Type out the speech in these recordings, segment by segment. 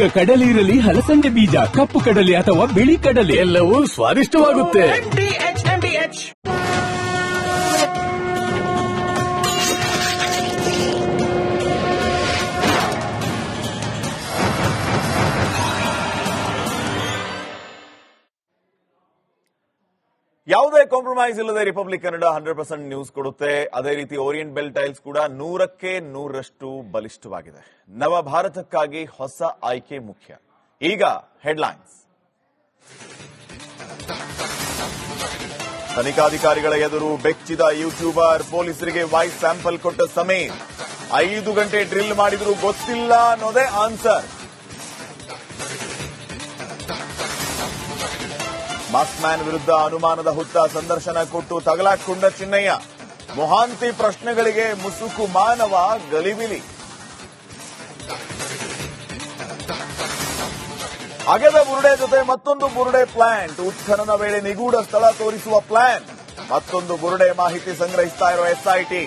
ಈಗ ಕಡಲೆ ಇರಲಿ, ಹಲಸಂದೆ ಬೀಜ, ಕಪ್ಪು ಕಡಲೆ ಅಥವಾ ಬಿಳಿ ಕಡಲೆ ಎಲ್ಲವೂ ಸ್ವಾದಿಷ್ಟವಾಗುತ್ತೆ. ಯಾವುದೇ ಕಾಂಪ್ರಮೈಸ್ ಇಲ್ಲದೆ ರಿಪಬ್ಲಿಕ್ ಕನ್ನಡ 100% ನ್ಯೂಸ್ ಕೊಡುತ್ತೆ. ಅದೇ ರೀತಿ ಓರಿಯೆಂಟ್ ಬೆಲ್ ಟೈಲ್ಸ್ ಕೂಡ 100ಕ್ಕೆ 100ರಷ್ಟು ಬಲಿಷ್ಠವಾಗಿದೆ. ನವ ಭಾರತಕ್ಕಾಗಿ ಹೊಸ ಆಯ್ಕೆ ಮುಖ್ಯ. ಈಗ ಹೆಡ್ಲೈನ್ಸ್. ತನಿಖಾಧಿಕಾರಿಗಳ ಎದುರು ಬೆಚ್ಚಿದ ಯೂಟ್ಯೂಬರ್, ಪೊಲೀಸರಿಗೆ ವಾಯ್ಸ್ ಸ್ಯಾಂಪಲ್ ಕೊಟ್ಟ ಸಮೀರ್. 5 ಗಂಟೆ ಡ್ರಿಲ್ ಮಾಡಿದ್ರು ಗೊತ್ತಿಲ್ಲ ಅನ್ನೋದೇ ಆನ್ಸರ್. ಮಾಸ್ಕ್ ಮ್ಯಾನ್ ವಿರುದ್ಧ ಅನುಮಾನದ ಹುತ್ತ ಸಂದರ್ಶನ ಕೊಟ್ಟು ತಗಲಾಕೊಂಡ ಚಿನ್ನಯ್ಯ. ಮೊಹಾಂತಿ ಪ್ರಶ್ನೆಗಳಿಗೆ ಮುಸುಕು ಮಾನವ ಗಲಿಬಿಲಿ. ಅಗೆದ ಬುರುಡೆ ಜೊತೆ ಮತ್ತೊಂದು ಬುರುಡೆ ಪ್ಲಾಂಟ್. ಉತ್ಖನನ ವೇಳೆ ನಿಗೂಢ ಸ್ಥಳ ತೋರಿಸುವ ಪ್ಲಾನ್. ಮತ್ತೊಂದು ಬುರುಡೆ ಮಾಹಿತಿ ಸಂಗ್ರಹಿಸ್ತಾ ಇರೋ ಎಸ್ಐಟಿ.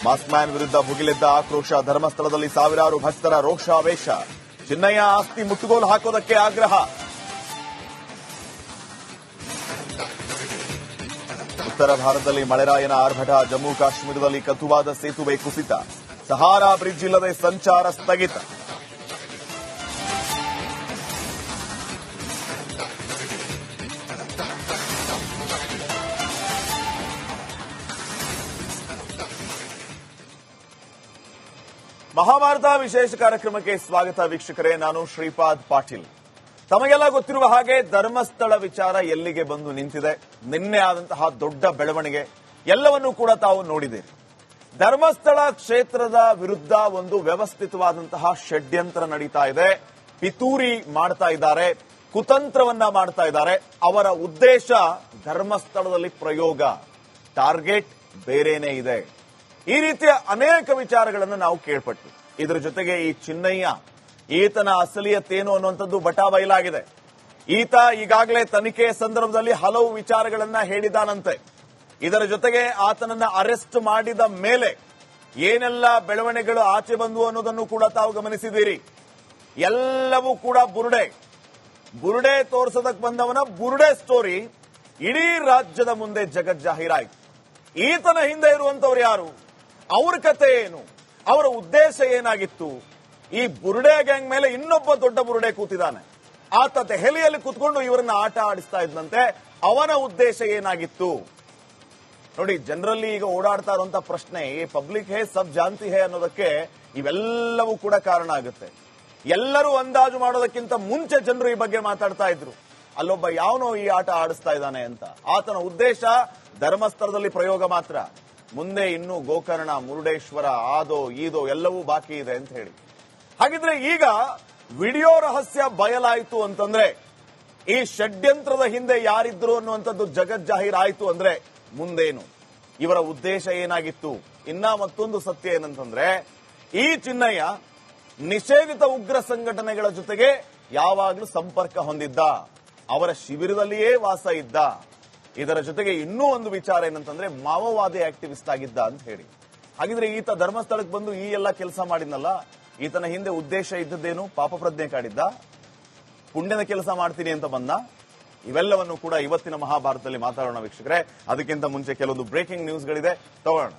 ಮಾಸ್ಕ್ ಮ್ಯಾನ್ ವಿರುದ್ಧ ಭುಗಿಲೆದ್ದ ಆಕ್ರೋಶ. ಧರ್ಮಸ್ಥಳದಲ್ಲಿ ಸಾವಿರಾರು ಭಕ್ತರ ರೋಷಾವೇಶ. ಚಿನ್ನಯ್ಯ ಆಸ್ತಿ ಮುಟ್ಟುಗೋಲು ಹಾಕೋದಕ್ಕೆ ಆಗ್ರಹ. ಉತ್ತರ ಭಾರತದಲ್ಲಿ ಮಳೆರಾಯನ ಆರ್ಭಟ. ಜಮ್ಮು ಕಾಶ್ಮೀರದಲ್ಲಿ ಕಥುವಾದ ಸೇತುವೆ ಕುಸಿತ. ಸಹಾರಾ ಬ್ರಿಡ್ಜ್ ಇಲ್ಲದೆ ಸಂಚಾರ ಸ್ಥಗಿತ. ಮಹಾಭಾರತ ವಿಶೇಷ ಕಾರ್ಯಕ್ರಮಕ್ಕೆ ಸ್ವಾಗತ ವೀಕ್ಷಕರೇ. ನಾನು ಶ್ರೀಪಾದ್ ಪಾಟೀಲ್. ತಮಗೆಲ್ಲ ಗೊತ್ತಿರುವ ಹಾಗೆ ಧರ್ಮಸ್ಥಳ ವಿಚಾರ ಎಲ್ಲಿಗೆ ಬಂದು ನಿಂತಿದೆ. ನಿನ್ನೆ ಆದಂತಹ ದೊಡ್ಡ ಬೆಳವಣಿಗೆ ಎಲ್ಲವನ್ನೂ ಕೂಡ ತಾವು ನೋಡಿದ್ದೀರಿ. ಧರ್ಮಸ್ಥಳ ಕ್ಷೇತ್ರದ ವಿರುದ್ಧ ಒಂದು ವ್ಯವಸ್ಥಿತವಾದಂತಹ ಷಡ್ಯಂತ್ರ ನಡೀತಾ ಇದೆ. ಪಿತೂರಿ ಮಾಡ್ತಾ ಇದ್ದಾರೆ, ಕುತಂತ್ರವನ್ನ ಮಾಡ್ತಾ ಇದ್ದಾರೆ. ಅವರ ಉದ್ದೇಶ ಧರ್ಮಸ್ಥಳದಲ್ಲಿ ಪ್ರಯೋಗ, ಟಾರ್ಗೆಟ್ ಬೇರೆನೇ ಇದೆ. ಈ ರೀತಿಯ ಅನೇಕ ವಿಚಾರಗಳನ್ನು ನಾವು ಕೇಳ್ಪಟ್ಟು, ಇದರ ಜೊತೆಗೆ ಈ ಚಿನ್ನಯ್ಯ, ಈತನ ಅಸಲಿಯತ್ತೇನು ಅನ್ನುವಂಥದ್ದು ಬಟಾ ಬಯಲಾಗಿದೆ. ಈತ ಈಗಾಗಲೇ ತನಿಖೆಯ ಸಂದರ್ಭದಲ್ಲಿ ಹಲವು ವಿಚಾರಗಳನ್ನ ಹೇಳಿದಾನಂತೆ. ಇದರ ಜೊತೆಗೆ ಆತನನ್ನ ಅರೆಸ್ಟ್ ಮಾಡಿದ ಮೇಲೆ ಏನೆಲ್ಲ ಬೆಳವಣಿಗೆಗಳು ಆಚೆ ಬಂದು ಅನ್ನೋದನ್ನು ಕೂಡ ತಾವು ಗಮನಿಸಿದ್ದೀರಿ. ಎಲ್ಲವೂ ಕೂಡ ಬುರುಡೆ ತೋರಿಸೋದಕ್ಕೆ ಬಂದವನ ಬುರುಡೆ ಸ್ಟೋರಿ ಇಡೀ ರಾಜ್ಯದ ಮುಂದೆ ಜಗಜ್ಜಾಹೀರಾಯಿತು. ಈತನ ಹಿಂದೆ ಇರುವಂತವ್ರು ಯಾರು, ಅವ್ರ ಕತೆ ಏನು, ಅವರ ಉದ್ದೇಶ ಏನಾಗಿತ್ತು? ಈ ಬುರುಡೆ ಗ್ಯಾಂಗ್ ಮೇಲೆ ಇನ್ನೊಬ್ಬ ದೊಡ್ಡ ಬುರುಡೆ ಕೂತಿದ್ದಾನೆ. ಆತ ದೆಹಲಿಯಲ್ಲಿ ಕೂತ್ಕೊಂಡು ಇವರನ್ನ ಆಟ ಆಡಿಸ್ತಾ ಇದ್ದಂತೆ. ಅವನ ಉದ್ದೇಶ ಏನಾಗಿತ್ತು ನೋಡಿ. ಜನರಲ್ಲಿ ಈಗ ಓಡಾಡ್ತಾ ಇರುವಂತಹ ಪ್ರಶ್ನೆ, ಈ ಪಬ್ಲಿಕ್ ಹೇ ಸಬ್ ಜಾನ್ತಿ ಹೇ ಅನ್ನೋದಕ್ಕೆ ಇವೆಲ್ಲವೂ ಕೂಡ ಕಾರಣ ಆಗುತ್ತೆ. ಎಲ್ಲರೂ ಅಂದಾಜು ಮಾಡೋದಕ್ಕಿಂತ ಮುಂಚೆ ಜನರು ಈ ಬಗ್ಗೆ ಮಾತಾಡ್ತಾ ಇದ್ರು. ಅಲ್ಲೊಬ್ಬ ಯಾವನೋ ಈ ಆಟ ಆಡಿಸ್ತಾ ಇದ್ದಾನೆ ಅಂತ. ಆತನ ಉದ್ದೇಶ ಧರ್ಮಸ್ಥಳದಲ್ಲಿ ಪ್ರಯೋಗ ಮಾತ್ರ. ಮುಂದೆ ಇನ್ನೂ ಗೋಕರ್ಣ, ಮುರುಡೇಶ್ವರ, ಆದೋ ಈದೋ ಎಲ್ಲವೂ ಬಾಕಿ ಇದೆ ಅಂತ ಹೇಳಿ. ಹಾಗಿದ್ರೆ ಈಗ ವಿಡಿಯೋ ರಹಸ್ಯ ಬಯಲಾಯಿತು ಅಂತಂದ್ರೆ, ಈ ಷಡ್ಯಂತ್ರದ ಹಿಂದೆ ಯಾರಿದ್ರು ಅನ್ನುವಂಥದ್ದು ಜಗಜ್ಜಾಹೀರಾಯಿತು ಅಂದ್ರೆ ಮುಂದೇನು, ಇವರ ಉದ್ದೇಶ ಏನಾಗಿತ್ತು? ಇನ್ನ ಮತ್ತೊಂದು ಸತ್ಯ ಏನಂತಂದ್ರೆ, ಈ ಚಿನ್ನಯ್ಯ ನಿಷೇಧಿತ ಉಗ್ರ ಸಂಘಟನೆಗಳ ಜೊತೆಗೆ ಯಾವಾಗಲೂ ಸಂಪರ್ಕ ಹೊಂದಿದ್ದ, ಅವರ ಶಿಬಿರದಲ್ಲಿಯೇ ವಾಸ ಇದ್ದ. ಇದರ ಜೊತೆಗೆ ಇನ್ನೂ ಒಂದು ವಿಚಾರ ಏನಂತಂದ್ರೆ, ಮಾವೋವಾದಿ ಆಕ್ಟಿವಿಸ್ಟ್ ಆಗಿದ್ದ ಅಂತ ಹೇಳಿ. ಹಾಗಿದ್ರೆ ಈತ ಧರ್ಮಸ್ಥಳಕ್ಕೆ ಬಂದು ಈ ಎಲ್ಲ ಕೆಲಸ ಮಾಡಿದ್ನಲ್ಲ, ಈತನ ಹಿಂದೆ ಉದ್ದೇಶ ಇದ್ದದ್ದೇನು? ಪಾಪ ಪ್ರಜ್ಞೆ ಕಾಡಿದ್ದ, ಪುಣ್ಯದ ಕೆಲಸ ಮಾಡ್ತೀನಿ ಅಂತ ಬಂದ? ಇವೆಲ್ಲವನ್ನು ಕೂಡ ಇವತ್ತಿನ ಮಹಾಭಾರತದಲ್ಲಿ ಮಾತಾಡೋಣ ವೀಕ್ಷಕರೇ. ಅದಕ್ಕಿಂತ ಮುಂಚೆ ಕೆಲವೊಂದು ಬ್ರೇಕಿಂಗ್ ನ್ಯೂಸ್ಗಳಿದೆ, ತಗೊಳ್ಳೋಣ.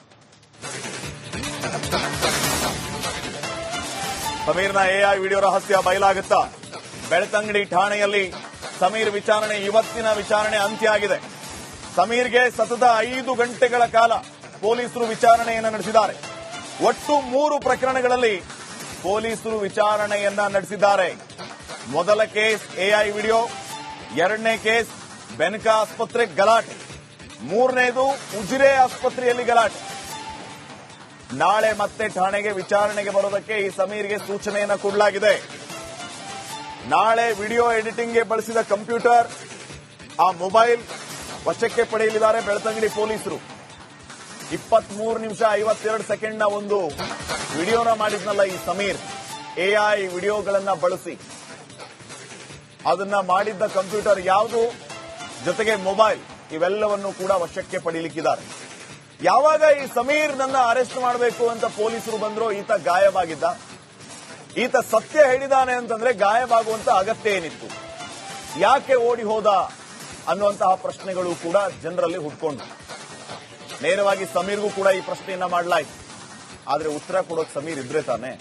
ಸಮೀರ್ನ ಎಐ ವಿಡಿಯೋ ರಹಸ್ಯ ಬಯಲಾಗುತ್ತಾ? ಬೆಳ್ತಂಗಡಿ ಠಾಣೆಯಲ್ಲಿ ಸಮೀರ್ ವಿಚಾರಣೆ, ಇವತ್ತಿನ ವಿಚಾರಣೆ ಅಂತ್ಯ ಆಗಿದೆ. ಸಮೀರ್ಗೆ ಸತತ 5 ಗಂಟೆಗಳ ಕಾಲ ಪೊಲೀಸರು ವಿಚಾರಣೆಯನ್ನು ನಡೆಸಿದ್ದಾರೆ. ಒಟ್ಟು 3 ಪ್ರಕರಣಗಳಲ್ಲಿ ಪೊಲೀಸರು ವಿಚಾರಣೆಯನ್ನ ನಡೆಸಿದ್ದಾರೆ. ಮೊದಲ ಕೇಸ್ ಎಐ ವಿಡಿಯೋ, ಎರಡನೇ ಕೇಸ್ ಬೆನಕ ಆಸ್ಪತ್ರೆ ಗಲಾಟೆ, ಮೂರನೇದು ಉಜಿರೆ ಆಸ್ಪತ್ರೆಯಲ್ಲಿ ಗಲಾಟೆ. ನಾಳೆ ಮತ್ತೆ ಠಾಣೆಗೆ ವಿಚಾರಣೆಗೆ ಬರೋದಕ್ಕೆ ಈ ಸಮೀರ್ಗೆ ಸೂಚನೆಯನ್ನ ಕೊಡಲಾಗಿದೆ. ನಾಳೆ ವಿಡಿಯೋ ಎಡಿಟಿಂಗ್ಗೆ ಬಳಸಿದ ಕಂಪ್ಯೂಟರ್, ಆ ಮೊಬೈಲ್ ವಶಕ್ಕೆ ಪಡೆಯಲಿದ್ದಾರೆ ಬೆಳ್ತಂಗಡಿ ಪೊಲೀಸರು. 23 ನಿಮಿಷ 52 ಸೆಕೆಂಡ್ನ ಒಂದು ವಿಡಿಯೋನ ಮಾಡಿದ್ನಲ್ಲ ಈ ಸಮೀರ್, ಎಐ ವಿಡಿಯೋಗಳನ್ನ ಬಳಸಿ. ಅದನ್ನ ಮಾಡಿದ್ದ ಕಂಪ್ಯೂಟರ್ ಯಾವುದು, ಜೊತೆಗೆ ಮೊಬೈಲ್, ಇವೆಲ್ಲವನ್ನು ಕೂಡ ವಶಕ್ಕೆ ಪಡೆಯಲಿಕ್ಕಿದ್ದಾರೆ. ಯಾವಾಗ ಈ ಸಮೀರ್ ನನ್ನ ಅರೆಸ್ಟ್ ಮಾಡಬೇಕು ಅಂತ ಪೊಲೀಸರು ಬಂದ್ರು, ಈತ ಗಾಯವಾಗಿದ್ದ. ಈತ ಸತ್ಯ ಹೇಳಿದಾನೆ ಅಂತಂದ್ರೆ ಗಾಯವಾಗುವಂತ ಅಗತ್ಯ ಏನಿತ್ತು? ಯಾಕೆ ಓಡಿ ಹೋದ ಅನ್ನುವಂತಹ ಪ್ರಶ್ನೆಗಳು ಕೂಡ ಜನರಲ್ಲಿ ಹುಟ್ಕೊಂಡು, ನೇರವಾಗಿ ಸಮೀರ್ಗೂ ಕೂಡ ಈ ಪ್ರಶ್ನೆಯನ್ನ ಮಾಡಲಾಯಿತು. ಆದ್ರೆ ಉತ್ತರ ಕೊಡೋಕೆ ಸಮೀರ್ ಇದ್ರೆ ತಾನೆ,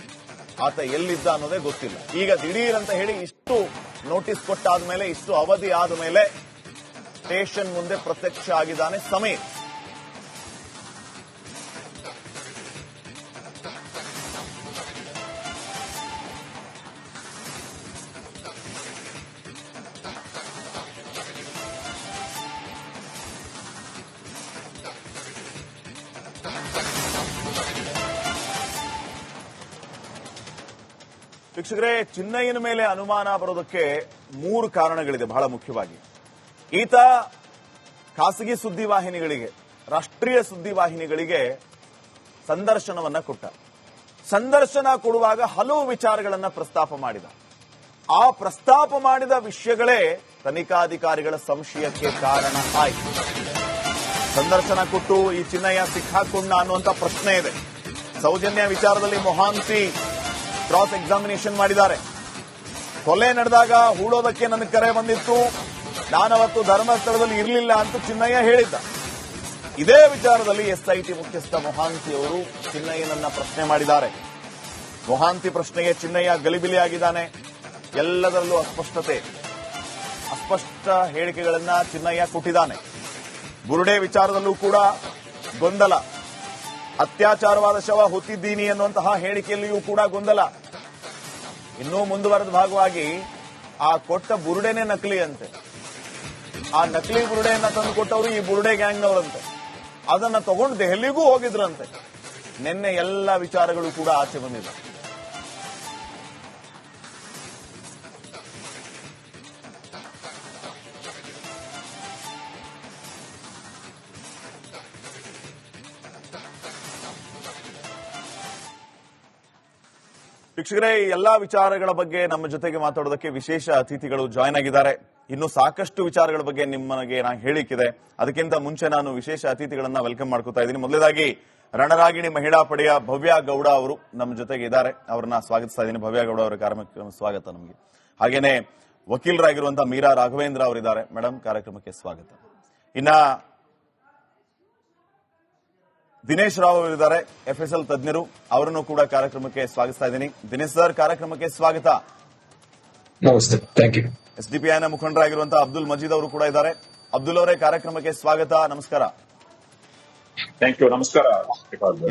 ಆತ ಎಲ್ಲಿದ್ದ ಅನ್ನೋದೇ ಗೊತ್ತಿಲ್ಲ. ಈಗ ದಿಢೀರ್ ಅಂತ ಹೇಳಿ ಇಷ್ಟು ನೋಟಿಸ್ ಕೊಟ್ಟಾದ್ಮೇಲೆ, ಇಷ್ಟು ಅವಧಿ ಆದ್ಮೇಲೆ ಸ್ಟೇಷನ್ ಮುಂದೆ ಪ್ರತ್ಯಕ್ಷ ಆಗಿದ್ದಾನೆ ಸಮೀರ್. ವೀಕ್ಷಕರೇ, ಚಿನ್ನಯ್ಯನ ಮೇಲೆ ಅನುಮಾನ ಬರೋದಕ್ಕೆ 3 ಕಾರಣಗಳಿದೆ ಬಹಳ ಮುಖ್ಯವಾಗಿ. ಈತ ಖಾಸಗಿ ಸುದ್ದಿವಾಹಿನಿಗಳಿಗೆ, ರಾಷ್ಟ್ರೀಯ ಸುದ್ದಿವಾಹಿನಿಗಳಿಗೆ ಸಂದರ್ಶನವನ್ನ ಕೊಟ್ಟ. ಸಂದರ್ಶನ ಕೊಡುವಾಗ ಹಲವು ವಿಚಾರಗಳನ್ನ ಪ್ರಸ್ತಾಪ ಮಾಡಿದ. ಆ ಪ್ರಸ್ತಾಪ ಮಾಡಿದ ವಿಷಯಗಳೇ ತನಿಖಾಧಿಕಾರಿಗಳ ಸಂಶಯಕ್ಕೆ ಕಾರಣ ಆಯಿತು. ಸಂದರ್ಶನ ಕೊಟ್ಟು ಈ ಚಿನ್ನಯ್ಯ ಸಿಕ್ಕಾಕೊಂಡ ಅನ್ನುವಂತ ಪ್ರಶ್ನೆ ಇದೆ. ಸೌಜನ್ಯ ವಿಚಾರದಲ್ಲಿ ಮೊಹಾಂತಿ ಕ್ರಾಸ್ ಎಕ್ಸಾಮಿನೇಷನ್ ಮಾಡಿದ್ದಾರೆ. ಕೊಲೆ ನಡೆದಾಗ ಹೂಡೋದಕ್ಕೆ ನನಗೆ ಕರೆ ಬಂದಿತ್ತು, ನಾನವತ್ತು ಧರ್ಮಸ್ಥಳದಲ್ಲಿ ಇರಲಿಲ್ಲ ಅಂತ ಚಿನ್ನಯ್ಯ ಹೇಳಿದ್ದ. ಇದೇ ವಿಚಾರದಲ್ಲಿ ಎಸ್ಐಟಿ ಮುಖ್ಯಸ್ಥ ಮೊಹಾಂತಿ ಅವರು ಚಿನ್ನಯ್ಯನನ್ನ ಪ್ರಶ್ನೆ ಮಾಡಿದ್ದಾರೆ. ಮೊಹಾಂತಿ ಪ್ರಶ್ನೆಗೆ ಚಿನ್ನಯ್ಯ ಗಲಿಬಿಲಿಯಾಗಿದ್ದಾನೆ. ಎಲ್ಲದರಲ್ಲೂ ಅಸ್ಪಷ್ಟ ಹೇಳಿಕೆಗಳನ್ನ ಚಿನ್ನಯ್ಯ ಕೊಟ್ಟಿದ್ದಾನೆ. ಬುರುಡೆ ವಿಚಾರದಲ್ಲೂ ಕೂಡ ಗೊಂದಲ. ಅತ್ಯಾಚಾರವಾದ ಶವ ಹೊತ್ತಿದ್ದೀನಿ ಅನ್ನುವಂತಹ ಹೇಳಿಕೆಯಲ್ಲಿಯೂ ಕೂಡ ಗೊಂದಲ. ಇನ್ನೂ ಮುಂದುವರೆದ ಭಾಗವಾಗಿ ಆ ಕೊಟ್ಟ ಬುರುಡೆನೇ ನಕಲಿ ಅಂತೆ. ಆ ನಕಲಿ ಬುರುಡೆಯನ್ನ ತಂದು ಕೊಟ್ಟವರು ಈ ಬುರುಡೆ ಗ್ಯಾಂಗ್ನವರಂತೆ. ಅದನ್ನ ತಗೊಂಡು ದೆಹಲಿಗೂ ಹೋಗಿದ್ರಂತೆ. ನಿನ್ನೆ ಎಲ್ಲ ವಿಚಾರಗಳು ಕೂಡ ಆಚೆ ಬಂದಿದೆ. ವೀಕ್ಷಕರೇ, ಈ ಎಲ್ಲಾ ವಿಚಾರಗಳ ಬಗ್ಗೆ ನಮ್ಮ ಜೊತೆಗೆ ಮಾತಾಡೋದಕ್ಕೆ ವಿಶೇಷ ಅತಿಥಿಗಳು ಜಾಯ್ನ್ ಆಗಿದ್ದಾರೆ. ಇನ್ನು ಸಾಕಷ್ಟು ವಿಚಾರಗಳ ಬಗ್ಗೆ ನಿಮಗೆ ನಾನು ಹೇಳಿಕ್ಕಿದೆ. ಅದಕ್ಕಿಂತ ಮುಂಚೆ ನಾನು ವಿಶೇಷ ಅತಿಥಿಗಳನ್ನ ವೆಲ್ಕಮ್ ಮಾಡ್ಕೊತಾ ಇದ್ದೀನಿ. ಮೊದಲನೇದಾಗಿ ರಣರಾಗಿಣಿ ಮಹಿಳಾ ಪಡೆಯ ಭವ್ಯ ಗೌಡ ಅವರು ನಮ್ಮ ಜೊತೆಗೆ ಇದ್ದಾರೆ. ಅವರನ್ನ ಸ್ವಾಗತಿಸ್ತಾ ಇದ್ದೀನಿ. ಭವ್ಯ ಗೌಡ ಅವರ ಕಾರ್ಯಕ್ರಮ ಸ್ವಾಗತ ನಮಗೆ. ಹಾಗೇನೆ ವಕೀಲರಾಗಿರುವಂತಹ ಮೀರಾ ರಾಘವೇಂದ್ರ ಅವರಿದ್ದಾರೆ. ಮೇಡಮ್, ಕಾರ್ಯಕ್ರಮಕ್ಕೆ ಸ್ವಾಗತ. ಇನ್ನ ದಿನೇಶ್ ರಾವ್ ಅವರಿದ್ದಾರೆ, FSL ತಜ್ಞರು. ಅವರನ್ನು ಕೂಡ ಕಾರ್ಯಕ್ರಮಕ್ಕೆ ಸ್ವಾಗತಿಸ್ತಾ ಇದ್ದೀನಿ. ದಿನೇಶ್ ಸರ್, ಕಾರ್ಯಕ್ರಮಕ್ಕೆ ಸ್ವಾಗತ. ನಮಸ್ತೆ, ಥ್ಯಾಂಕ್ ಯು. SDPIನ ಮುಖಂಡರಾಗಿರುವಂತಹ ಅಬ್ದುಲ್ ಮಜೀದ್ ಅವರು ಕೂಡ ಇದ್ದಾರೆ. ಅಬ್ದುಲ್ ಅವರೇ, ಕಾರ್ಯಕ್ರಮಕ್ಕೆ ಸ್ವಾಗತ. ನಮಸ್ಕಾರ. Thank you. ನಮಸ್ಕಾರ.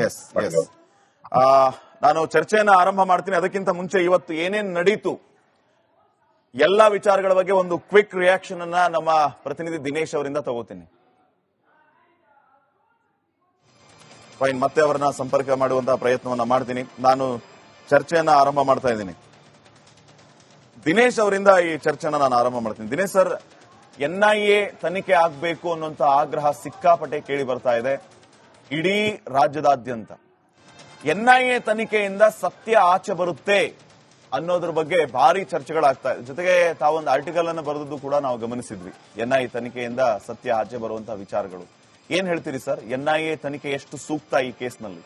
ಎಸ್ ಎಸ್ ನಾನು ಚರ್ಚೆಯನ್ನ ಆರಂಭ ಮಾಡ್ತೀನಿ. ಅದಕ್ಕಿಂತ ಮುಂಚೆ ಇವತ್ತು ಏನೇನು ನಡೀತು ಎಲ್ಲಾ ವಿಚಾರಗಳ ಬಗ್ಗೆ ಒಂದು ಕ್ವಿಕ್ ರಿಯಾಕ್ಷನ್ ಅನ್ನ ನಮ್ಮ ಪ್ರತಿನಿಧಿ ದಿನೇಶ್ ಅವರಿಂದ ತಗೋತೀನಿ. ಫೈನ್, ಮತ್ತೆ ಅವರನ್ನ ಸಂಪರ್ಕ ಮಾಡುವಂತಹ ಪ್ರಯತ್ನವನ್ನ ಮಾಡ್ತೀನಿ. ನಾನು ಚರ್ಚೆಯನ್ನ ಆರಂಭ ಮಾಡ್ತಾ ಇದ್ದೀನಿ. ದಿನೇಶ್ ಅವರಿಂದ ಈ ಚರ್ಚೆನ ನಾನು ಆರಂಭ ಮಾಡ್ತೀನಿ. ದಿನೇಶ್ ಸರ್, NIA ತನಿಖೆ ಆಗಬೇಕು ಅನ್ನುವಂತ ಆಗ್ರಹ ಸಿಕ್ಕಾಪಟ್ಟೆ ಕೇಳಿ ಬರ್ತಾ ಇದೆ ಇಡೀ ರಾಜ್ಯದಾದ್ಯಂತ. NIA ತನಿಖೆಯಿಂದ ಸತ್ಯ ಆಚೆ ಬರುತ್ತೆ ಅನ್ನೋದ್ರ ಬಗ್ಗೆ ಭಾರಿ ಚರ್ಚೆಗಳಾಗ್ತಾ ಇದೆ. ಜೊತೆಗೆ ತಾವೊಂದು ಆರ್ಟಿಕಲ್ ಅನ್ನು ಬರೆದದ್ದು ಕೂಡ ನಾವು ಗಮನಿಸಿದ್ವಿ. NIA ತನಿಖೆಯಿಂದ ಸತ್ಯ ಆಚೆ ಬರುವಂತಹ ವಿಚಾರಗಳು. ಏನ್ ಹೇಳ್ತೀರಿ ಸರ್? NIA ತನಿಖೆ ಎಷ್ಟು ಸೂಕ್ತ ಈ ಕೇಸ್ನಲ್ಲಿ?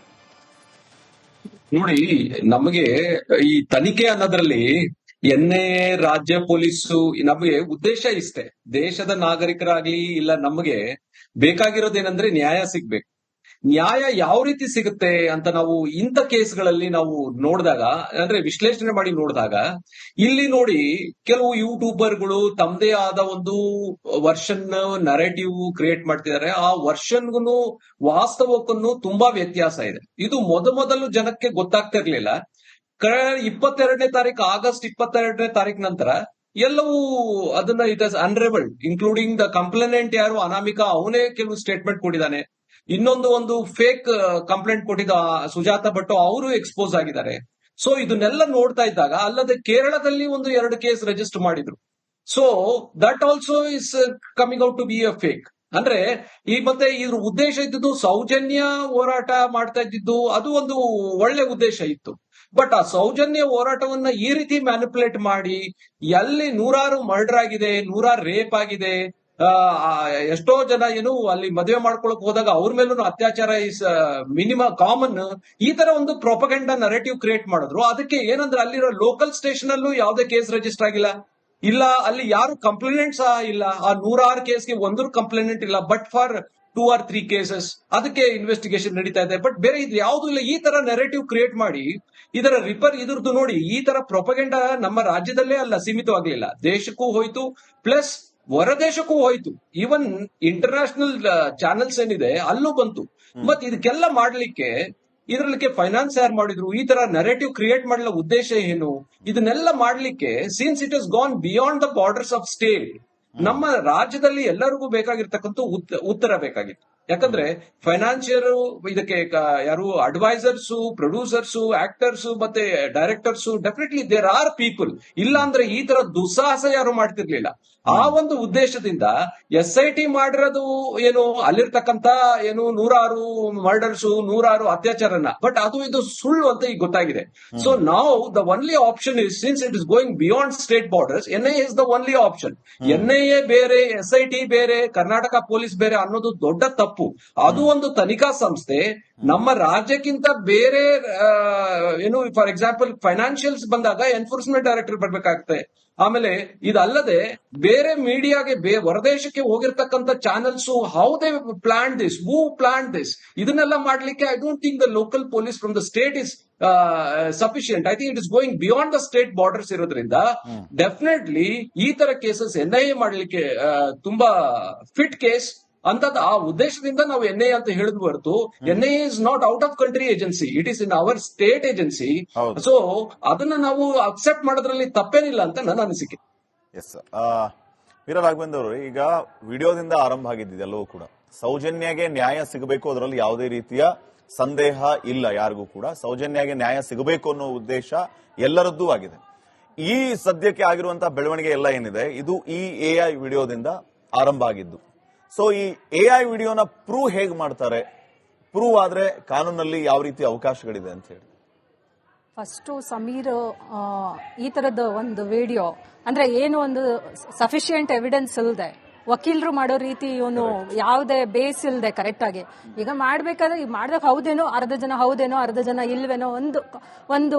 ನೋಡಿ, ನಮಗೆ ಈ ತನಿಖೆ ಅನ್ನೋದ್ರಲ್ಲಿ NIA, ರಾಜ್ಯ ಪೊಲೀಸು, ನಮಗೆ ಉದ್ದೇಶ ಇಷ್ಟೇ. ದೇಶದ ನಾಗರಿಕರಾಗ್ಲಿ ಇಲ್ಲ, ನಮಗೆ ಬೇಕಾಗಿರೋದೇನಂದ್ರೆ ನ್ಯಾಯ ಸಿಗ್ಬೇಕು. ನ್ಯಾಯ ಯಾವ ರೀತಿ ಸಿಗುತ್ತೆ ಅಂತ ನಾವು ಇಂಥ ಕೇಸ್ಗಳಲ್ಲಿ ನಾವು ನೋಡಿದಾಗ, ಅಂದ್ರೆ ವಿಶ್ಲೇಷಣೆ ಮಾಡಿ ನೋಡಿದಾಗ, ಇಲ್ಲಿ ನೋಡಿ ಕೆಲವು ಯೂಟ್ಯೂಬರ್ಗಳು ತಮ್ಮದೇ ಆದ ಒಂದು ವರ್ಷನ್ ನರೇಟಿವ್ ಕ್ರಿಯೇಟ್ ಮಾಡ್ತಿದ್ದಾರೆ. ಆ ವರ್ಷನ್ಗೂ ವಾಸ್ತವಕ್ಕೂ ತುಂಬಾ ವ್ಯತ್ಯಾಸ ಇದೆ. ಇದು ಮೊದಲು ಜನಕ್ಕೆ ಗೊತ್ತಾಗ್ತಿರ್ಲಿಲ್ಲ. 22ನೇ ತಾರೀಕು, ಆಗಸ್ಟ್ 22ನೇ ತಾರೀಕು ನಂತರ ಎಲ್ಲವೂ ಅದನ್ನ it is unravelled, including the complainant ಯಾರು ಅನಾಮಿಕಾ, ಅವನೇ ಕೆಲವು ಸ್ಟೇಟ್ಮೆಂಟ್ ಕೊಟ್ಟಿದ್ದಾನೆ. ಇನ್ನೊಂದು ಫೇಕ್ ಕಂಪ್ಲೇಂಟ್ ಕೊಟ್ಟಿದ್ದ ಸುಜಾತ ಭಟ್, ಅವರು ಎಕ್ಸ್ಪೋಸ್ ಆಗಿದ್ದಾರೆ. ಸೊ ಇದನ್ನೆಲ್ಲ ನೋಡ್ತಾ ಇದ್ದಾಗ, ಅಲ್ಲದೆ ಕೇರಳದಲ್ಲಿ 2 ಕೇಸ್ ರಿಜಿಸ್ಟರ್ ಮಾಡಿದ್ರು. So that also is coming out to be a fake. ಅಂದ್ರೆ ಈ ಮತ್ತೆ ಇದ್ರ ಉದ್ದೇಶ ಇದ್ದಿದ್ದು ಸೌಜನ್ಯ ಹೋರಾಟ ಮಾಡ್ತಾ ಇದ್ದಿದ್ದು, ಅದು ಒಂದು ಒಳ್ಳೆ ಉದ್ದೇಶ ಇತ್ತು. ಬಟ್ ಆ ಸೌಜನ್ಯ ಹೋರಾಟವನ್ನ ಈ ರೀತಿ ಮ್ಯಾನಿಪುಲೇಟ್ ಮಾಡಿ, ಎಲ್ಲಿ 100 ಮರ್ಡರ್ ಆಗಿದೆ, 100 ರೇಪ್ ಆಗಿದೆ, ಎಷ್ಟೋ ಜನ ಏನು ಅಲ್ಲಿ ಮದುವೆ ಮಾಡ್ಕೊಳಕ್ ಹೋದಾಗ ಅವ್ರ ಮೇಲೂ ಅತ್ಯಾಚಾರ ಇಸ್ ಮಿನಿಮಮ್ ಕಾಮನ್. ಈ ತರ ಒಂದು ಪ್ರೊಪಗಂಡಾ ನರೇಟಿವ್ ಕ್ರಿಯೇಟ್ ಮಾಡಿದ್ರು. ಅದಕ್ಕೆ ಏನಂದ್ರೆ ಅಲ್ಲಿರೋ ಲೋಕಲ್ ಸ್ಟೇಷನ್ ಅಲ್ಲೂ ಯಾವುದೇ ಕೇಸ್ ರಿಜಿಸ್ಟರ್ ಆಗಿಲ್ಲ, ಇಲ್ಲ ಅಲ್ಲಿ ಯಾರು ಕಂಪ್ಲೇಂಟ್ಸ್ ಇಲ್ಲ. ಆ 106 ಕೇಸ್ಗೆ ಒಂದೂ ಕಂಪ್ಲೇಂಟ್ ಇಲ್ಲ. ಬಟ್ ಫಾರ್ 2 or 3 ಕೇಸಸ್ ಅದಕ್ಕೆ ಇನ್ವೆಸ್ಟಿಗೇಷನ್ ನಡೀತಾ ಇದೆ. ಬಟ್ ಬೇರೆ ಇದು ಯಾವ್ದು ಇಲ್ಲ. ಈ ತರ ನೆರೇಟಿವ್ ಕ್ರಿಯೇಟ್ ಮಾಡಿ ಇದ್ರದ್ದು ನೋಡಿ, ಈ ತರ ಪ್ರೊಪಗಂಡಾ ನಮ್ಮ ರಾಜ್ಯದಲ್ಲೇ ಅಲ್ಲ ಸೀಮಿತವಾಗ್ಲಿಲ್ಲ, ದೇಶಕ್ಕೂ ಹೋಯ್ತು, ಪ್ಲಸ್ ಹೊರದೇಶಕ್ಕೂ ಹೋಯ್ತು. ಈವನ್ ಇಂಟರ್ನ್ಯಾಷನಲ್ ಚಾನೆಲ್ಸ್ ಏನಿದೆ ಅಲ್ಲೂ ಬಂತು. ಮತ್ ಇದಕ್ಕೆಲ್ಲ ಮಾಡ್ಲಿಕ್ಕೆ ಇದ್ರಲ್ಲಿಗೆ ಫೈನಾನ್ಸ್ ಯಾರು ಮಾಡಿದ್ರು? ಈ ತರ ನೆರೇಟಿವ್ ಕ್ರಿಯೇಟ್ ಮಾಡಲ ಉದ್ದೇಶ ಏನು? ಇದನ್ನೆಲ್ಲ ಮಾಡ್ಲಿಕ್ಕೆ since it is gone beyond the borders of state, ನಮ್ಮ ರಾಜ್ಯದಲ್ಲಿ ಎಲ್ಲರಿಗೂ ಬೇಕಾಗಿರ್ತಕ್ಕಂಥ ಉತ್ತರ ಬೇಕಾಗಿತ್ತು. ಯಾಕಂದ್ರೆ ಫೈನಾನ್ಷಿಯರ್ ಇದಕ್ಕೆ ಯಾರು ಅಡ್ವೈಸರ್ಸ್, ಪ್ರೊಡ್ಯೂಸರ್ಸ್, ಆಕ್ಟರ್ಸ್ ಮತ್ತೆ directors, definitely there are people. ಇಲ್ಲ ಅಂದ್ರೆ ಈ ತರ ದುಸ್ಸಾಹಸ ಯಾರು ಮಾಡ್ತಿರ್ಲಿಲ್ಲ. ಆ ಒಂದು ಉದ್ದೇಶದಿಂದ SIT ಮಾಡಿರೋದು ಏನು, ಅಲ್ಲಿರ್ತಕ್ಕಂತ ಏನು 106 ಮರ್ಡರ್ಸ್, 106 ಅತ್ಯಾಚಾರನ. ಬಟ್ ಅದು ಇದು ಸುಳ್ಳು ಅಂತ ಈಗ ಗೊತ್ತಾಗಿದೆ. ಸೊ ನಾವು the only option is, since it is going beyond state borders, NIA is the only option. NIA ಬೇರೆ, SIT ಬೇರೆ, ಕರ್ನಾಟಕ ಪೊಲೀಸ್ ಬೇರೆ ಅನ್ನೋದು ದೊಡ್ಡ ತಪ್ಪು. ಅದು ಒಂದು ತನಿಖಾ ಸಂಸ್ಥೆ ನಮ್ಮ ರಾಜ್ಯಕ್ಕಿಂತ ಬೇರೆ ಏನು, ಫಾರ್ ಎಕ್ಸಾಂಪಲ್ ಫೈನಾನ್ಷಿಯಲ್ಸ್ ಬಂದಾಗ ಎನ್ಫೋರ್ಸ್ಮೆಂಟ್ ಡೈರೆಕ್ಟರ್ ಬರ್ಬೇಕಾಗುತ್ತೆ. ಆಮೇಲೆ ಇದಲ್ಲದೆ ಬೇರೆ ಮೀಡಿಯಾಗೆ ಹೊರದೇಶಕ್ಕೆ ಹೋಗಿರ್ತಕ್ಕಂಥ channels, how they plan this, who plan this, ಇದನ್ನೆಲ್ಲ ಮಾಡ್ಲಿಕ್ಕೆ I don't think the local police from the state is sufficient. I think it is going beyond the state borders ಇರೋದ್ರಿಂದ ಡೆಫಿನೆಟ್ಲಿ ಈ ತರ ಕೇಸಸ್ NIA ಮಾಡ್ಲಿಕ್ಕೆ ತುಂಬಾ fit case ಅಂತದ್. ಆ ಉದ್ದೇಶದಿಂದ ನಾವು NIA ಅಂತ ಹೇಳಿದ್ವಿ ಹೊರತು NIA is not out of country agency, it is in our state agency. So ಅದನ್ನ ನಾವು ಅಕ್ಸೆಪ್ಟ್ ಮಾಡೋದ್ರಲ್ಲಿ ತಪ್ಪೇನಿಲ್ಲ ಅಂತ ನನ್ನ ಅನಿಸಿಕೆ. ಎಸ್, ವೀರ ರಾಘವೇಂದ್ರ ಅವರು, ಈಗ ವಿಡಿಯೋದಿಂದ ಆರಂಭ ಆಗಿದ್ದಿದೆ ಎಲ್ಲವೂ ಕೂಡ. ಸೌಜನ್ಯಗೆ ನ್ಯಾಯ ಸಿಗಬೇಕು, ಅದರಲ್ಲಿ ಯಾವುದೇ ರೀತಿಯ ಸಂದೇಹ ಇಲ್ಲ ಯಾರಿಗೂ ಕೂಡ. ಸೌಜನ್ಯಗೆ ನ್ಯಾಯ ಸಿಗಬೇಕು ಅನ್ನೋ ಉದ್ದೇಶ ಎಲ್ಲರದ್ದೂ ಆಗಿದೆ. ಈ ಸದ್ಯಕ್ಕೆ ಆಗಿರುವಂತಹ ಬೆಳವಣಿಗೆ ಎಲ್ಲ ಏನಿದೆ, ಇದು ಈ AI ವಿಡಿಯೋದಿಂದ ಆರಂಭ ಆಗಿದ್ದು. ಸೊ ಈ AI ವಿಡಿಯೋನ ಪ್ರೂವ್ ಹೇಗೆ ಮಾಡ್ತಾರೆ? ಪ್ರೂವ್ ಆದ್ರೆ ಕಾನೂನಲ್ಲಿ ಯಾವ ರೀತಿ ಅವಕಾಶಗಳಿದೆ ಅಂತ ಹೇಳಿ. ಫಸ್ಟ್ ಸಮೀರ್ ಈ ತರದ ಒಂದು ವಿಡಿಯೋ ಅಂದ್ರೆ ಏನು, ಒಂದು ಸಫಿಶಿಯಂಟ್ ಎವಿಡೆನ್ಸ್ ಇಲ್ಲದೆ ವಕೀಲರು ಮಾಡೋ ರೀತಿ ಇವನು ಯಾವುದೇ ಬೇಸ್ ಇಲ್ಲದೆ ಕರೆಕ್ಟ್ ಆಗಿ ಈಗ ಮಾಡ್ಬೇಕಾದ್ರೆ ಈಗ ಮಾಡ್ದಾಗ ಹೌದೇನೋ ಅರ್ಧ ಜನ ಹೌದೇನೋ ಅರ್ಧ ಜನ ಇಲ್ವೇನೋ ಒಂದು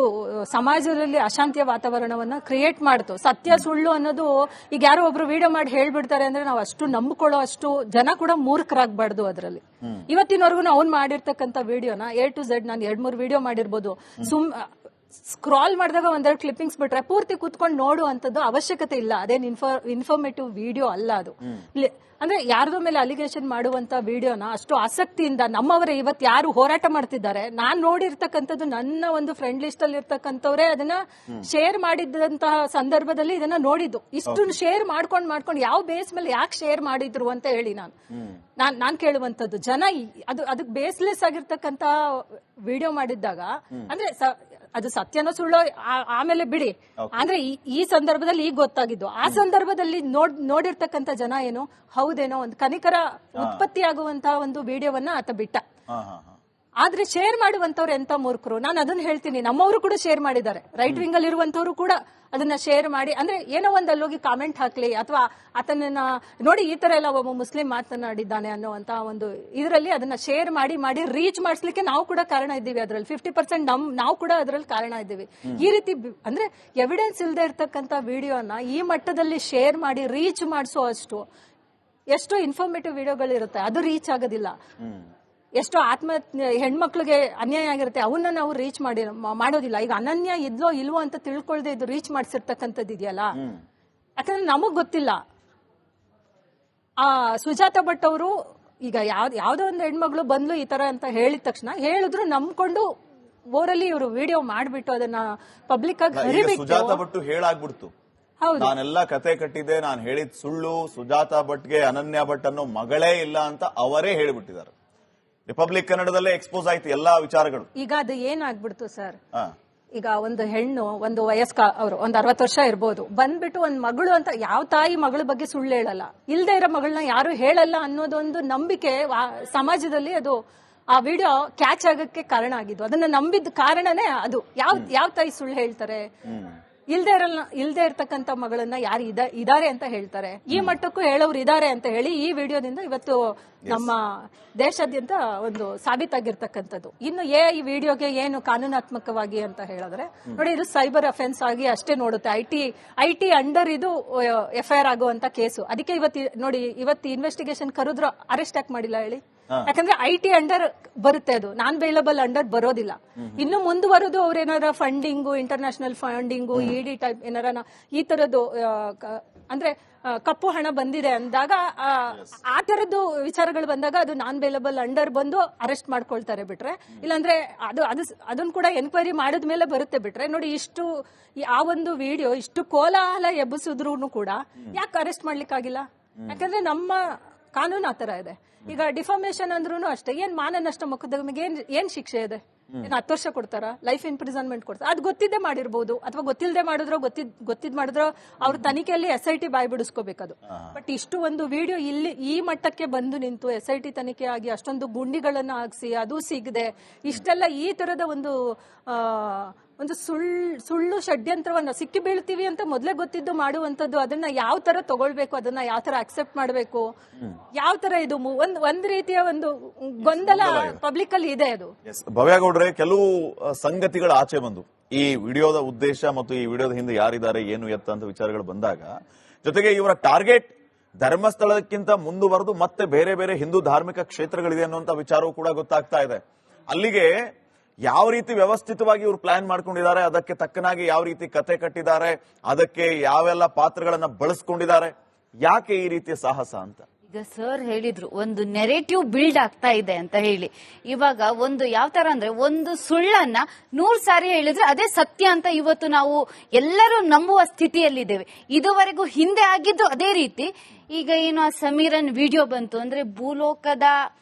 ಸಮಾಜದಲ್ಲಿ ಅಶಾಂತಿಯ ವಾತಾವರಣವನ್ನ ಕ್ರಿಯೇಟ್ ಮಾಡ್ತು. ಸತ್ಯ ಸುಳ್ಳು ಅನ್ನೋದು ಈಗ ಯಾರೋ ಒಬ್ರು ವಿಡಿಯೋ ಮಾಡಿ ಹೇಳ್ಬಿಡ್ತಾರೆ ಅಂದ್ರೆ ನಾವು ಅಷ್ಟು ನಂಬಿಕೊಳ್ಳೋ ಅಷ್ಟು ಜನ ಕೂಡ ಮೂರ್ಖರಾಗಬಾರ್ದು. ಅದರಲ್ಲಿ ಇವತ್ತಿನವರೆಗೂ ಅವ್ನು ಮಾಡಿರ್ತಕ್ಕಂಥ ವಿಡಿಯೋನ A to Z ನಾನು 2-3 ವಿಡಿಯೋ ಮಾಡಿರ್ಬೋದು. ಸ್ಕ್ರಾಲ್ ಮಾಡಿದಾಗ ಒಂದೆರಡು ಕ್ಲಿಪ್ಪಿಂಗ್ಸ್ ಬಿಟ್ರೆ ಪೂರ್ತಿ ಕೂತ್ಕೊಂಡು ನೋಡುವಂತದ್ದು ಅವಶ್ಯಕತೆ ಇಲ್ಲ. ಅದೇನು ಇನ್ಫಾರ್ಮೇಟಿವ್ ವಿಡಿಯೋ ಅಲ್ಲ ಅದು. ಅಂದ್ರೆ ಯಾರ್ದೋ ಮೇಲೆ ಅಲಿಗೇಷನ್ ಮಾಡುವಂತ ವಿಡಿಯೋನ ಅಷ್ಟು ಆಸಕ್ತಿಯಿಂದ ನಮ್ಮವರೇ ಇವತ್ತು ಯಾರು ಹೋರಾಟ ಮಾಡ್ತಿದ್ದಾರೆ, ನಾನ್ ನೋಡಿರ್ತಕ್ಕಂಥದ್ದು ನನ್ನ ಒಂದು ಫ್ರೆಂಡ್ ಲಿಸ್ಟ್ ಅಲ್ಲಿ ಇರ್ತಕ್ಕಂಥವ್ರೆ ಅದನ್ನ ಶೇರ್ ಮಾಡಿದಂತಹ ಸಂದರ್ಭದಲ್ಲಿ ಇದನ್ನ ನೋಡಿದ್ದು. ಇಷ್ಟು ಶೇರ್ ಮಾಡ್ಕೊಂಡು ಯಾವ ಬೇಸ್ ಮೇಲೆ ಯಾಕೆ ಶೇರ್ ಮಾಡಿದ್ರು ಅಂತ ಹೇಳಿ ನಾನ್ ಕೇಳುವಂತದ್ದು. ಜನ ಅದಕ್ಕೆ ಬೇಸ್ಲೆಸ್ ಆಗಿರ್ತಕ್ಕಂತ ವಿಡಿಯೋ ಮಾಡಿದ್ದಾಗ ಅಂದ್ರೆ ಅದು ಸತ್ಯನೋ ಸುಳ್ಳೋ ಆಮೇಲೆ ಬಿಡಿ, ಅಂದ್ರೆ ಈ ಸಂದರ್ಭದಲ್ಲಿ ಈಗ ಗೊತ್ತಾಗಿದ್ದು. ಆ ಸಂದರ್ಭದಲ್ಲಿ ನೋಡಿರ್ತಕ್ಕಂಥ ಜನ ಏನು ಹೌದೇನೋ ಒಂದು ಕನಿಕರ ಉತ್ಪತ್ತಿ ಆಗುವಂತಹ ಒಂದು ವಿಡಿಯೋವನ್ನ ಆತ ಬಿಟ್ಟ. ಆದ್ರೆ ಶೇರ್ ಮಾಡುವಂತವ್ರು ಎಂತ ಮೂರ್ಖರು. ನಾನು ಅದನ್ನ ಹೇಳ್ತೀನಿ, ನಮ್ಮವರು ಕೂಡ ಶೇರ್ ಮಾಡಿದ್ದಾರೆ, ರೈಟ್ ವಿಂಗ್ ಅಲ್ಲಿ ಇರುವಂತವ್ರು ಕೂಡ ಅದನ್ನ ಶೇರ್ ಮಾಡಿ ಅಂದ್ರೆ ಏನೋ ಒಂದ್ ಅಲ್ಲೋಗಿ ಕಾಮೆಂಟ್ ಹಾಕ್ಲಿ ಅಥವಾ ಆತನನ್ನ ನೋಡಿ ಈ ತರ ಎಲ್ಲ ಒಬ್ಬ ಮುಸ್ಲಿಂ ಮಾತನಾಡಿದ್ದಾನೆ ಅನ್ನೋಂತ ಒಂದು ಇದರಲ್ಲಿ ಅದನ್ನ ಶೇರ್ ಮಾಡಿ ರೀಚ್ ಮಾಡಿಸ್ಲಿಕ್ಕೆ ನಾವು ಕೂಡ ಕಾರಣ ಇದ್ದೀವಿ. ಅದ್ರಲ್ಲಿ 50% ನಾವು ಕೂಡ ಅದ್ರಲ್ಲಿ ಕಾರಣ ಇದ್ದೀವಿ. ಈ ರೀತಿ ಅಂದ್ರೆ ಎವಿಡೆನ್ಸ್ ಇಲ್ಲದೆ ಇರ್ತಕ್ಕಂಥ ವಿಡಿಯೋನ ಈ ಮಟ್ಟದಲ್ಲಿ ಶೇರ್ ಮಾಡಿ ರೀಚ್ ಮಾಡಿಸೋ ಅಷ್ಟು ಎಷ್ಟೋ ಇನ್ಫಾರ್ಮೇಟಿವ್ ವಿಡಿಯೋಗಳಿರುತ್ತೆ, ಅದು ರೀಚ್ ಆಗೋದಿಲ್ಲ. ಎಷ್ಟೋ ಹೆಣ್ಮಕ್ಳಿಗೆ ಅನ್ಯಾಯ ಆಗಿರುತ್ತೆ, ಅವನ್ನ ನಾವು ರೀಚ್ ಮಾಡೋದಿಲ್ಲ. ಈಗ ಅನನ್ಯ ಇದ್ಲೋ ಇಲ್ವೋ ಅಂತ ತಿಳ್ಕೊಳ್ದೆ ಇದು ರೀಚ್ ಮಾಡಿಸಿರ್ತಕ್ಕಂಥದ್ದು ಇದೆಯಲ್ಲ, ಯಾಕಂದ್ರೆ ನಮಗ್ ಗೊತ್ತಿಲ್ಲ. ಸುಜಾತ ಭಟ್ ಅವರು ಈಗ ಯಾವ್ದೋ ಒಂದು ಹೆಣ್ಮಗಳು ಬಂದ್ಲು ಈ ತರ ಅಂತ ಹೇಳಿದ ತಕ್ಷಣ ಹೇಳಿದ್ರು ನಂಬ್ಕೊಂಡು ಓರಲ್ಲಿ ಇವರು ವಿಡಿಯೋ ಮಾಡ್ಬಿಟ್ಟು ಅದನ್ನ ಪಬ್ಲಿಕ್ ಆಗಿ ಹರಿಬಿಟ್ಟು ಸುಜಾತ ಭಟ್ ಹೇಳಾಗ್ಬಿಡ್ತು, ನಾನೆಲ್ಲ ಕತೆ ಕಟ್ಟಿದ್ದೆ, ನಾನು ಹೇಳಿದ್ ಸುಳ್ಳು, ಸುಜಾತ ಭಟ್ಗೆ ಅನನ್ಯ ಭಟ್ ಅನ್ನೋ ಮಗಳೇ ಇಲ್ಲ ಅಂತ ಅವರೇ ಹೇಳಿಬಿಟ್ಟಿದ್ದಾರೆ. ರಿಪಬ್ಲಿಕ್ ಕನ್ನಡದಲ್ಲೇ ಎಕ್ಸ್ಪೋಸ್ ಆಯ್ತು ಎಲ್ಲಾ ವಿಚಾರಗಳು. ಈಗ ಅದು ಏನಾಗ್ಬಿಡ್ತು ಸರ್, ಈಗ ಒಂದು ಹೆಣ್ಣು ಒಂದು ವಯಸ್ಕ ಅವರು ಒಂದು 60 ವರ್ಷ ಇರ್ಬೋದು, ಬಂದ್ಬಿಟ್ಟು ಒಂದ್ ಮಗಳು ಅಂತ ಯಾವ ತಾಯಿ ಮಗಳ ಬಗ್ಗೆ ಸುಳ್ಳು ಹೇಳಲ್ಲ, ಇಲ್ದೇ ಇರೋ ಮಗಳನ್ನ ಯಾರು ಹೇಳಲ್ಲ ಅನ್ನೋದೊಂದು ನಂಬಿಕೆ ಸಮಾಜದಲ್ಲಿ ಅದು ಆ ವಿಡಿಯೋ ಕ್ಯಾಚ್ ಆಗಕ್ಕೆ ಕಾರಣ ಆಗಿದ್ದು. ಅದನ್ನ ನಂಬಿದ ಕಾರಣನೇ ಅದು. ಯಾವ ತಾಯಿ ಸುಳ್ಳು ಹೇಳ್ತಾರೆ? ಇಲ್ದೇ ಇರ್ತಕ್ಕಂಥ ಮಗಳನ್ನ ಯಾರು ಇದಾರೆ ಅಂತ ಹೇಳ್ತಾರೆ. ಈ ಮಟ್ಟಕ್ಕೂ ಹೇಳೋರು ಇದಾರೆ ಅಂತ ಹೇಳಿ ಈ ವಿಡಿಯೋದಿಂದ ಇವತ್ತು ನಮ್ಮ ದೇಶಾದ್ಯಂತ ಒಂದು ಸಾಬೀತಾಗಿರ್ತಕ್ಕಂಥದ್ದು. ಇನ್ನು ಈ ವಿಡಿಯೋಗೆ ಏನು ಕಾನೂನಾತ್ಮಕವಾಗಿ ಅಂತ ಹೇಳಿದ್ರೆ ನೋಡಿ, ಇದು ಸೈಬರ್ ಅಫೆನ್ಸ್ ಆಗಿ ಅಷ್ಟೇ ನೋಡುತ್ತೆ. ಐಟಿ ಅಂಡರ್ ಇದು FIR ಆಗುವಂತ ಕೇಸು. ಅದಕ್ಕೆ ಇವತ್ತು ಇನ್ವೆಸ್ಟಿಗೇಷನ್ ಕರೆದ್ರು ಅರೆಸ್ಟ್ ಯಾಕೆ ಮಾಡಿಲ್ಲ ಹೇಳಿ? ಯಾಕಂದ್ರೆ IT ಅಂಡರ್ ಬರುತ್ತೆ, ಅದು ನಾನ್ ಬೇಲಬಲ್ ಅಂಡರ್ ಬರೋದಿಲ್ಲ. ಇನ್ನು ಮುಂದುವರೆದು ಅವ್ರೇನಾರ funding, international funding, ED type ಏನಾರ ಈ ತರದ್ದು ಅಂದ್ರೆ ಕಪ್ಪು ಹಣ ಬಂದಿದೆ ಅಂದಾಗ ಆ ತರದ್ದು ವಿಚಾರಗಳು ಬಂದಾಗ ಅದು ನಾನ್ ಬೇಲಬಲ್ ಅಂಡರ್ ಬಂದು ಅರೆಸ್ಟ್ ಮಾಡ್ಕೊಳ್ತಾರೆ ಬಿಟ್ರೆ, ಇಲ್ಲಾಂದ್ರೆ ಅದನ್ನ ಕೂಡ ಎನ್ಕ್ವೈರಿ ಮಾಡಿದ್ಮೇಲೆ ಬರುತ್ತೆ ಬಿಟ್ರೆ. ನೋಡಿ, ಇಷ್ಟು ಆ ಒಂದು ವಿಡಿಯೋ ಇಷ್ಟು ಕೋಲಾಹಲ ಎಬ್ಬಿಸಿದ್ರು ಕೂಡ ಯಾಕೆ ಅರೆಸ್ಟ್ ಮಾಡ್ಲಿಕ್ಕಾಗಿಲ್ಲ? ಯಾಕಂದ್ರೆ ನಮ್ಮ ಕಾನೂನು ಆ ತರ ಇದೆ. ಈಗ ಡಿಫಾಮೇಶನ್ ಅಂದ್ರೂ ಅಷ್ಟೇ, ಏನ್ ಮಾನ ನಷ್ಟ ಮೊಕದ್ದಮೆಗೆ ಏನ್ ಶಿಕ್ಷೆ ಇದೆ? 10 ವರ್ಷ ಕೊಡ್ತಾರ? ಲೈಫ್ ಇಂಪ್ರಿಸನ್ಮೆಂಟ್ ಕೊಡ್ತಾರ? ಅದು ಗೊತ್ತಿದ್ದೇ ಮಾಡಿರ್ಬೋದು, ಅಥವಾ ಗೊತ್ತಿಲ್ಲದೆ ಮಾಡಿದ್ರೋ ಗೊತ್ತಿದ್ ಮಾಡಿದ್ರೋ ಅವ್ರ ತನಿಖೆಯಲ್ಲಿ SIT ಬಾಯ್ ಬಿಡಿಸ್ಕೋಬೇಕದು. ಬಟ್ ಇಷ್ಟು ಒಂದು ವಿಡಿಯೋ ಈ ಮಟ್ಟಕ್ಕೆ ಬಂದು ನಿಂತು SIT ತನಿಖೆ ಆಗಿ ಅಷ್ಟೊಂದು ಗುಂಡಿಗಳನ್ನ ಹಾಕ್ಸಿ ಅದು ಸಿಗದೆ ಇಷ್ಟೆಲ್ಲ ಈ ತರದ ಒಂದು ಸುಳ್ಳು ಷಡ್ಯಂತ್ರವನ್ನ ಸಿಕ್ಕಿ ಬೀಳ್ತೀವಿ ಅಂತ ಮೊದಲೇ ಗೊತ್ತಿದ್ದು ಮಾಡುವಂತದ್ದು, ಅದನ್ನ ಯಾವ ತರ ತಗೊಳ್ಬೇಕು, ಅದನ್ನ ಯಾವ ತರ ಅಕ್ಸೆಪ್ಟ್ ಮಾಡಬೇಕು, ಯಾವ ತರ ಇದು ಒಂದ್ ರೀತಿಯ ಒಂದು ಗೊಂದಲ ಪಬ್ಲಿಕ್ ಅಲ್ಲಿ ಇದೆ. ಅದು ಭವ್ಯಗೌಡ್ರೆ, ಕೆಲವು ಸಂಗತಿಗಳ ಆಚೆ ಬಂದು ಈ ವಿಡಿಯೋದ ಉದ್ದೇಶ ಮತ್ತು ಈ ವಿಡಿಯೋದ ಹಿಂದೆ ಯಾರಿದ್ದಾರೆ, ಏನು ಎತ್ತ ಅಂತ ವಿಚಾರಗಳು ಬಂದಾಗ, ಜೊತೆಗೆ ಇವರ ಟಾರ್ಗೆಟ್ ಧರ್ಮಸ್ಥಳಕ್ಕಿಂತ ಮುಂದುವರೆದು ಮತ್ತೆ ಬೇರೆ ಬೇರೆ ಹಿಂದೂ ಧಾರ್ಮಿಕ ಕ್ಷೇತ್ರಗಳಿದೆ ಅನ್ನುವಂತ ವಿಚಾರವೂ ಕೂಡ ಗೊತ್ತಾಗ್ತಾ ಇದೆ. ಅಲ್ಲಿಗೆ ಯಾವ ರೀತಿ ವ್ಯವಸ್ಥಿತವಾಗಿ ಇವರು ಪ್ಲಾನ್ ಮಾಡ್ಕೊಂಡಿದ್ದಾರೆ, ಅದಕ್ಕೆ ತಕ್ಕನಾಗಿ ಯಾವ ರೀತಿ ಕತೆ ಕಟ್ಟಿದ್ದಾರೆ, ಅದಕ್ಕೆ ಯಾವೆಲ್ಲ ಪಾತ್ರಗಳನ್ನ ಬಳಸ್ಕೊಂಡಿದ್ದಾರೆ, ಯಾಕೆ ಈ ರೀತಿಯ ಸಾಹಸ ಅಂತ ಈಗ ಸರ್ ಹೇಳಿದ್ರು. ಒಂದು ನೆರೇಟಿವ್ ಬಿಲ್ಡ್ ಆಗ್ತಾ ಇದೆ ಅಂತ ಹೇಳಿ. ಇವಾಗ ಒಂದು ಯಾವ ತರ ಅಂದ್ರೆ, ಒಂದು ಸುಳ್ಳನ್ನ 100 ಸಾರಿ ಹೇಳಿದ್ರೆ ಅದೇ ಸತ್ಯ ಅಂತ ಇವತ್ತು ನಾವು ಎಲ್ಲರೂ ನಂಬುವ ಸ್ಥಿತಿಯಲ್ಲಿದ್ದೇವೆ. ಇದುವರೆಗೂ ಹಿಂದೆ ಆಗಿದ್ದು ಅದೇ ರೀತಿ. ಈಗ ಏನು ಆ ಸಮೀರನ್ ವಿಡಿಯೋ ಬಂತು ಅಂದ್ರೆ, ಭೂಲೋಕದ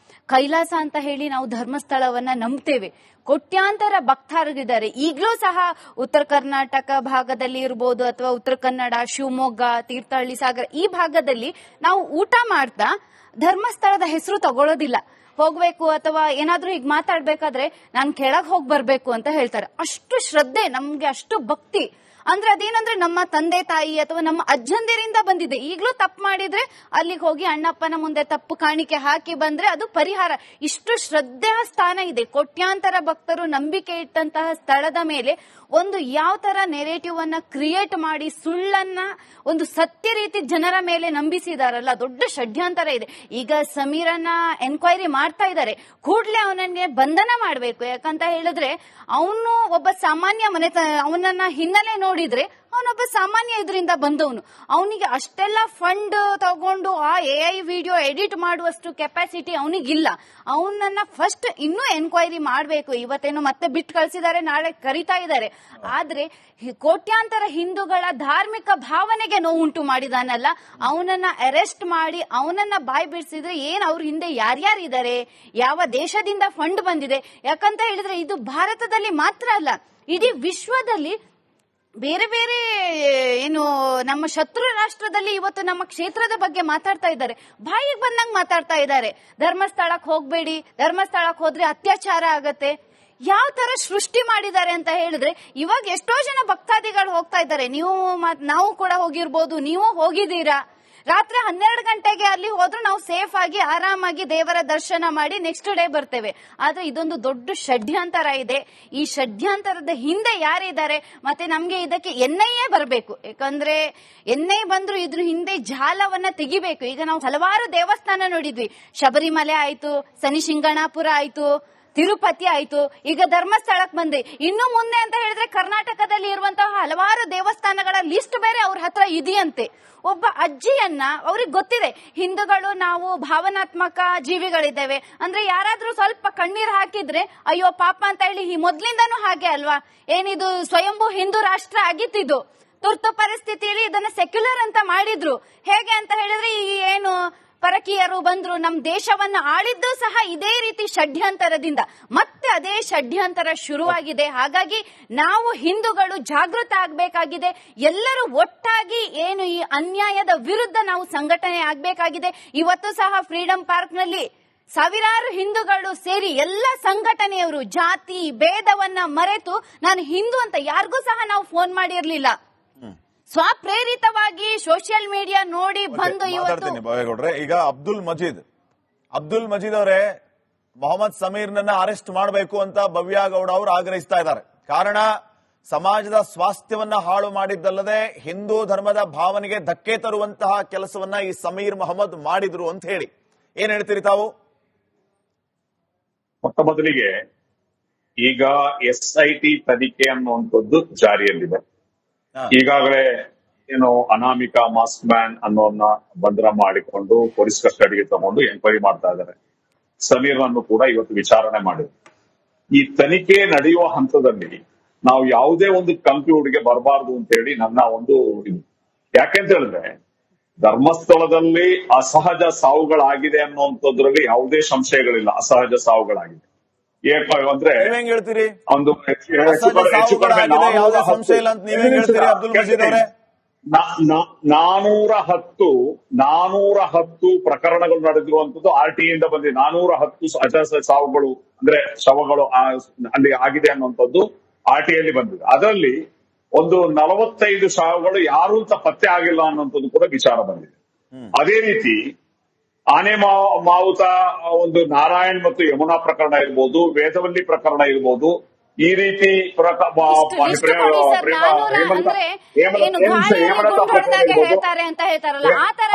ಕೈಲಾಸ ಅಂತ ಹೇಳಿ ನಾವು ಧರ್ಮಸ್ಥಳವನ್ನ ನಂಬ್ತೇವೆ. ಕೋಟ್ಯಾಂತರ ಭಕ್ತರಿದ್ದಾರೆ. ಈಗಲೂ ಸಹ ಉತ್ತರ ಕರ್ನಾಟಕ ಭಾಗದಲ್ಲಿ ಇರಬಹುದು, ಅಥವಾ ಉತ್ತರ ಕನ್ನಡ, ಶಿವಮೊಗ್ಗ, ತೀರ್ಥಹಳ್ಳಿ, ಸಾಗರ ಈ ಭಾಗದಲ್ಲಿ ನಾವು ಊಟ ಮಾಡ್ತಾ ಧರ್ಮಸ್ಥಳದ ಹೆಸರು ತಗೊಳ್ಳೋದಿಲ್ಲ. ಹೋಗ್ಬೇಕು ಅಥವಾ ಏನಾದ್ರೂ ಈಗ ಮಾತಾಡ್ಬೇಕಾದ್ರೆ ನಾನು ಕೆಳಗ್ ಹೋಗಿ ಬರ್ಬೇಕು ಅಂತ ಹೇಳ್ತಾರೆ. ಅಷ್ಟು ಶ್ರದ್ಧೆ ನಮ್ಗೆ, ಅಷ್ಟು ಭಕ್ತಿ. ಅಂದ್ರೆ ಅದೇನಂದ್ರೆ ನಮ್ಮ ತಂದೆ ತಾಯಿ ಅಥವಾ ನಮ್ಮ ಅಜ್ಜಂದಿರಿಂದ ಬಂದಿದೆ. ಈಗಲೂ ತಪ್ಪು ಮಾಡಿದ್ರೆ ಅಲ್ಲಿಗೆ ಹೋಗಿ ಅಣ್ಣಪ್ಪನ ಮುಂದೆ ತಪ್ಪು ಕಾಣಿಕೆ ಹಾಕಿ ಬಂದ್ರೆ ಅದು ಪರಿಹಾರ. ಇಷ್ಟು ಶ್ರದ್ಧೆಯ ಸ್ಥಾನ ಇದೆ. ಕೋಟ್ಯಾಂತರ ಭಕ್ತರು ನಂಬಿಕೆ ಇಟ್ಟಂತಹ ಸ್ಥಳದ ಮೇಲೆ ಒಂದು ಯಾವ ತರ ನೆರೇಟಿವ್ ಅನ್ನ ಕ್ರಿಯೇಟ್ ಮಾಡಿ ಸುಳ್ಳನ್ನ ಒಂದು ಸತ್ಯ ರೀತಿ ಜನರ ಮೇಲೆ ನಂಬಿಸಿದಾರಲ್ಲ, ದೊಡ್ಡ ಷಡ್ಯಂತರ ಇದೆ. ಈಗ ಸಮೀರನ್ನ ಎನ್ಕ್ವೈರಿ ಮಾಡ್ತಾ ಇದ್ದಾರೆ, ಕೂಡ್ಲೆ ಅವನನ್ನೇ ಬಂಧನ ಮಾಡಬೇಕು. ಯಾಕಂತ ಹೇಳಿದ್ರೆ ಅವನು ಒಬ್ಬ ಸಾಮಾನ್ಯ ಅವನನ್ನ ಹಿನ್ನೆಲೆ ನೋಡಿದ್ರೆ ಅವನೊಬ್ಬ ಸಾಮಾನ್ಯ ಇದರಿಂದ ಬಂದವನು. ಅವನಿಗೆ ಅಷ್ಟೆಲ್ಲ ಫಂಡ್ ತಗೊಂಡು ಆ AI ವಿಡಿಯೋ ಎಡಿಟ್ ಮಾಡುವಷ್ಟು ಕೆಪಾಸಿಟಿ ಅವನಿಗಿಲ್ಲ. ಅವನನ್ನ ಫಸ್ಟ್ ಇನ್ನೂ ಎನ್ಕ್ವೈರಿ ಮಾಡಬೇಕು. ಇವತ್ತೇನು ಮತ್ತೆ ಬಿಟ್ಟು ಕಳಿಸಿದ್ದಾರೆ, ನಾಳೆ ಕರೀತಾ ಇದ್ದಾರೆ. ಆದ್ರೆ ಕೋಟ್ಯಾಂತರ ಹಿಂದೂಗಳ ಧಾರ್ಮಿಕ ಭಾವನೆಗೆ ನೋವುಂಟು ಮಾಡಿದಾನಲ್ಲ, ಅವನನ್ನ ಅರೆಸ್ಟ್ ಮಾಡಿ ಅವನನ್ನ ಬಾಯ್ ಬಿಡಿಸಿದ್ರೆ ಏನ್ ಅವ್ರ ಹಿಂದೆ ಯಾರ್ಯಾರಿದ್ದಾರೆ, ಯಾವ ದೇಶದಿಂದ ಫಂಡ್ ಬಂದಿದೆ. ಯಾಕಂತ ಹೇಳಿದ್ರೆ ಇದು ಭಾರತದಲ್ಲಿ ಮಾತ್ರ ಅಲ್ಲ, ಇಡೀ ವಿಶ್ವದಲ್ಲಿ ಬೇರೆ ಬೇರೆ ಏನು ನಮ್ಮ ಶತ್ರು ರಾಷ್ಟ್ರದಲ್ಲಿ ಇವತ್ತು ನಮ್ಮ ಕ್ಷೇತ್ರದ ಬಗ್ಗೆ ಮಾತಾಡ್ತಾ ಇದ್ದಾರೆ. ಬಾಯಿಗೆ ಬಂದಂಗ್ ಮಾತಾಡ್ತಾ ಇದ್ದಾರೆ. ಧರ್ಮಸ್ಥಳಕ್ಕೆ ಹೋಗ್ಬೇಡಿ, ಧರ್ಮಸ್ಥಳಕ್ಕೆ ಹೋದ್ರೆ ಅತ್ಯಾಚಾರ ಆಗತ್ತೆ. ಯಾವ ತರ ಸೃಷ್ಟಿ ಮಾಡಿದ್ದಾರೆ ಅಂತ ಹೇಳಿದ್ರೆ, ಇವಾಗ ಎಷ್ಟೋ ಜನ ಭಕ್ತಾದಿಗಳು ಹೋಗ್ತಾ ಇದ್ದಾರೆ. ನಾವು ಕೂಡ ಹೋಗಿರ್ಬೋದು, ನೀವು ಹೋಗಿದ್ದೀರಾ. ರಾತ್ರಿ 12 ಗಂಟೆಗೆ ಅಲ್ಲಿ ಹೋದ್ರೂ ನಾವು ಸೇಫ್ ಆಗಿ ಆರಾಮಾಗಿ ದೇವರ ದರ್ಶನ ಮಾಡಿ ನೆಕ್ಸ್ಟ್ ಡೇ ಬರ್ತೇವೆ. ಆದ್ರೆ ಇದೊಂದು ದೊಡ್ಡ ಷಡ್ಯಂತರ ಇದೆ. ಈ ಷಡ್ಯಂತರದ ಹಿಂದೆ ಯಾರಿದ್ದಾರೆ, ಮತ್ತೆ ನಮ್ಗೆ ಇದಕ್ಕೆ NIA ಬರಬೇಕು. ಯಾಕಂದ್ರೆ NIA ಬಂದ್ರು ಇದ್ರ ಹಿಂದೆ ಜಾಲವನ್ನ ತೆಗಿಬೇಕು. ಈಗ ನಾವು ಹಲವಾರು ದೇವಸ್ಥಾನ ನೋಡಿದ್ವಿ. ಶಬರಿಮಲೆ ಆಯ್ತು, ಶನಿಶಿಂಗಣಾಪುರ ಆಯ್ತು, ತಿರುಪತಿ ಆಯ್ತು, ಈಗ ಧರ್ಮಸ್ಥಳಕ್ಕೆ ಬಂದೆ. ಇನ್ನು ಮುಂದೆ ಅಂತ ಹೇಳಿದ್ರೆ ಕರ್ನಾಟಕದಲ್ಲಿ ಇರುವಂತಹ ಹಲವಾರು ದೇವಸ್ಥಾನಗಳ ಲಿಸ್ಟ್ ಬೇರೆ ಅವ್ರ ಹತ್ರ ಇದೆಯಂತೆ. ಒಬ್ಬ ಅಜ್ಜಿಯನ್ನ ಅವ್ರಿಗೆ ಗೊತ್ತಿದೆ, ಹಿಂದೂಗಳು ನಾವು ಭಾವನಾತ್ಮಕ ಜೀವಿಗಳಿದ್ದೇವೆ ಅಂದ್ರೆ ಯಾರಾದ್ರೂ ಸ್ವಲ್ಪ ಕಣ್ಣೀರ್ ಹಾಕಿದ್ರೆ ಅಯ್ಯೋ ಪಾಪ ಅಂತ ಹೇಳಿ ಮೊದ್ಲಿಂದನೂ ಹಾಗೆ ಅಲ್ವಾ. ಏನಿದು ಸ್ವಯಂಭೂ ಹಿಂದೂ ರಾಷ್ಟ್ರ ಆಗಿತ್ತಿದ್ದು, ತುರ್ತು ಪರಿಸ್ಥಿತಿಯಲ್ಲಿ ಇದನ್ನ ಸೆಕ್ಯುಲರ್ ಅಂತ ಮಾಡಿದ್ರು. ಹೇಗೆ ಅಂತ ಹೇಳಿದ್ರೆ ಈ ಏನು ಪರಕೀಯರು ಬಂದ್ರು, ನಮ್ ದೇಶವನ್ನ ಆಳಿದ್ದು ಸಹ ಇದೇ ರೀತಿ ಷಡ್ಯಂತರದಿಂದ. ಮತ್ತೆ ಅದೇ ಷಡ್ಯಂತರ ಶುರುವಾಗಿದೆ. ಹಾಗಾಗಿ ನಾವು ಹಿಂದೂಗಳು ಜಾಗೃತ ಆಗ್ಬೇಕಾಗಿದೆ. ಎಲ್ಲರೂ ಒಟ್ಟಾಗಿ ಏನು ಈ ಅನ್ಯಾಯದ ವಿರುದ್ಧ ನಾವು ಸಂಘಟನೆ ಆಗ್ಬೇಕಾಗಿದೆ. ಇವತ್ತು ಸಹ ಫ್ರೀಡಂ ಪಾರ್ಕ್ ನಲ್ಲಿ ಸಾವಿರಾರು ಹಿಂದೂಗಳು ಸೇರಿ ಎಲ್ಲ ಸಂಘಟನೆಯವರು ಜಾತಿ ಭೇದವನ್ನ ಮರೆತು ನಾನು ಹಿಂದೂ ಅಂತ ಯಾರಿಗೂ ಸಹ ನಾವು ಫೋನ್ ಮಾಡಿರ್ಲಿಲ್ಲ. ಸ್ವಪ್ರೇರಿತವಾಗಿ ಸೋಷಿಯಲ್ ಮೀಡಿಯಾ ನೋಡಿ ಬಂದು ಇವತ್ತು ಬಾವೇಗೌಡ್ರೆ, ಈಗ ಅಬ್ದುಲ್ ಮಜೀದ್ ಅವರೇ ಮೊಹಮ್ಮದ್ ಸಮೀರ್ನನ್ನ ಅರೆಸ್ಟ್ ಮಾಡಬೇಕು ಅಂತ ಭವ್ಯ ಗೌಡ ಅವರು ಆಗ್ರಹಿಸ್ತಾ ಇದ್ದಾರೆ. ಕಾರಣ ಸಮಾಜದ ಸ್ವಾಸ್ಥ್ಯವನ್ನ ಹಾಳು ಮಾಡಿದ್ದಲ್ಲದೆ ಹಿಂದೂ ಧರ್ಮದ ಭಾವನೆಗೆ ಧಕ್ಕೆ ತರುವಂತಹ ಕೆಲಸವನ್ನ ಈ ಸಮೀರ್ ಮೊಹಮ್ಮದ್ ಮಾಡಿದ್ರು ಅಂತ ಹೇಳಿ ಏನ್ ಹೇಳ್ತೀರಿ ತಾವು? ಮೊಟ್ಟ ಮೊದಲಿಗೆ ಈಗ SIT ತನಿಖೆ ಅನ್ನುವಂಥದ್ದು ಜಾರಿಯಲ್ಲಿದೆ. ಈಗಾಗಲೇ ಏನು ಅನಾಮಿಕಾ ಮಾಸ್ಕ್ ಮ್ಯಾನ್ ಅನ್ನೋನ್ನ ಬಂಧನ ಮಾಡಿಕೊಂಡು ಪೊಲೀಸ್ ಕಸ್ಟಡಿಗೆ ತಗೊಂಡು ಎಂಕ್ವೈರಿ ಮಾಡ್ತಾ ಇದ್ದಾರೆ. ಸಮೀರ್ನನ್ನು ಕೂಡ ಇವತ್ತು ವಿಚಾರಣೆ ಮಾಡಿದ್ರು. ಈ ತನಿಖೆ ನಡೆಯುವ ಹಂತದಲ್ಲಿ ನಾವು ಯಾವುದೇ ಒಂದು ಕನ್ಕ್ಲೂಡ್ಗೆ ಬರಬಾರ್ದು ಅಂತ ಹೇಳಿ ನನ್ನ ಒಂದು ಇದು. ಯಾಕೆಂತ ಹೇಳಿದ್ರೆ ಧರ್ಮಸ್ಥಳದಲ್ಲಿ ಅಸಹಜ ಸಾವುಗಳಾಗಿದೆ ಅನ್ನುವಂಥದ್ರಲ್ಲಿ ಯಾವುದೇ ಸಂಶಯಗಳಿಲ್ಲ. ಅಸಹಜ ಸಾವುಗಳಾಗಿದೆ. ಅಂದ್ರೆ ಹೆಂಗ್ ಹೇಳ್ತೀರಿ? ಒಂದು ಸಂಶಯ ಇಲ್ಲ ಅಂತ ನೀವೇ ಹೇಳ್ತೀರಿ ಅಬ್ದುಲ್ ಮಜೀದ್ ಅವರೇ? 410 ಪ್ರಕರಣಗಳು ನಡೆದಿರುವಂತದ್ದು RTI ಇಂದ ಬಂದಿದೆ. 410 ಅಸಹಜ ಸಾವುಗಳು ಅಂದ್ರೆ ಶವಗಳು ಅಲ್ಲಿ ಆಗಿದೆ ಅನ್ನುವಂಥದ್ದು RTI ಅಲ್ಲಿ ಬಂದಿದೆ. ಅದರಲ್ಲಿ ಒಂದು 45 ಸಾವುಗಳು ಯಾರು ಅಂತ ಪತ್ತೆ ಆಗಿಲ್ಲ ಅನ್ನುವಂಥದ್ದು ಕೂಡ ವಿಚಾರ ಬಂದಿದೆ. ಅದೇ ರೀತಿ ಆನೆ ಮಾವುತ ಒಂದು ನಾರಾಯಣ್ ಮತ್ತು ಯಮುನಾ ಪ್ರಕರಣ ಇರ್ಬೋದು, ವೇದವಲ್ಲಿ ಪ್ರಕರಣ ಇರ್ಬೋದು, ಈ ರೀತಿ ಹೇಳ್ತಾರೆ ಅಂತ ಹೇಳ್ತಾರಲ್ಲ, ಆ ತರ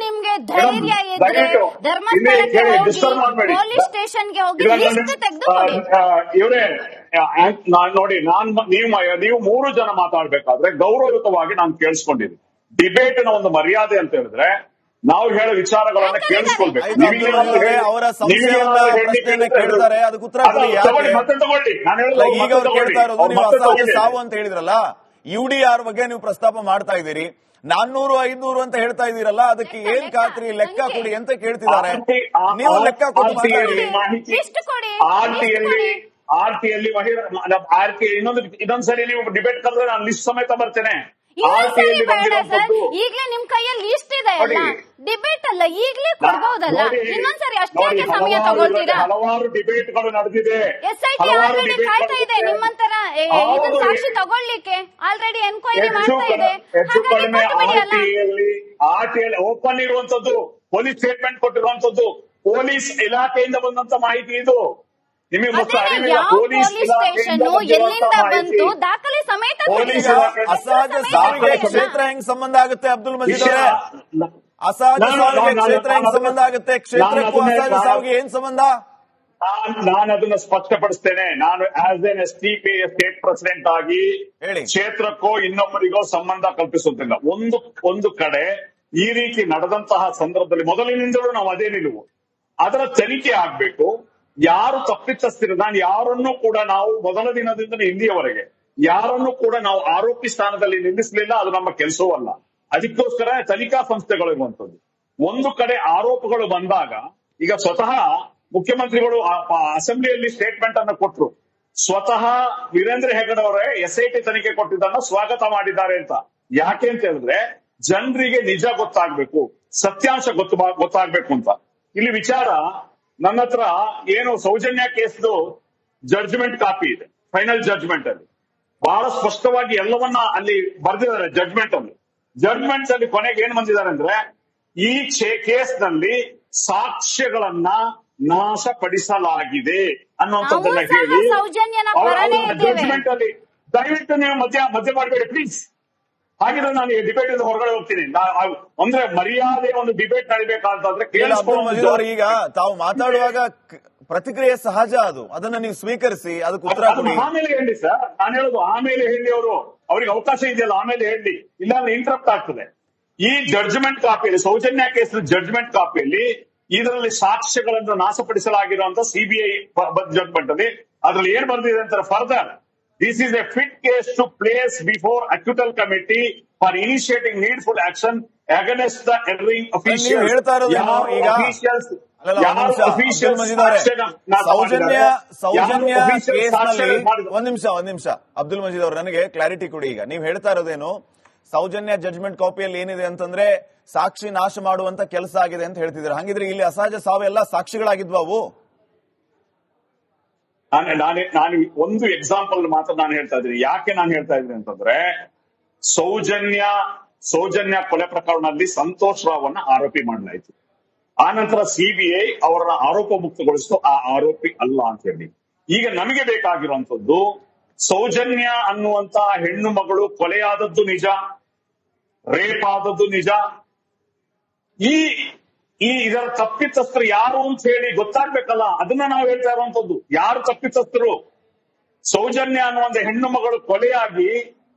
ನಿಮ್ಗೆ ಧೈರ್ಯ ಇದ್ರೆ ಧರ್ಮಸ್ಥಳಕ್ಕೆ ಹೋಗಿ ಪೊಲೀಸ್ ಸ್ಟೇಷನ್ಗೆ ಹೋಗಿ ಲಿಸ್ಟ್ ತೆಗೆದುಕೊಳ್ಳಿ. ಇವರೇ ನೋಡಿ, ನೀವು 3 ಜನ ಮಾತಾಡ್ಬೇಕಾದ್ರೆ ಗೌರವಯುತವಾಗಿ ನಾನು ಕೇಳಿಸ್ಕೊಂಡಿದ್ದೀನಿ. ಡಿಬೇಟ್ ನ ಒಂದು ಮರ್ಯಾದೆ ಅಂತ ಹೇಳಿದ್ರೆ ನಾವು ಹೇಳೋ ವಿಚಾರಗಳನ್ನ ಕೇಳಿಸ್ಕೊಳ್ಬೇಕು. ಅವರ ಕೇಳ್ತಾರೆ, ಅದಕ್ಕೆ ಉತ್ತರ ಮತ್ತೆ ತಗೊಳ್ಳಿ. ಈಗ ಅವ್ರು ಕೇಳ್ತಾ ಇರೋದು ನೀವು ಅಸಹಜ ಸಾವು ಅಂತ ಹೇಳಿದ್ರಲ್ಲ, UDR ಬಗ್ಗೆ ನೀವು ಪ್ರಸ್ತಾಪ ಮಾಡ್ತಾ ಇದ್ದೀರಿ. 400, 500 ಅಂತ ಹೇಳ್ತಾ ಇದ್ದೀರಲ್ಲ, ಅದಕ್ಕೆ ಏನ್ ಖಾತ್ರಿ? ಲೆಕ್ಕ ಕೊಡಿ ಅಂತ ಕೇಳ್ತಿದ್ದಾರೆ. ನೀವು ಲೆಕ್ಕ ಕೊಟ್ಟು ಇನ್ನೊಂದ್ಸರಿ ನೀವು ಡಿಬೇಟ್ ಕರೆದ್ರೆ ನಾನು ಲಿಸ್ಟ್ ಸಮೇತ ಬರ್ತೇನೆ. ಈಗಲೇ ನಿಮ್ ಕೈಯಲ್ಲಿ ಲಿಸ್ಟ್ ಇದೆ ಅಲ್ಲ, ಡಿಬೇಟ್ ಅಲ್ಲ, ಈಗಲೇ ಕೊಡ್ಬಹುದಲ್ಲ. ಇನ್ನೊಂದ್ಸರಿ ಅಷ್ಟೇ ಸಮಯ ತಗೊಳ್ತೀರಾ? ಹಲವಾರು ಡಿಬೇಟ್ಗಳು ನಡೆದಿದೆ. SIT ಆಲ್ರೆಡಿ ಕಾಯ್ತಾ ಇದೆ ನಿಮ್ಮಂತರ ಇದನ್ನ ಸಾಕ್ಷಿ ತಗೊಳ್ಳಿಕ್ಕೆ. ಆಲ್ರೆಡಿ ಎನ್ಕ್ವೈರಿ ಮಾಡ್ತಾ ಇದೆ. RTI ಓಪನ್ ಇರುವಂತದ್ದು, ಪೊಲೀಸ್ ಸ್ಟೇಟ್ಮೆಂಟ್ ಕೊಟ್ಟಿರುವಂತದ್ದು, ಪೊಲೀಸ್ ಇಲಾಖೆಯಿಂದ ಬಂದಂತ ಮಾಹಿತಿ ಇದು. ನಿಮಗೆ ಪೊಲೀಸ್ ಸ್ಟೇಷನ್ ಎಲ್ಲಿಂದ ಬಂತು ದಾಖಲೆ ಸಮೇತ. ಅಸಹಜ ಸಾವಿಗೆ ಕ್ಷೇತ್ರ ಹೆಂಗ್ ಸಂಬಂಧ ಆಗುತ್ತೆ ಅಬ್ದುಲ್ ಮಜೀದ್ ಅವರೇ? ಅಸಹಜ ಸಾವಿಗೆ ಕ್ಷೇತ್ರ ಹೆಂಗ್ ಸಂಬಂಧ ಆಗುತ್ತೆ? ಕ್ಷೇತ್ರಕ್ಕೂ ಅಸಹಜ ಸಾವಿಗೆ ಏನ್ ಸಂಬಂಧ? ನಾನು ಅದನ್ನ ಸ್ಪಷ್ಟಪಡಿಸ್ತೇನೆ. ನಾನು as N STP state president ಆಗಿ ಕ್ಷೇತ್ರಕ್ಕೋ ಇನ್ನೊಬ್ಬರಿಗೋ ಸಂಬಂಧ ಕಲ್ಪಿಸುತ್ತಿಲ್ಲ. ಒಂದು ಕಡೆ ಈ ರೀತಿ ನಡೆದಂತಹ ಸಂದರ್ಭದಲ್ಲಿ ಮೊದಲಿನಿಂದಲೂ ನಾವು ಅದೇ ನಿಲುವು. ಅದರ ತನಿಖೆ ಆಗ್ಬೇಕು. ಯಾರು ತಪ್ಪಿತಸ್ಥರು, ನಾನು ಯಾರನ್ನೂ ಕೂಡ ನಾವು ಮೊದಲ ದಿನದಿಂದ ಇಲ್ಲಿಯವರೆಗೆ ಯಾರನ್ನೂ ಕೂಡ ನಾವು ಆರೋಪಿ ಸ್ಥಾನದಲ್ಲಿ ನಿಲ್ಲಿಸಲಿಲ್ಲ. ಅದು ನಮ್ಮ ಕೆಲಸವೂ ಅಲ್ಲ. ಅದಕ್ಕೋಸ್ಕರ ತನಿಖಾ ಸಂಸ್ಥೆಗಳು ಇರುವಂತದ್ದು. ಒಂದು ಕಡೆ ಆರೋಪಗಳು ಬಂದಾಗ ಈಗ ಸ್ವತಃ ಮುಖ್ಯಮಂತ್ರಿಗಳು ಅಸೆಂಬ್ಲಿಯಲ್ಲಿ ಸ್ಟೇಟ್ಮೆಂಟ್ ಅನ್ನು ಕೊಟ್ಟರು. ಸ್ವತಃ ವೀರೇಂದ್ರ ಹೆಗಡೆ ಅವರೇ SIT ತನಿಖೆ ಕೊಟ್ಟಿದ್ದನ್ನ ಸ್ವಾಗತ ಮಾಡಿದ್ದಾರೆ ಅಂತ. ಯಾಕೆ ಅಂತ ಹೇಳಿದ್ರೆ ಜನರಿಗೆ ನಿಜ ಗೊತ್ತಾಗ್ಬೇಕು, ಸತ್ಯಾಂಶ ಗೊತ್ತಾಗ್ಬೇಕು ಅಂತ. ಇಲ್ಲಿ ವಿಚಾರ ನನ್ನ ಹತ್ರ ಏನು ಸೌಜನ್ಯ ಕೇಸ್ದು ಜಡ್ಜ್ಮೆಂಟ್ ಕಾಪಿ ಇದೆ. ಫೈನಲ್ ಜಡ್ಜ್ಮೆಂಟ್ ಅಲ್ಲಿ ಬಹಳ ಸ್ಪಷ್ಟವಾಗಿ ಎಲ್ಲವನ್ನ ಅಲ್ಲಿ ಬರೆದಿದ್ದಾರೆ. ಜಡ್ಜ್ಮೆಂಟ್ ಅಲ್ಲಿ ಕೊನೆಗೆ ಏನ್ ಬಂದಿದ್ದಾರೆ ಅಂದ್ರೆ, ಈ ಕೇಸ್ ನಲ್ಲಿ ಸಾಕ್ಷ್ಯಗಳನ್ನ ನಾಶಪಡಿಸಲಾಗಿದೆ ಅನ್ನುವಂಥದ್ದನ್ನ ಹೇಳಿ ಜಡ್ಜ್ಮೆಂಟ್ ಅಲ್ಲಿ ದಯವಿಟ್ಟು ನೀವು ಮಧ್ಯ ಮಾಡಬೇಡಿ ಪ್ಲೀಸ್. ಹಾಗಿದ್ರೆ ನಾನು ಈ ಡಿಬೇಟ್ ಇಂದ ಹೊರಗಡೆ ಹೋಗ್ತೀನಿ. ಅಂದ್ರೆ ಮರ್ಯಾದೆ ಒಂದು ಡಿಬೇಟ್ ನಡಿಬೇಕಾದ್ರೆ ಕೇಳಿಸ್ಕೊಂಡು. ಈಗ ತಾವು ಮಾತಾಡುವಾಗ ಪ್ರತಿಕ್ರಿಯೆ ಸಹಜ, ಅದನ್ನ ನೀವು ಸ್ವೀಕರಿಸಿ ಅದಕ್ಕೆ ಉತ್ತರ ಕೊಡಿ. ಆಮೇಲೆ ಹೇಳಿ ಸರ್, ನಾನು ಹೇಳೋದು ಆಮೇಲೆ ಹೇಳಿ. ಅವ್ರಿಗೆ ಅವಕಾಶ ಇದೆಯಲ್ಲ, ಆಮೇಲೆ ಹೇಳಿ, ಇಲ್ಲಾಂದ್ರೆ ಇಂಟರಪ್ಟ್ ಆಗ್ತದೆ. ಈ ಜಡ್ಜ್ಮೆಂಟ್ ಕಾಪಿಯಲ್ಲಿ, ಸೌಜನ್ಯ ಕೇಸ್ ಜಡ್ಜ್ಮೆಂಟ್ ಕಾಪಿಯಲ್ಲಿ ಇದರಲ್ಲಿ ಸಾಕ್ಷ್ಯಗಳನ್ನು ನಾಶಪಡಿಸಲಾಗಿರುವಂತ CBI ಜಡ್ಜ್ಮೆಂಟ್ ಅಲ್ಲಿ ಅದ್ರಲ್ಲಿ ಏನ್ ಬಂದಿದೆ ಅಂತಾರೆ, further this is a fit case to place before acquittal committee for initiating needful action against the erring officials. Sowjanya ಕೇಸ್ನಲ್ಲಿ ಒಂದ್ ನಿಮಿಷ ಅಬ್ದುಲ್ ಮಜೀದ್ ಅವರು ನನಗೆ ಕ್ಲಾರಿಟಿ ಕೊಡಿ. ಈಗ ನೀವು ಹೇಳ್ತಾ ಇರೋದೇನು, ಸೌಜನ್ಯ ಜಡ್ಜ್ಮೆಂಟ್ ಕಾಪಿಯಲ್ಲಿ ಏನಿದೆ ಅಂತಂದ್ರೆ ಸಾಕ್ಷಿ ನಾಶ ಮಾಡುವಂತ ಕೆಲಸ ಆಗಿದೆ ಅಂತ ಹೇಳ್ತಿದ್ದಾರೆ. ಹಂಗಿದ್ರೆ ಇಲ್ಲಿ ಅಸಹಜ ಸಾವೆಲ್ಲ ಸಾಕ್ಷಿಗಳಾಗಿದ್ವು ಅವು? ನಾನು ಒಂದು ಎಕ್ಸಾಂಪಲ್ ಮಾತ್ರ ನಾನು ಹೇಳ್ತಾ ಇದ್ದೀನಿ. ಯಾಕೆ ನಾನು ಹೇಳ್ತಾ ಇದ್ದೀನಿ ಅಂತಂದ್ರೆ, ಸೌಜನ್ಯ ಕೊಲೆ ಪ್ರಕರಣದಲ್ಲಿ ಸಂತೋಷ್ ರಾವ್ನ ಆರೋಪಿ ಮಾಡಲಾಯಿತು. ಆ ನಂತರ ಸಿಬಿಐ ಅವರನ್ನ ಆರೋಪ ಮುಕ್ತಗೊಳಿಸಿತು, ಆ ಆರೋಪಿ ಅಲ್ಲ ಅಂತ ಹೇಳಿ. ಈಗ ನಮಗೆ ಬೇಕಾಗಿರುವಂತದ್ದು, ಸೌಜನ್ಯ ಅನ್ನುವಂತ ಹೆಣ್ಣು ಮಗಳು ಕೊಲೆಯಾದದ್ದು ನಿಜ, ರೇಪ್ ಆದದ್ದು ನಿಜ. ಈ ಇದರ ತಪ್ಪಿತಸ್ಥರು ಯಾರು ಅಂತ ಹೇಳಿ ಗೊತ್ತಾಗ್ಬೇಕಲ್ಲ, ಅದನ್ನ ನಾವು ಹೇಳ್ತಾ ಇರುವಂತದ್ದು. ಯಾರು ತಪ್ಪಿತಸ್ಥರು? ಸೌಜನ್ಯ ಅನ್ನುವಂತ ಹೆಣ್ಣು ಮಗಳು ಕೊಲೆಯಾಗಿ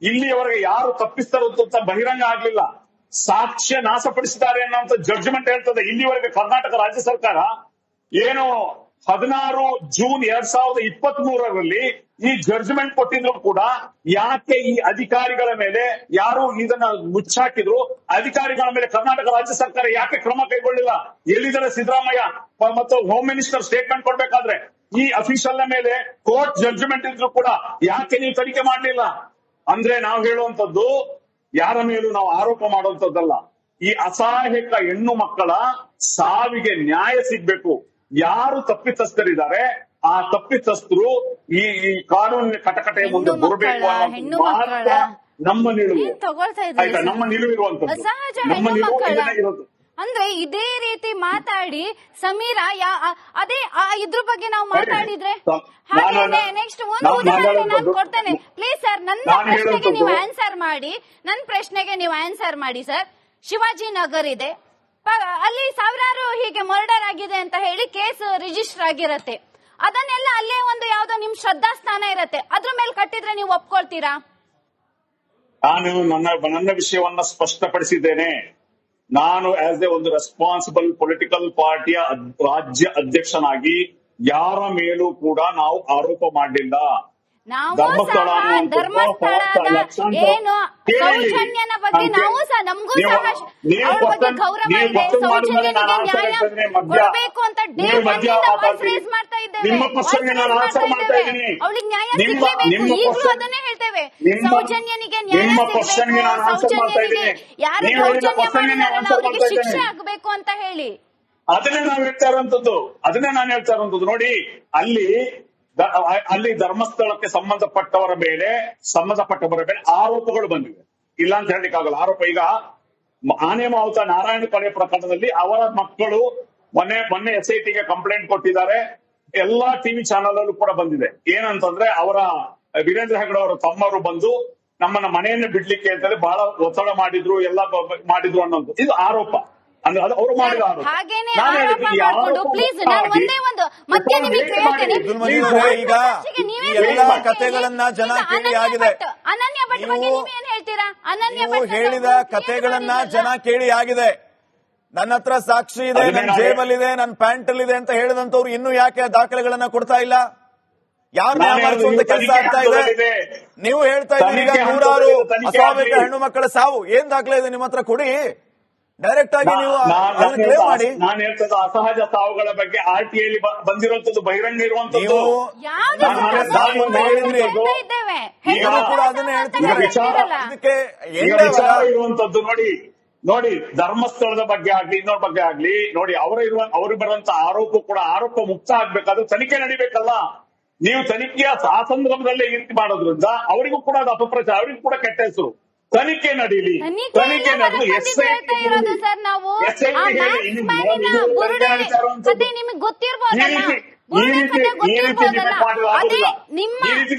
ಇಲ್ಲಿಯವರೆಗೆ ಯಾರು ತಪ್ಪಿಸ್ತರು ಅಂತ ಬಹಿರಂಗ ಆಗ್ಲಿಲ್ಲ. ಸಾಕ್ಷ್ಯ ನಾಶಪಡಿಸಿದ್ದಾರೆ ಅನ್ನುವಂತ ಜಡ್ಜ್ಮೆಂಟ್ ಹೇಳ್ತದೆ. ಇಲ್ಲಿವರೆಗೆ ಕರ್ನಾಟಕ ರಾಜ್ಯ ಸರ್ಕಾರ ಏನು 16 ಜೂನ್ 2023 ಈ ಜಡ್ಜ್ಮೆಂಟ್ ಕೊಟ್ಟಿದ್ರು ಕೂಡ ಯಾಕೆ ಈ ಅಧಿಕಾರಿಗಳ ಮೇಲೆ ಯಾರು ಇದನ್ನ ಮುಚ್ಚಾಕಿದ್ರು, ಅಧಿಕಾರಿಗಳ ಮೇಲೆ ಕರ್ನಾಟಕ ರಾಜ್ಯ ಸರ್ಕಾರ ಯಾಕೆ ಕ್ರಮ ಕೈಗೊಳ್ಳಿಲ್ಲ? ಎಲ್ಲಿದ್ದಾರೆ ಸಿದ್ದರಾಮಯ್ಯ ಮತ್ತು ಹೋಮ್ ಮಿನಿಸ್ಟರ್ ಸ್ಟೇಟ್ಮೆಂಟ್ ಕೊಡ್ಬೇಕಾದ್ರೆ? ಈ ಅಫಿಷಿಯಲ್ ಮೇಲೆ ಕೋರ್ಟ್ ಜಡ್ಜ್ಮೆಂಟ್ ಇದ್ರು ಕೂಡ ಯಾಕೆ ನೀವು ತನಿಖೆ ಮಾಡಲಿಲ್ಲ? ಅಂದ್ರೆ ನಾವು ಹೇಳುವಂತದ್ದು ಯಾರ ಮೇಲೂ ನಾವು ಆರೋಪ ಮಾಡುವಂತದ್ದಲ್ಲ. ಈ ಅಸಹಾಯಕ ಹೆಣ್ಣು ಮಕ್ಕಳ ಸಾವಿಗೆ ನ್ಯಾಯ ಸಿಗ್ಬೇಕು. ಯಾರು ತಪ್ಪಿತಸ್ಥರಿದ್ದಾರೆ ಆ ತಪ್ಪಿತಸ್ಥರು ಈ ಕಾನೂನಿನ ಕಟಕಟೆಯ ಮುಂದೆ ಬರಬೇಕು ಅನ್ನೋದು ಮಾತ್ರ ನಮ್ಮ ನಿಲುವು. ಆಯ್ತಾ? ನಮ್ಮ ನಿಲುವಿರುವಂತದ್ದು, ನಮ್ಮ ನಿಲುವು ಇರೋದು. ಅಂದ್ರೆ ಇದೇ ರೀತಿ ಮಾತಾಡಿ ಸಮೀರ ಅದೇ ಇದ್ರ ಬಗ್ಗೆ ನಾವು ಮಾತಾಡಿದ್ರೆ ನೆಕ್ಸ್ಟ್ ಒಂದು ಉದಾಹರಣೆ ನಾನು ಕೊಡ್ತೇನೆ. ಪ್ಲೀಸ್ ಸರ್, ನನ್ನ ಪ್ರಶ್ನೆಗೆ ನೀವು ಆನ್ಸರ್ ಮಾಡಿ ಸರ್. ಶಿವಾಜಿನಗರ್ ಇದೆ, ಅಲ್ಲಿ ಸಾವಿರಾರು ಹೀಗೆ ಮರ್ಡರ್ ಆಗಿದೆ ಅಂತ ಹೇಳಿ ಕೇಸ್ ರಿಜಿಸ್ಟರ್ ಆಗಿರತ್ತೆ. ಅದನ್ನೆಲ್ಲ ಅಲ್ಲೇ ಒಂದು ಯಾವ್ದೋ ನಿಮ್ ಶ್ರದ್ಧಾ ಸ್ಥಾನ ಇರತ್ತೆ, ಅದ್ರ ಮೇಲೆ ಕಟ್ಟಿದ್ರೆ ನೀವು ಒಪ್ಕೊಳ್ತೀರಾ? ನಾನು ನನ್ನ ವಿಷಯವನ್ನ ಸ್ಪಷ್ಟಪಡಿಸಿದ್ದೇನೆ. ನಾನು ಆಸ್ ಎ ಒಂದು ರೆಸ್ಪಾನ್ಸಿಬಲ್ ಪೊಲಿಟಿಕಲ್ ಪಾರ್ಟಿಯ ರಾಜ್ಯ ಅಧ್ಯಕ್ಷನಾಗಿ ಯಾರ ಮೇಲೂ ಕೂಡ ನಾವು ಆರೋಪ ಮಾಡಲಿಲ್ಲ. ಧರ್ಮಸ್ಥಳ ಏನು ಸೌಜನ್ಯನ ಬಗ್ಗೆ ನಾವು ಸಹ ನಮಗೂ ಸಹ ಅವಳ ಬಗ್ಗೆ ಗೌರವ ಇದೆ. ಸೌಜನ್ಯನಿಗೆ ನ್ಯಾಯ ಕೊಡಬೇಕು ಅಂತ ಡೇ ಒನ್ನಿಂದ ವಾಯ್ಸ್ ರೇಸ್ ಮಾಡ್ತಾ ಇದ್ದೇವೆ. ಅವಳಿಗೆ ನ್ಯಾಯ ಸಿಗಲೇಬೇಕು. ಈಗಲೂ ಅದನ್ನೇ ಹೇಳ್ತೇವೆ, ಸೌಜನ್ಯನಿಗೆ ನ್ಯಾಯ ಸಿಗಬೇಕು, ಸೌಜನ್ಯನಿಗೆ ಯಾರು ದೌರ್ಜನ್ಯ ಮಾಡಿದಾರಲ್ಲ ಅವರಿಗೆ ಶಿಕ್ಷೆ ಆಗಬೇಕು ಅಂತ ಹೇಳಿ ಅದನ್ನೇ ನಾವು ಹೇಳ್ತಾ ಇರುವಂತದ್ದು. ನೋಡಿ, ಅಲ್ಲಿ ಧರ್ಮಸ್ಥಳಕ್ಕೆ ಸಂಬಂಧಪಟ್ಟವರ ಮೇಲೆ ಆರೋಪಗಳು ಬಂದಿವೆ. ಇಲ್ಲ ಅಂತ ಹೇಳಲಿಕ್ಕಾಗಲ್ಲ. ಆರೋಪ ಈಗ ಆನೆ ಮಾವುತ ನಾರಾಯಣ ಕೊಲೆ ಪ್ರಕರಣದಲ್ಲಿ ಅವರ ಮಕ್ಕಳು ಮೊನ್ನೆ SITಗೆ ಕಂಪ್ಲೇಂಟ್ ಕೊಟ್ಟಿದ್ದಾರೆ. ಎಲ್ಲಾ ಟಿವಿ ಚಾನೆಲ್ ಅಲ್ಲೂ ಕೂಡ ಬಂದಿದೆ. ಏನಂತಂದ್ರೆ, ಅವರ ವೀರೇಂದ್ರ ಹೆಗಡೆ ಅವರ ತಮ್ಮರು ಬಂದು ನಮ್ಮನ್ನ ಮನೆಯನ್ನ ಬಿಡ್ಲಿಕ್ಕೆ ಅಂತೇಳಿ ಬಹಳ ಒತ್ತಡ ಮಾಡಿದ್ರು, ಎಲ್ಲ ಮಾಡಿದ್ರು ಅನ್ನೋದು ಇದು ಆರೋಪ. ಅಂದ್ರೆ ಅದು ಅವರು ಮಾಡಿದ ಆರೋಪ. ಈಗ ಎಲ್ಲ ಕಥೆಗಳನ್ನ ಜನ ಕೇಳಿ ಆಗಿದೆ. ನೀವು ಹೇಳಿದ ಕಥೆಗಳನ್ನ ಜನ ಕೇಳಿ ಆಗಿದೆ. ನನ್ನ ಹತ್ರ ಸಾಕ್ಷಿ ಇದೆ, ನನ್ನ ಜೇಬಲ್ಲಿದೆ, ನನ್ನ ಪ್ಯಾಂಟಲ್ ಇದೆ ಅಂತ ಹೇಳಿದಂತವ್ರು ಇನ್ನೂ ಯಾಕೆ ದಾಖಲೆಗಳನ್ನ ಕೊಡ್ತಾ ಇಲ್ಲ? ಯಾರನ್ನ ಯಾಮಾರಿಸುವಂತ ಕೆಲಸ ಆಗ್ತಾ ಇದೆ? ನೀವು ಹೇಳ್ತಾ ಇದ್ದೀರಿ ಈಗ ನೂರಾರು ಅಸ್ವಾಭಾವಿಕ ಹೆಣ್ಣು ಮಕ್ಕಳ ಸಾವು, ಏನ್ ದಾಖಲೆ ಇದೆ ನಿಮ್ಮ ಹತ್ರ? ಕೊಡಿ, ಡೈರೆಕ್ಟ್ ಆಗಿ ನೀವು ಕ್ಲೇಮ್ ಮಾಡಿ. ನಾನು ಹೇಳ್ತದ್ದು ಅಸಹಜ ಸಾವುಗಳ ಬಗ್ಗೆ RTI ಬಂದಿರುವಂತದ್ದು, ಬಹಿರಂಗ ಇರುವಂತದ್ದು. ಇರುವಂತದ್ದು ನೋಡಿ, ಧರ್ಮಸ್ಥಳದ ಬಗ್ಗೆ ಆಗ್ಲಿ, ಇನ್ನೊಂದ್ ಬಗ್ಗೆ ಆಗ್ಲಿ, ನೋಡಿ ಅವ್ರಿಗೆ ಬರುವಂತ ಆರೋಪ ಕೂಡ ಆರೋಪ ಮುಕ್ತ ಆಗ್ಬೇಕಾದ್ರೆ ತನಿಖೆ ನಡಿಬೇಕಲ್ಲ. ನೀವು ತನಿಖೆಯ ಆ ಸಂದರ್ಭದಲ್ಲೇ ಈ ರೀತಿ ಮಾಡೋದ್ರಿಂದ ಅವರಿಗೂ ಕೂಡ ಅದು ಅಪಪ್ರಚಾರ, ಅವರಿಗೂ ಕೂಡ ಕೆಟ್ಟ ಹೆಸರು. ತನಿಖೆ ನಡೀಲಿ, ತನಿಖೆ ನಡೆದು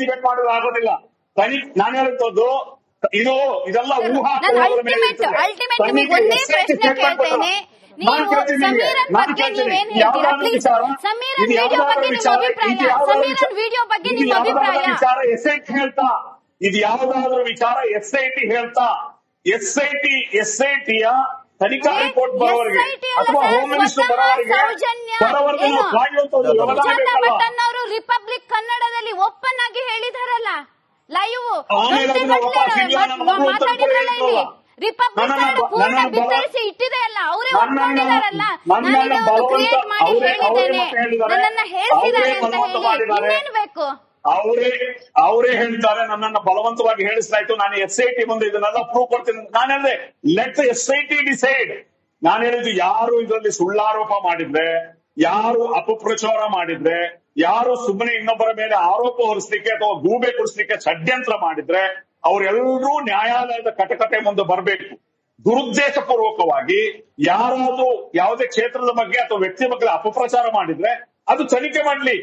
ಡಿಬೇಟ್ ಮಾಡೋದು ಆಗೋದಿಲ್ಲ. ನಾನು ಹೇಳುತ್ತದ್ದು ಇದೆಲ್ಲ ಇದು ಯಾವುದಾದ್ರೂ ವಿಚಾರ SIT ಹೇಳ್ತಾ, SITಯ ತನಿಖಾ ರಿಪೋರ್ಟ್ ಬರೋವರೆಗೆ ಅಥವಾ ಹೋಮ್ ಮಿನಿಸ್ಟರ್ ಬರೋವರೆಗೆ ಅವರು ರಿಪಬ್ಲಿಕ್ ಕನ್ನಡದಲ್ಲಿ ಓಪನ್ ಆಗಿ ಹೇಳಿದಾರಲ್ಲ, ಲೈವ್ ಮಾತಾಡಿದ್ರಲ್ಲ, ಇಲ್ಲಿ ರಿಪಬ್ಲಿಕ್ ಪೂರ್ಣ ಬಿತ್ತರಿಸಿ ಇಟ್ಟಿದೆ ಅಲ್ಲ, ಅವರೇ ಒಪ್ಕೊಂಡಿದಾರಲ್ಲ. ನಾನು ಕ್ರಿಯೇಟ್ ಮಾಡಿ ಹೇಳಿದ್ದೇನೆ, ನನ್ನನ್ನ ಹೇಳ್ತಿದ್ದಾರೆ ಅಂತ ಹೇಳಿ ಇನ್ನೇನು ಬೇಕು? ಅವರೇ ಹೇಳ್ತಾರೆ, ನನ್ನನ್ನು ಬಲವಂತವಾಗಿ ಹೇಳಿಸಲಾಯ್ತು, ನಾನು SIT ಮುಂದೆ ಇದನ್ನೆಲ್ಲ ಪ್ರೂವ್ ಕೊಡ್ತೀನಿ. ನಾನು ಹೇಳಿದೆ, ಲೆಟ್ SIT ಡಿಸೈಡ್. ನಾನು ಹೇಳಿದ್ದು, ಯಾರು ಇದರಲ್ಲಿ ಸುಳ್ಳಾರೋಪ ಮಾಡಿದ್ರೆ ಯಾರು ಅಪಪ್ರಚಾರ ಮಾಡಿದ್ರೆ, ಯಾರು ಸುಮ್ಮನೆ ಇನ್ನೊಬ್ಬರ ಮೇಲೆ ಆರೋಪ ಹೊರಿಸಲಿಕ್ಕೆ ಅಥವಾ ಗೂಬೆ ಕೊಡಿಸ್ಲಿಕ್ಕೆ ಷಡ್ಯಂತ್ರ ಮಾಡಿದ್ರೆ ಅವರೆಲ್ಲರೂ ನ್ಯಾಯಾಲಯದ ಕಟಕಟೆ ಮುಂದೆ ಬರಬೇಕು. ದುರುದ್ದೇಶ ಪೂರ್ವಕವಾಗಿ ಯಾರಾದ್ರೂ ಯಾವುದೇ ಕ್ಷೇತ್ರದ ಬಗ್ಗೆ ಅಥವಾ ವ್ಯಕ್ತಿ ಬಗ್ಗೆ ಅಪಪ್ರಚಾರ ಮಾಡಿದ್ರೆ ಅದು ತನಿಖೆ ಮಾಡ್ಲಿ.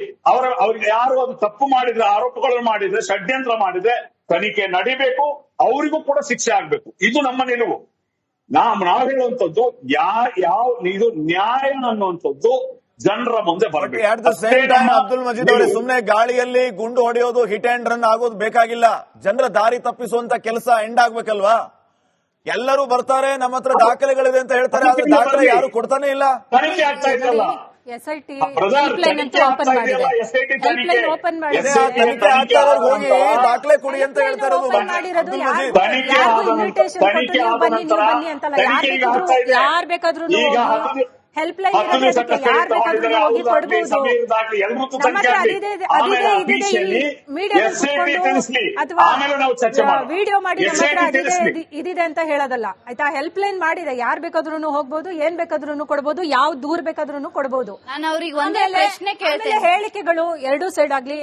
ಅವ್ರಿಗೆ ಯಾರು ಅದು ತಪ್ಪು ಮಾಡಿದ್ರೆ, ಆರೋಪಗಳನ್ನು ಮಾಡಿದ್ರೆ, ಷಡ್ಯಂತ್ರ ಮಾಡಿದ್ರೆ ತನಿಖೆ ನಡಿಬೇಕು, ಅವರಿಗೂ ಕೂಡ ಶಿಕ್ಷೆ ಆಗ್ಬೇಕು. ಇದು ನಮ್ಮ ನಿಲುವು. ನಾವು ಹೇಳುವಂತದ್ದು ಇದು ನ್ಯಾಯ ಅನ್ನುವಂಥದ್ದು ಜನರ ಮುಂದೆ ಬರಬೇಕು. ಅಬ್ದುಲ್ ಮಜೀದ್ ಅವರೇ, ಸುಮ್ನೆ ಗಾಳಿಯಲ್ಲಿ ಗುಂಡು ಹೊಡೆಯೋದು, ಹಿಟ್ ಅಂಡ್ ರನ್ ಆಗೋದು ಬೇಕಾಗಿಲ್ಲ. ಜನರ ದಾರಿ ತಪ್ಪಿಸುವಂತ ಕೆಲಸ ಎಂಡ್ ಆಗ್ಬೇಕಲ್ವಾ? ಎಲ್ಲರೂ ಬರ್ತಾರೆ, ನಮ್ಮ ಹತ್ರ ದಾಖಲೆಗಳಿದೆ ಅಂತ ಹೇಳ್ತಾರೆ, ಆದ್ರೆ ದಾಖಲೆ ಯಾರು ಕೊಡ್ತಾನೆ ಇಲ್ಲ. ತನಿಖೆ ಆಗ್ತಾ ಇದ್ದಲ್ಲ, SIT ಓಪನ್ ಹೋಗಿ ದಾಖಲೆ ಕೊಡಿ ಅಂತ ಹೇಳ್ತಾರೆ. ಯಾರು ಬೇಕಾದ್ರೂ ಹೆಲ್ಪ್ ಲೈನ್ ಯಾರು ಬೇಕಾದ್ರೂ ಹೋಗಿ ಕೊಡ್ಬೋದು. ಅಥವಾ ವಿಡಿಯೋ ಮಾಡಿ ಇದಿದೆ ಅಂತ ಹೇಳೋದಲ್ಲ ಆಯ್ತಾ. ಹೆಲ್ಪ್ ಲೈನ್ ಮಾಡಿದೆ, ಯಾರು ಬೇಕಾದ್ರೂ ಹೋಗ್ಬೋದು, ಏನ್ ಬೇಕಾದ್ರೂ ಕೊಡ್ಬೋದು, ಯಾವ ದೂರ್ ಬೇಕಾದ್ರೂ ಕೊಡ್ಬೋದು. ಹೇಳಿಕೆಗಳು ಎರಡೂ ಸೈಡ್ ಆಗ್ಲಿ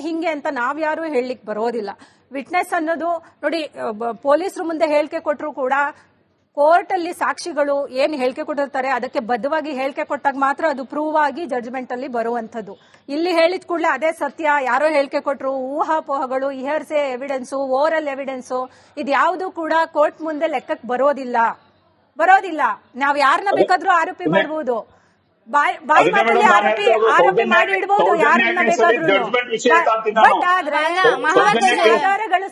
ಹಿಂಗೆ ಅಂತ ನಾವ್ಯಾರು ಹೇಳಲಿಕ್ಕೆ ಬರೋದಿಲ್ಲ. ವಿಟ್ನೆಸ್ ಅನ್ನೋದು ನೋಡಿ, ಪೊಲೀಸರು ಮುಂದೆ ಹೇಳಿಕೆ ಕೊಟ್ಟರು ಕೂಡ ಕೋರ್ಟ್ ಅಲ್ಲಿ ಸಾಕ್ಷಿಗಳು ಏನ್ ಹೇಳಿಕೆ ಕೊಟ್ಟಿರ್ತಾರೆ ಅದಕ್ಕೆ ಬದ್ಧವಾಗಿ ಹೇಳಿಕೆ ಕೊಟ್ಟಾಗ ಮಾತ್ರ ಅದು ಪ್ರೂವ್ ಆಗಿ ಜಡ್ಜ್ಮೆಂಟ್ ಅಲ್ಲಿ ಬರುವಂತದ್ದು. ಇಲ್ಲಿ ಹೇಳಿದ ಕೂಡಲೇ ಅದೇ ಸತ್ಯ, ಯಾರೋ ಹೇಳಿಕೆ ಕೊಟ್ಟರು, ಊಹಾಪೋಹಗಳು, ಹಿಯರ್ಸೆ ಎವಿಡೆನ್ಸು, ಓರಲ್ ಎವಿಡೆನ್ಸು, ಇದ್ಯಾವುದು ಕೂಡ ಕೋರ್ಟ್ ಮುಂದೆ ಲೆಕ್ಕಕ್ಕೆ ಬರೋದಿಲ್ಲ. ನಾವ್ ಯಾರನ್ನ ಬೇಕಾದ್ರೂ ಆರೋಪಿ ಮಾಡಬಹುದು, ಬಾಯಿ ಮಾತಲ್ಲಿ ಆರೋಪಿ ಮಾಡಿ ಇಡಬಹುದು ಯಾರನ್ನ ಬೇಕಾದ್ರೂ. ಬಟ್ ಆದ್ರೆ ಆಧಾರಗಳು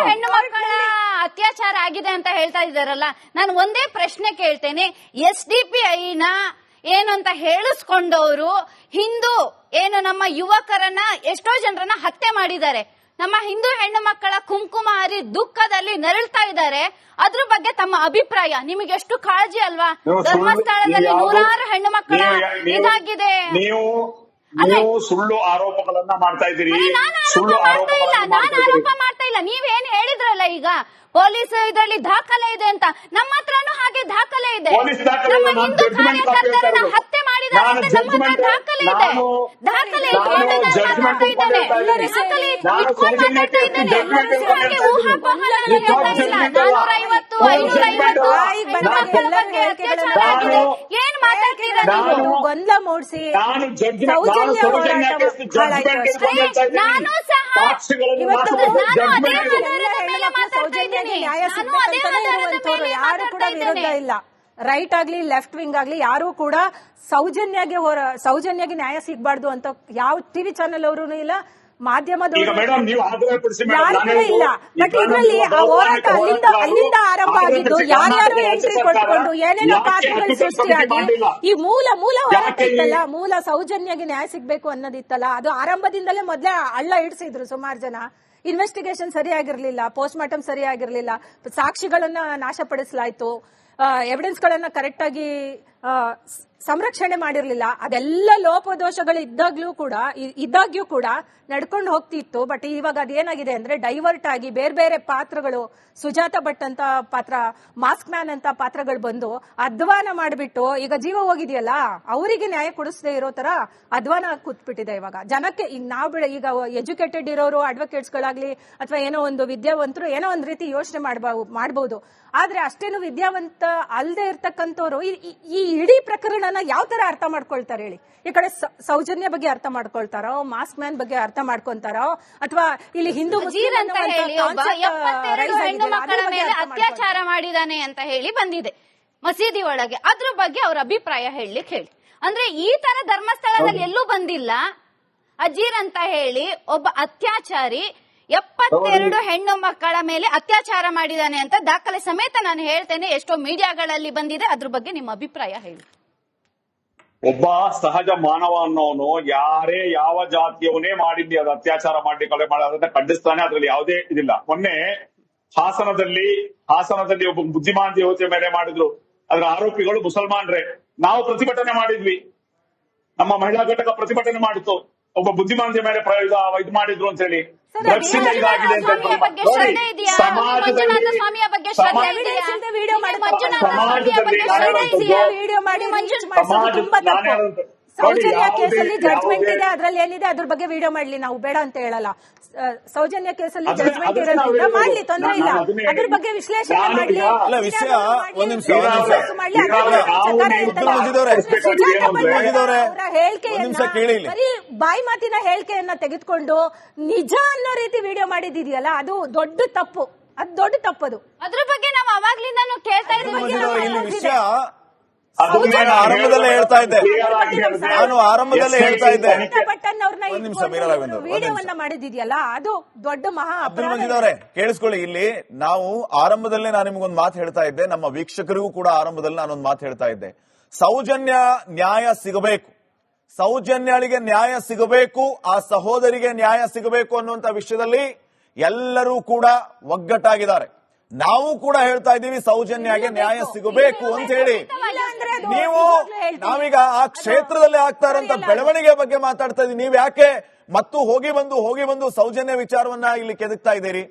ಹೆಣ್ಣು ಮಕ್ಕಳ ಅತ್ಯಾಚಾರ ಆಗಿದೆ ಅಂತ ಹೇಳ್ತಾ ಇದ್ದಾರಲ್ಲ, ನಾನು ಒಂದೇ ಪ್ರಶ್ನೆ ಕೇಳ್ತೇನೆ. SDPIನ ಏನು ಅಂತ ಹೇಳಿಸ್ಕೊಂಡವರು ಹಿಂದೂ ಏನು ನಮ್ಮ ಯುವಕರನ್ನ ಎಷ್ಟೋ ಜನರನ್ನ ಹತ್ಯೆ ಮಾಡಿದ್ದಾರೆ. ನಮ್ಮ ಹಿಂದೂ ಹೆಣ್ಣು ಮಕ್ಕಳ ಕುಂಕುಮ ಹರಿ ದುಃಖದಲ್ಲಿ ನರಳ್ತಾ ಇದ್ದಾರೆ. ಅದ್ರ ಬಗ್ಗೆ ತಮ್ಮ ಅಭಿಪ್ರಾಯ, ನಿಮಗೆ ಎಷ್ಟು ಕಾಳಜಿ ಅಲ್ವಾ? ಧರ್ಮಸ್ಥಳದಲ್ಲಿ ನೂರಾರು ಹೆಣ್ಣು ಮಕ್ಕಳ ಇದಾಗಿದೆ. ನೀವು ಸುಳ್ಳು ಆರೋಪಗಳನ್ನ ಮಾಡ್ತಾ ಇದ್ದೀರಿ. ನಾನು ಆರೋಪ ಮಾಡ್ತಾ ಇಲ್ಲ. ನೀವೇನ್ ಹೇಳಿದ್ರಲ್ಲ ಈಗ ಪೊಲೀಸ್ ಇದರಲ್ಲಿ ದಾಖಲೆ ಇದೆ ಅಂತ, ನಮ್ಮ ಹತ್ರನೂ ಹಾಗೆ ದಾಖಲೆ ಇದೆ. ನಮ್ಮ ಹಿಂದೂ ಕಾರ್ಯಕರ್ತರನ್ನ ಹತ್ಯೆ ಮಾಡಿದ್ದಾರೆ ಅಂತ ನಮ್ಮ ಹತ್ರ ದಾಖಲೆ ಇದೆ. ದಾಖಲೆ ಏನ್ ಮಾತಾಡ್ತೀರ? ಗೊಂದಲ ಮೂಡಿಸಿ ನಾನು ಸಹ ಯಾರು ಕೂಡ ವಿರೋಧ ಇಲ್ಲ. ರೈಟ್ ಆಗ್ಲಿ ಲೆಫ್ಟ್ ವಿಂಗ್ ಆಗ್ಲಿ ಯಾರು ಕೂಡ ಸೌಜನ್ಯಗೆ ನ್ಯಾಯ ಸಿಗಬಾರ್ದು ಅಂತ ಯಾವ ಟಿವಿ ಚಾನೆಲ್ ಅವರು ಇಲ್ಲ, ಮಾಧ್ಯಮದವರು ಇಲ್ಲ. ಬಟ್ ಇದರಲ್ಲಿ ಆ ಹೋರಾಟ ಅಲ್ಲಿಂದ ಆರಂಭ ಆಗಿದ್ದು, ಯಾರ್ಯಾರು ಎಂಟ್ರಿ ಕೊಟ್ಕೊಂಡು ಏನೇನೋ ಪಾತ್ರಗಳು ಸೃಷ್ಟಿಯಾಗಿ ಈ ಮೂಲ ಹೋರಾಟ ಇತ್ತಲ್ಲ, ಮೂಲ ಸೌಜನ್ಯಗೆ ನ್ಯಾಯ ಸಿಗ್ಬೇಕು ಅನ್ನೋದಿತ್ತಲ್ಲ, ಅದು ಆರಂಭದಿಂದಲೇ ಮೊದಲೇ ಹಳ್ಳ ಇಡಿಸಿದ್ರು ಸುಮಾರು ಜನ. ಇನ್ವೆಸ್ಟಿಗೇಷನ್ ಸರಿಯಾಗಿರ್ಲಿಲ್ಲ, ಪೋಸ್ಟ್ ಮಾರ್ಟಮ್ ಸರಿಯಾಗಿರ್ಲಿಲ್ಲ, ಸಾಕ್ಷಿಗಳನ್ನ ನಾಶಪಡಿಸಲಾಯ್ತು, ಎವಿಡೆನ್ಸ್ ಗಳನ್ನ ಕರೆಕ್ಟ್ ಆಗಿ ಸಂರಕ್ಷಣೆ ಮಾಡಿರ್ಲಿಲ್ಲ. ಅದೆಲ್ಲ ಲೋಪದೋಷಗಳು ಇದ್ದಾಗ್ಯೂ ಕೂಡ ನಡ್ಕೊಂಡು ಹೋಗ್ತಿತ್ತು. ಬಟ್ ಇವಾಗ ಅದೇನಾಗಿದೆ ಅಂದ್ರೆ ಡೈವರ್ಟ್ ಆಗಿ ಬೇರೆ ಪಾತ್ರಗಳು, ಸುಜಾತ ಭಟ್ ಅಂತ ಪಾತ್ರ, ಮಾಸ್ಕ್ ಮ್ಯಾನ್ ಅಂತ ಪಾತ್ರಗಳು ಬಂದು ಅಧ್ವಾನ ಮಾಡಿಬಿಟ್ಟು ಈಗ ಜೀವ ಹೋಗಿದೆಯಲ್ಲ, ಅವರಿಗೆ ನ್ಯಾಯ ಕೊಡಿಸದೇ ಇರೋ ತರ ಅಧ್ವಾನ ಕೂತ್ಬಿಟ್ಟಿದೆ ಇವಾಗ ಜನಕ್ಕೆ. ಈಗ ಎಜುಕೇಟೆಡ್ ಇರೋರು, ಅಡ್ವೊಕೇಟ್ಸ್ಗಳಾಗ್ಲಿ ಅಥವಾ ಏನೋ ಒಂದು ವಿದ್ಯಾವಂತರು ಏನೋ ಒಂದು ರೀತಿ ಯೋಚನೆ ಮಾಡಬಹುದು. ಆದ್ರೆ ಅಷ್ಟೇನು ವಿದ್ಯಾವಂತ ಅಲ್ಲದೆ ಇರ್ತಕ್ಕಂಥವ್ರು ಈ ಇಡೀ ಪ್ರಕರಣನ ಯಾವ ತರ ಅರ್ಥ ಮಾಡ್ಕೊಳ್ತಾರೆ ಹೇಳಿ? ಈ ಕಡೆ ಸೌಜನ್ಯ ಬಗ್ಗೆ ಅರ್ಥ ಮಾಡ್ಕೊಳ್ತಾರೋ, ಮಾಸ್ಕ್ ಮ್ಯಾನ್ ಬಗ್ಗೆ ಅರ್ಥ ಮಾಡ್ಕೊಂತಾರೋ, ಅಥವಾ ಇಲ್ಲಿ ಹಿಂದೂ ಅಂತ ಹೇಳಿ 72 ಹೆಣ್ಣು ಮಕ್ಕಳ ಮೇಲೆ ಅತ್ಯಾಚಾರ ಮಾಡಿದಾನೆ ಅಂತ ಹೇಳಿ ಬಂದಿದೆ ಮಸೀದಿ ಒಳಗೆ. ಅದ್ರ ಬಗ್ಗೆ ಅವ್ರ ಅಭಿಪ್ರಾಯ ಹೇಳಿ. ಅಂದ್ರೆ ಈ ತರ ಧರ್ಮಸ್ಥಳದಲ್ಲಿ ಎಲ್ಲೂ ಬಂದಿಲ್ಲ. ಅಜೀರ್ ಅಂತ ಹೇಳಿ ಒಬ್ಬ ಅತ್ಯಾಚಾರಿ 72 ಹೆಣ್ಣು ಮಕ್ಕಳ ಮೇಲೆ ಅತ್ಯಾಚಾರ ಮಾಡಿದಾನೆ ಅಂತ ದಾಖಲೆ ಸಮೇತ ನಾನು ಹೇಳ್ತೇನೆ, ಎಷ್ಟೋ ಮೀಡಿಯಾಗಳಲ್ಲಿ ಬಂದಿದೆ. ಅದ್ರ ಬಗ್ಗೆ ನಿಮ್ಮ ಅಭಿಪ್ರಾಯ ಹೇಳಿ. ಒಬ್ಬ ಸಹಜ ಮಾನವ ಅನ್ನೋನು ಯಾರೇ ಯಾವ ಜಾತಿಯವನೇ ಮಾಡಿದ್ವಿ ಅದು ಅತ್ಯಾಚಾರ ಮಾಡಿ ಕೊಲೆ ಮಾಡೋದನ್ನ ಖಂಡಿಸ್ತಾನೆ, ಅದ್ರಲ್ಲಿ ಯಾವುದೇ ಇದಿಲ್ಲ. ಮೊನ್ನೆ ಹಾಸನದಲ್ಲಿ ಒಬ್ಬ ಬುದ್ಧಿಮಾನ್ ಯುವತಿಯ ಮೇಲೆ ಮಾಡಿದ್ರು, ಅದ್ರ ಆರೋಪಿಗಳು ಮುಸಲ್ಮಾನ್ರೇ. ನಾವು ಪ್ರತಿಭಟನೆ ಮಾಡಿದ್ವಿ, ನಮ್ಮ ಮಹಿಳಾ ಘಟಕ ಪ್ರತಿಭಟನೆ ಮಾಡಿತ್ತು. ಒಬ್ಬ ಬುದ್ಧಿಮಾಂದ್ಯ ಮೇಲೆ ಇದು ಮಾಡಿದ್ರು ಅಂತ ಹೇಳಿ ಸರ್, ಡ್ರಗ್ಸ್ ಇಂದ ಇದಾಗಿದೆ ಅಂತ ಸ್ವಾಮಿಯ ಬಗ್ಗೆ ಶ್ರದ್ಧೆ ಇದೆಯಾ? ಮಂಜುನಾಥ ಸ್ವಾಮಿಯ ಬಗ್ಗೆ ಶ್ರದ್ಧೆ ಇದೆಯಾ? ವಿಡಿಯೋ ಮಾಡಿ ಮಂಜುನಾಥ ಸ್ವಾಮಿಯ ಬಗ್ಗೆ ಶ್ರದ್ಧೆ ಇದೆಯಾ? ವಿಡಿಯೋ ಮಾಡಿ reach ಮಾಡ್ಸೋದು ತುಂಬಾ ತಪ್ಪು. ಸೌಜನ್ಯ ಕೇಸಲ್ಲಿ ಜಡ್ಜ್ಮೆಂಟ್ ಇದೆ, ಅದ್ರಲ್ಲಿ ಏನಿದೆ ಅದ್ರ ಬಗ್ಗೆ ವಿಡಿಯೋ ಮಾಡ್ಲಿ, ನಾವು ಬೇಡ ಅಂತ ಹೇಳಲ್ಲ. ಸೌಜನ್ಯ ಕೇಸಲ್ಲಿ ಜಡ್ಜ್ಮೆಂಟ್ ಇರೋದ್ರಿಂದ ಮಾಡ್ಲಿ, ತೊಂದರೆ ಇಲ್ಲ. ಅದ್ರ ಬಗ್ಗೆ ವಿಶ್ಲೇಷಣೆ ಮಾಡ್ಲಿ. ಅಲ್ಲ, ವಿಷಯ ಒಂದ್ ನಿಮಿಷ ಕೇಳಿ. ಬರೀ ಬಾಯಿ ಮಾತಿನ ಹೇಳಿಕೆಯನ್ನ ತೆಗೆದುಕೊಂಡು ನಿಜ ಅನ್ನೋ ರೀತಿ ವಿಡಿಯೋ ಮಾಡಿದಿದೆಯಲ್ಲ, ಅದು ದೊಡ್ಡ ತಪ್ಪು. ಅದು ದೊಡ್ಡ ತಪ್ಪದು. ಅದ್ರ ಬಗ್ಗೆ ನಾವು ಅವಾಗ್ಲಿಂದಾನು ಕೇಳ್ತಾ ಇದ್ದೀವಿ. ವಿಷಯ ಆರಂಭದಲ್ಲೇ ಹೇಳ್ತಾ ಇದ್ದೆ, ನಾನು ಆರಂಭದಲ್ಲೇ ಹೇಳ್ತಾ ಇದ್ದೆ. ಒಂದ್ ನಿಮಿಷ ವಿಡಿಯೋವನ್ನ ಮಾಡಿದಿದೆಯಲ್ಲ, ಅದು ದೊಡ್ಡ ಮಹಾ ಅಬ್ದುಲ್ ಮಜೀದ್ ಅವರೇ ಕೇಳಿಸ್ಕೊಳ್ಳಿ. ಇಲ್ಲಿ ನಾವು ಆರಂಭದಲ್ಲೇ ನಾನು ನಿಮ್ಗೊಂದು ಮಾತು ಹೇಳ್ತಾ ಇದ್ದೆ, ನಮ್ಮ ವೀಕ್ಷಕರಿಗೂ ಕೂಡ ಆರಂಭದಲ್ಲಿ ನಾನೊಂದು ಮಾತು ಹೇಳ್ತಾ ಇದ್ದೆ. ಸೌಜನ್ಯ ನ್ಯಾಯ ಸಿಗಬೇಕು, ಸೌಜನ್ಯಳಿಗೆ ನ್ಯಾಯ ಸಿಗಬೇಕು, ಆ ಸಹೋದರಿಗೆ ನ್ಯಾಯ ಸಿಗಬೇಕು ಅನ್ನುವಂತ ವಿಷಯದಲ್ಲಿ ಎಲ್ಲರೂ ಕೂಡ ಒಗ್ಗಟ್ಟಾಗಿದ್ದಾರೆ. ನಾವು ಕೂಡ ಹೇಳ್ತಾ ಇದ್ದೀವಿ ಸೌಜನ್ಯಗೆ ನ್ಯಾಯ ಸಿಗಬೇಕು ಅಂತ ಹೇಳಿ. ನೀವು ನಾವೀಗ ಆ ಕ್ಷೇತ್ರದಲ್ಲಿ ಆಗ್ತಾ ಇರೋಂತ ಬೆಳವಣಿಗೆ ಬಗ್ಗೆ ಮಾತಾಡ್ತಾ ಇದೀವಿ. ನೀವ್ ಯಾಕೆ ಮತ್ತು ಹೋಗಿ ಬಂದು ಸೌಜನ್ಯ ವಿಚಾರವನ್ನ ಇಲ್ಲಿ ಕೆದಕ್ತಾ ಇದ್ದೀರಿ?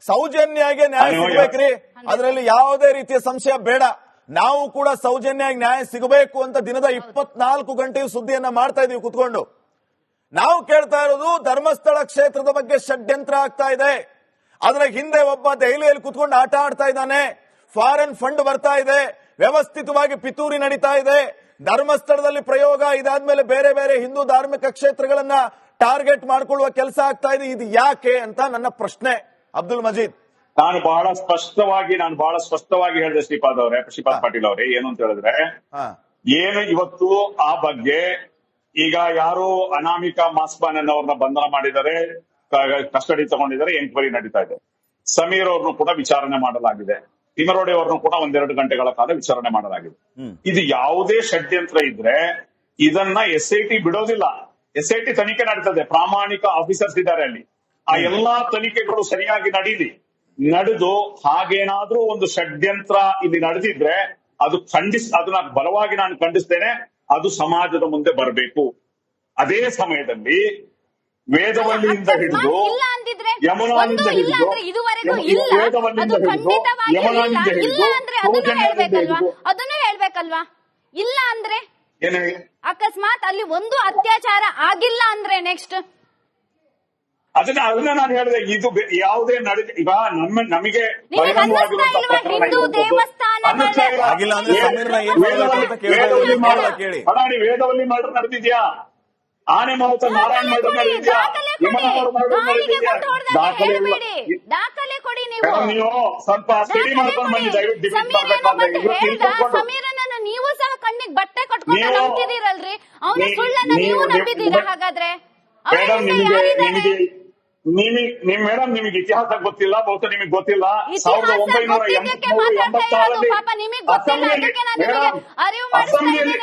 ಸೌಜನ್ಯಗೆ ನ್ಯಾಯ ಸಿಗಬೇಕ್ರಿ, ಅದರಲ್ಲಿ ಯಾವುದೇ ರೀತಿಯ ಸಂಶಯ ಬೇಡ. ನಾವು ಕೂಡ ಸೌಜನ್ಯಗೆ ನ್ಯಾಯ ಸಿಗಬೇಕು ಅಂತ ದಿನದ 24 ಗಂಟೆಯೂ ಸುದ್ದಿಯನ್ನ ಮಾಡ್ತಾ ಇದೀವಿ ಕುತ್ಕೊಂಡು. ನಾವು ಕೇಳ್ತಾ ಇರೋದು ಧರ್ಮಸ್ಥಳ ಕ್ಷೇತ್ರದ ಬಗ್ಗೆ ಷಡ್ಯಂತ್ರ ಆಗ್ತಾ ಇದೆ, ಅದರ ಹಿಂದೆ ಒಬ್ಬ ದೆಹಲಿಯಲ್ಲಿ ಕುತ್ಕೊಂಡು ಆಟ ಆಡ್ತಾ ಇದ್ದಾನೆ, ಫಾರಿನ್ ಫಂಡ್ ಬರ್ತಾ ಇದೆ, ವ್ಯವಸ್ಥಿತವಾಗಿ ಪಿತೂರಿ ನಡೀತಾ ಇದೆ, ಧರ್ಮಸ್ಥಳದಲ್ಲಿ ಪ್ರಯೋಗ, ಇದಾದ್ಮೇಲೆ ಬೇರೆ ಬೇರೆ ಹಿಂದೂ ಧಾರ್ಮಿಕ ಕ್ಷೇತ್ರಗಳನ್ನ ಟಾರ್ಗೆಟ್ ಮಾಡಿಕೊಳ್ಳುವ ಕೆಲಸ ಆಗ್ತಾ ಇದೆ. ಇದು ಯಾಕೆ ಅಂತ ನನ್ನ ಪ್ರಶ್ನೆ. ಅಬ್ದುಲ್ ಮಜೀದ್, ನಾನು ಬಹಳ ಸ್ಪಷ್ಟವಾಗಿ ಹೇಳಿದೆ ಶ್ರೀಪಾದ್ ಪಾಟೀಲ್ ಅವರೇ, ಏನು ಅಂತ ಹೇಳಿದ್ರೆ, ಏನು ಇವತ್ತು ಆ ಬಗ್ಗೆ ಈಗ ಯಾರು ಅನಾಮಿಕಾ ಮಾಸ್ಬಾನ್ ಅವ್ರನ್ನ ಬಂಧನ ಮಾಡಿದ್ದಾರೆ, ಕಸ್ಟಡಿ ತಗೊಂಡಿದ್ದಾರೆ, ಎಂಕ್ವೈರಿ ನಡೀತಾ ಇದೆ. ಸಮೀರ್ ಅವ್ರನ್ನು ಕೂಡ ವಿಚಾರಣೆ ಮಾಡಲಾಗಿದೆ, ತಿಮರೋಡಿ ಅವ್ರನ್ನು ಕೂಡ 1-2 ಗಂಟೆಗಳ ಕಾಲ ವಿಚಾರಣೆ ಮಾಡಲಾಗಿದೆ. ಇದು ಯಾವುದೇ ಷಡ್ಯಂತ್ರ ಇದ್ರೆ ಇದನ್ನ SIT ಬಿಡೋದಿಲ್ಲ. SIT ತನಿಖೆ ನಡೀತದೆ, ಪ್ರಾಮಾಣಿಕ ಆಫೀಸರ್ಸ್ ಇದ್ದಾರೆ ಅಲ್ಲಿ. ಆ ಎಲ್ಲಾ ತನಿಖೆಗಳು ಸರಿಯಾಗಿ ನಡೆದು ಹಾಗೇನಾದ್ರೂ ಒಂದು ಷಡ್ಯಂತ್ರ ಇಲ್ಲಿ ನಡೆದಿದ್ರೆ ಅದನ್ನ ಬಲವಾಗಿ ನಾನು ಖಂಡಿಸ್ತೇನೆ. ಅದು ಸಮಾಜದ ಮುಂದೆ ಬರಬೇಕು. ಅದೇ ಸಮಯದಲ್ಲಿ ವೇದವಲ್ಲಿಯಿಂದ ಹಿಡಿದು ಯಮುನಾದಿಂದ ಹಿಡಿದು ಅದನ್ನು ಹೇಳ್ಬೇಕಲ್ವಾ? ಇಲ್ಲ ಅಂದ್ರೆ ಅಕಸ್ಮಾತ್ ಅಲ್ಲಿ ಒಂದು ಅತ್ಯಾಚಾರ ಆಗಿಲ್ಲ ಅಂದ್ರೆ ನೆಕ್ಸ್ಟ್ ಅದನ್ನ ನಾನು ಹೇಳಿದೆ. ಇದು ಯಾವುದೇ ಈಗ ನಮಗೆ ಹಿಂದೂ ಅದಾನಿ ವೇದವಲ್ಲಿ ಮರ್ಡರ್ ನಡೆದಿದ್ಯಾ? ಆನೆ ಮಾವುತ ನಾರಾಯಣ ಮರ್ಡರ್ ನಡೆದಿದ್ಯಾ? ದಾಖಲೆ ಕೊಡಿ. ನೀವು ಸ್ವಲ್ಪ ಸ್ಟಡಿ ಮಾಡ್ಕೊಂಡು ಬನ್ನಿ ದಯವಿಟ್ಟು. ಸಮೀರನನ್ನು ನೀವು ಸಹ ಕಣ್ಣಿಗೆ ಬಟ್ಟೆ ಕಟ್ಕೊಂಡು ನಂಬ್ತಿದ್ದೀರಲ್ರಿ, ಅವನ ಸುಳ್ಳನ್ನ ನೀವು ನಂಬಿದ್ದೀರಾ? ಹಾಗಾದ್ರೆ ಮೇಡಮ್ ನಿಮಗೆ ಇತಿಹಾಸ ಗೊತ್ತಿಲ್ಲ, ಬಹುಶಃ ನಿಮಗೆ ಗೊತ್ತಿಲ್ಲ. 1986 ಅಸೆಂಬ್ಲಿಯಲ್ಲಿ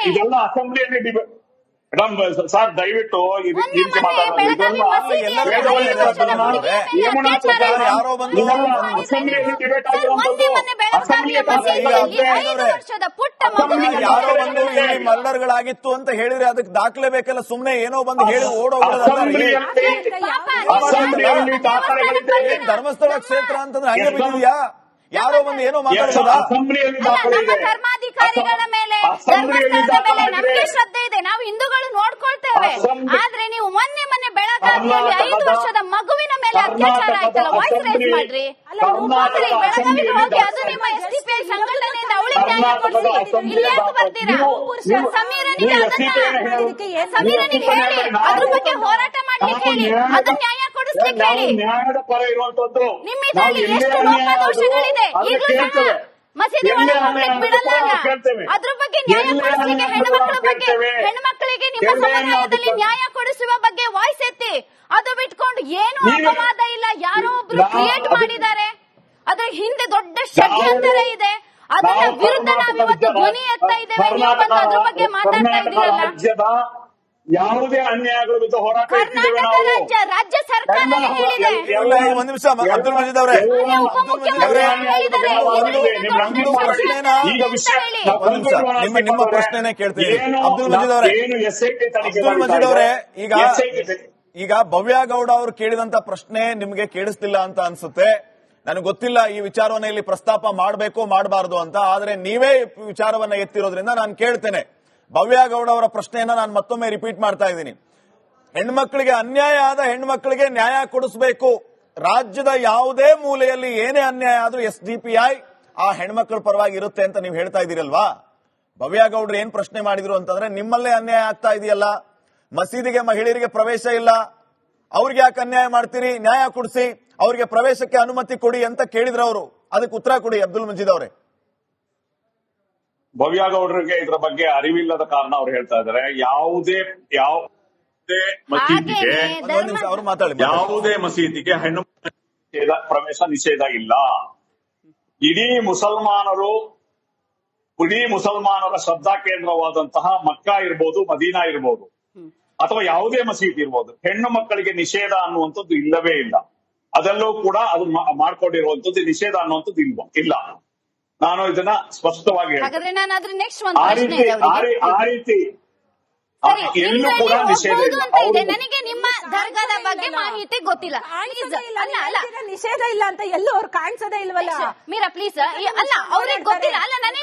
ಇದೆಲ್ಲ ಅಸೆಂಬ್ಲಿಯಲ್ಲಿ ಮೇಡಮ್ ಸರ್ ದಯವಿಟ್ಟು ಇದಕ್ಕೆ ಅಸೆಂಬ್ಲಿಯಲ್ಲಿ ಡಿಬೇಟ್ ಮರ್ಡರ್ಗಳಾಗಿತ್ತು ಅಂತ ಹೇಳಿದ್ರೆ ಅದಕ್ಕೆ ದಾಖಲೆ ಬೇಕಲ್ಲ. ಸುಮ್ನೆ ಏನೋ ಬಂದು ಹೇಳಿ ಧರ್ಮಸ್ಥಳ ಕ್ಷೇತ್ರ ಅಂತಂದ್ರೆ ಹಂಗೆ ಬಿದ್ದಿದ್ಯಾ? ಯಾರೋ ಬಂದು ಏನೋ ಮಾತಾಡೋದಾ? ಧರ್ಮಾಧಿಕಾರಿಗಳ ಮೇಲೆ ನಮಗೆ ಶ್ರದ್ಧೆ ಇದೆ, ನಾವು ಹಿಂದೂಗಳು ನೋಡ್ಕೊಳ್ತೇವೆ. ಆದ್ರೆ ನೀವು ಮೊನ್ನೆ ಬೆಳಗಾವಿಯಲ್ಲಿ 5 ವರ್ಷದ ಮಗುವಿನ ಮೇಲೆ ಅತ್ಯಾಚಾರ ಆಯ್ತಲ್ಲ, ವಾಯ್ಸ್ ರೈಸ್ ಮಾಡ್ರಿ. ಬೆಳಗಾವಿಗೆ ಹೋಗಿ ಅದು ನಿಮ್ಮ SDPI ಸಂಘಟನೆಯಿಂದ ಅವಳಿಗೆ ನ್ಯಾಯ ಕೊಡಿಸಿ. ಇಲ್ಲಿ ಯಾಕೆ ಬರ್ತೀರಾ? ಸಮೀರನಿಗೆ ಹೇಳಿ, ಅದ್ರ ಬಗ್ಗೆ ಹೋರಾಟ ಮಾಡ್ಲಿಕ್ಕೆ ಹೇಳಿ, ಅದು ನ್ಯಾಯ ಕೊಡಿಸ್ಲಿಕ್ಕೆ ಹೇಳಿ. ನ್ಯಾಯದ ಪರ ಇರುವಂತದ್ದು ನಿಮ್ಮಿದ್ರಲ್ಲಿ ಎಷ್ಟು ಲೋಪದೋಷಗಳಿದೆ ಈಗಲೂ ಸಹ ಮಸೀದಿ ಒಳಗೆ ಹೋಗ್ಲಿಕ್ಕೆ ಬಿಡಲ್ಲ. ಅದ್ರ ಬಗ್ಗೆ ನ್ಯಾಯ ಕೊಡಿಸ್ಲಿಕ್ಕೆ ಹೆಣ್ಮಕ್ಳಿಗೆ ನಿಮ್ಮ ಸಮುದಾಯದಲ್ಲಿ ನ್ಯಾಯ ಕೊಡಿಸುವ ಬಗ್ಗೆ ವಾಯ್ಸ್ ಎತ್ತಿ. ಅದು ಬಿಟ್ಕೊಂಡು ಏನು ಅಪವಾದ ಇಲ್ಲ, ಯಾರೋ ಒಬ್ರು ಕ್ರಿಯೇಟ್ ಮಾಡಿದ್ದಾರೆ, ಅದ್ರ ಹಿಂದೆ ದೊಡ್ಡ ಷಡ್ಯಂತರ ಇದೆ, ಅದರ ವಿರುದ್ಧ ನಾವಿವತ್ತು ಧ್ವನಿ ಎತ್ತಾ ಇದ್ದೇವೆ. ನೀವು ಬಂದು ಅದ್ರ ಬಗ್ಗೆ ಮಾತಾಡ್ತಾ ಇದ್ದೀರಲ್ಲ. ಯಾವುದೇ ಅನ್ಯಾಯಗಳ ವಿರುದ್ಧ ಹೋರಾಟ ರಾಜ್ಯ ಸರ್ಕಾರ ಹೇಳಿದೆ. ಒಂದು ನಿಮಿಷ ಅಬ್ದುಲ್ ಮಜೀದ್ ಅವರೇ, ನಿಮ್ಮ ಪ್ರಶ್ನೆನೇ ಕೇಳ್ತೀನಿ. ಅಬ್ದುಲ್ ಮಜೀದ್ ಅವರೇ, ಈಗ ಈಗ ಭವ್ಯ ಗೌಡ ಅವರು ಕೇಳಿದಂತ ಪ್ರಶ್ನೆ ನಿಮಗೆ ಕೇಳಿಸ್ತಿಲ್ಲ ಅಂತ ಅನ್ಸುತ್ತೆ. ನನಗೆ ಗೊತ್ತಿಲ್ಲ ಈ ವಿಚಾರವನ್ನ ಇಲ್ಲಿ ಪ್ರಸ್ತಾಪ ಮಾಡಬೇಕು ಮಾಡಬಾರದು ಅಂತ, ಆದ್ರೆ ನೀವೇ ವಿಚಾರವನ್ನ ಎತ್ತಿರೋದ್ರಿಂದ ನಾನು ಕೇಳ್ತೇನೆ. ಭವ್ಯ ಗೌಡ ಅವರ ಪ್ರಶ್ನೆಯನ್ನ ನಾನು ಮತ್ತೊಮ್ಮೆ ರಿಪೀಟ್ ಮಾಡ್ತಾ ಇದ್ದೀನಿ. ಹೆಣ್ಮಕ್ಳಿಗೆ ಅನ್ಯಾಯ ಆದ ಹೆಣ್ಮಕ್ಳಿಗೆ ನ್ಯಾಯ ಕೊಡಿಸಬೇಕು. ರಾಜ್ಯದ ಯಾವುದೇ ಮೂಲೆಯಲ್ಲಿ ಏನೇ ಅನ್ಯಾಯ ಆದ್ರೂ SDPI ಆ ಹೆಣ್ಮಕ್ಳ ಪರವಾಗಿ ಇರುತ್ತೆ ಅಂತ ನೀವು ಹೇಳ್ತಾ ಇದ್ದೀರಲ್ವಾ? ಭವ್ಯ ಗೌಡ್ರು ಏನ್ ಪ್ರಶ್ನೆ ಮಾಡಿದ್ರು ಅಂತಂದ್ರೆ, ನಿಮ್ಮಲ್ಲೇ ಅನ್ಯಾಯ ಆಗ್ತಾ ಇದೆಯಲ್ಲ, ಮಸೀದಿಗೆ ಮಹಿಳೆಯರಿಗೆ ಪ್ರವೇಶ ಇಲ್ಲ, ಅವ್ರಿಗೆ ಯಾಕೆ ಅನ್ಯಾಯ ಮಾಡ್ತೀರಿ, ನ್ಯಾಯ ಕೊಡಿಸಿ, ಅವ್ರಿಗೆ ಪ್ರವೇಶಕ್ಕೆ ಅನುಮತಿ ಕೊಡಿ ಅಂತ ಕೇಳಿದ್ರು ಅವರು. ಅದಕ್ಕೆ ಉತ್ತರ ಕೊಡಿ ಅಬ್ದುಲ್ ಮಜೀದ್ ಅವರೇ. ಭವ್ಯ ಗೌಡರಿಗೆ ಇದ್ರ ಬಗ್ಗೆ ಅರಿವಿಲ್ಲದ ಕಾರಣ ಅವ್ರು ಹೇಳ್ತಾ ಇದ್ದಾರೆ. ಯಾವುದೇ ಮಸೀದಿಗೆ ಅವರು ಮಾತಾಡಿ. ಯಾವುದೇ ಮಸೀದಿಗೆ ಹೆಣ್ಣು ಪ್ರವೇಶ ನಿಷೇಧ ಇಲ್ಲ. ಇಡೀ ಮುಸಲ್ಮಾನರ ಶ್ರದ್ಧಾ ಕೇಂದ್ರವಾದಂತಹ ಮಕ್ಕಾ ಇರ್ಬೋದು, ಮದೀನಾ ಇರ್ಬೋದು, ಅಥವಾ ಯಾವುದೇ ಮಸೀದಿ ಇರ್ಬೋದು, ಹೆಣ್ಣು ಮಕ್ಕಳಿಗೆ ನಿಷೇಧ ಅನ್ನುವಂಥದ್ದು ಇಲ್ಲವೇ ಇಲ್ಲ. ಅದೆಲ್ಲೂ ಕೂಡ ಅದು ಮಾಡ್ಕೊಂಡಿರುವಂತದ್ದು ನಿಷೇಧ ಅನ್ನುವಂಥದ್ದು ಇಲ್ಲ. ನಾನು ಇದನ್ನ ಸ್ಪಷ್ಟವಾಗಿ ಆ ರೀತಿ ಎಲ್ಲೂ ಕೂಡ ನಿಷೇಧ ಇಲ್ಲ. ನನಗೆ ನಿಮ್ಮ ದರ್ಗಾದ ಬಗ್ಗೆ ಮಾಹಿತಿ ಗೊತ್ತಿಲ್ಲ. ನಿಷೇಧ ಇಲ್ಲ ಅಂತ ಎಲ್ಲೂ ಅವ್ರು ಕಾಣಿಸೋದೇ ಇಲ್ವಲ್ಲ. ಮೀರಾ ಪ್ಲೀಸ್, ಅಲ್ಲ ಅವ್ರಿಗೆ ಗೊತ್ತಿಲ್ಲ, ಅಲ್ಲ ನನಗೆ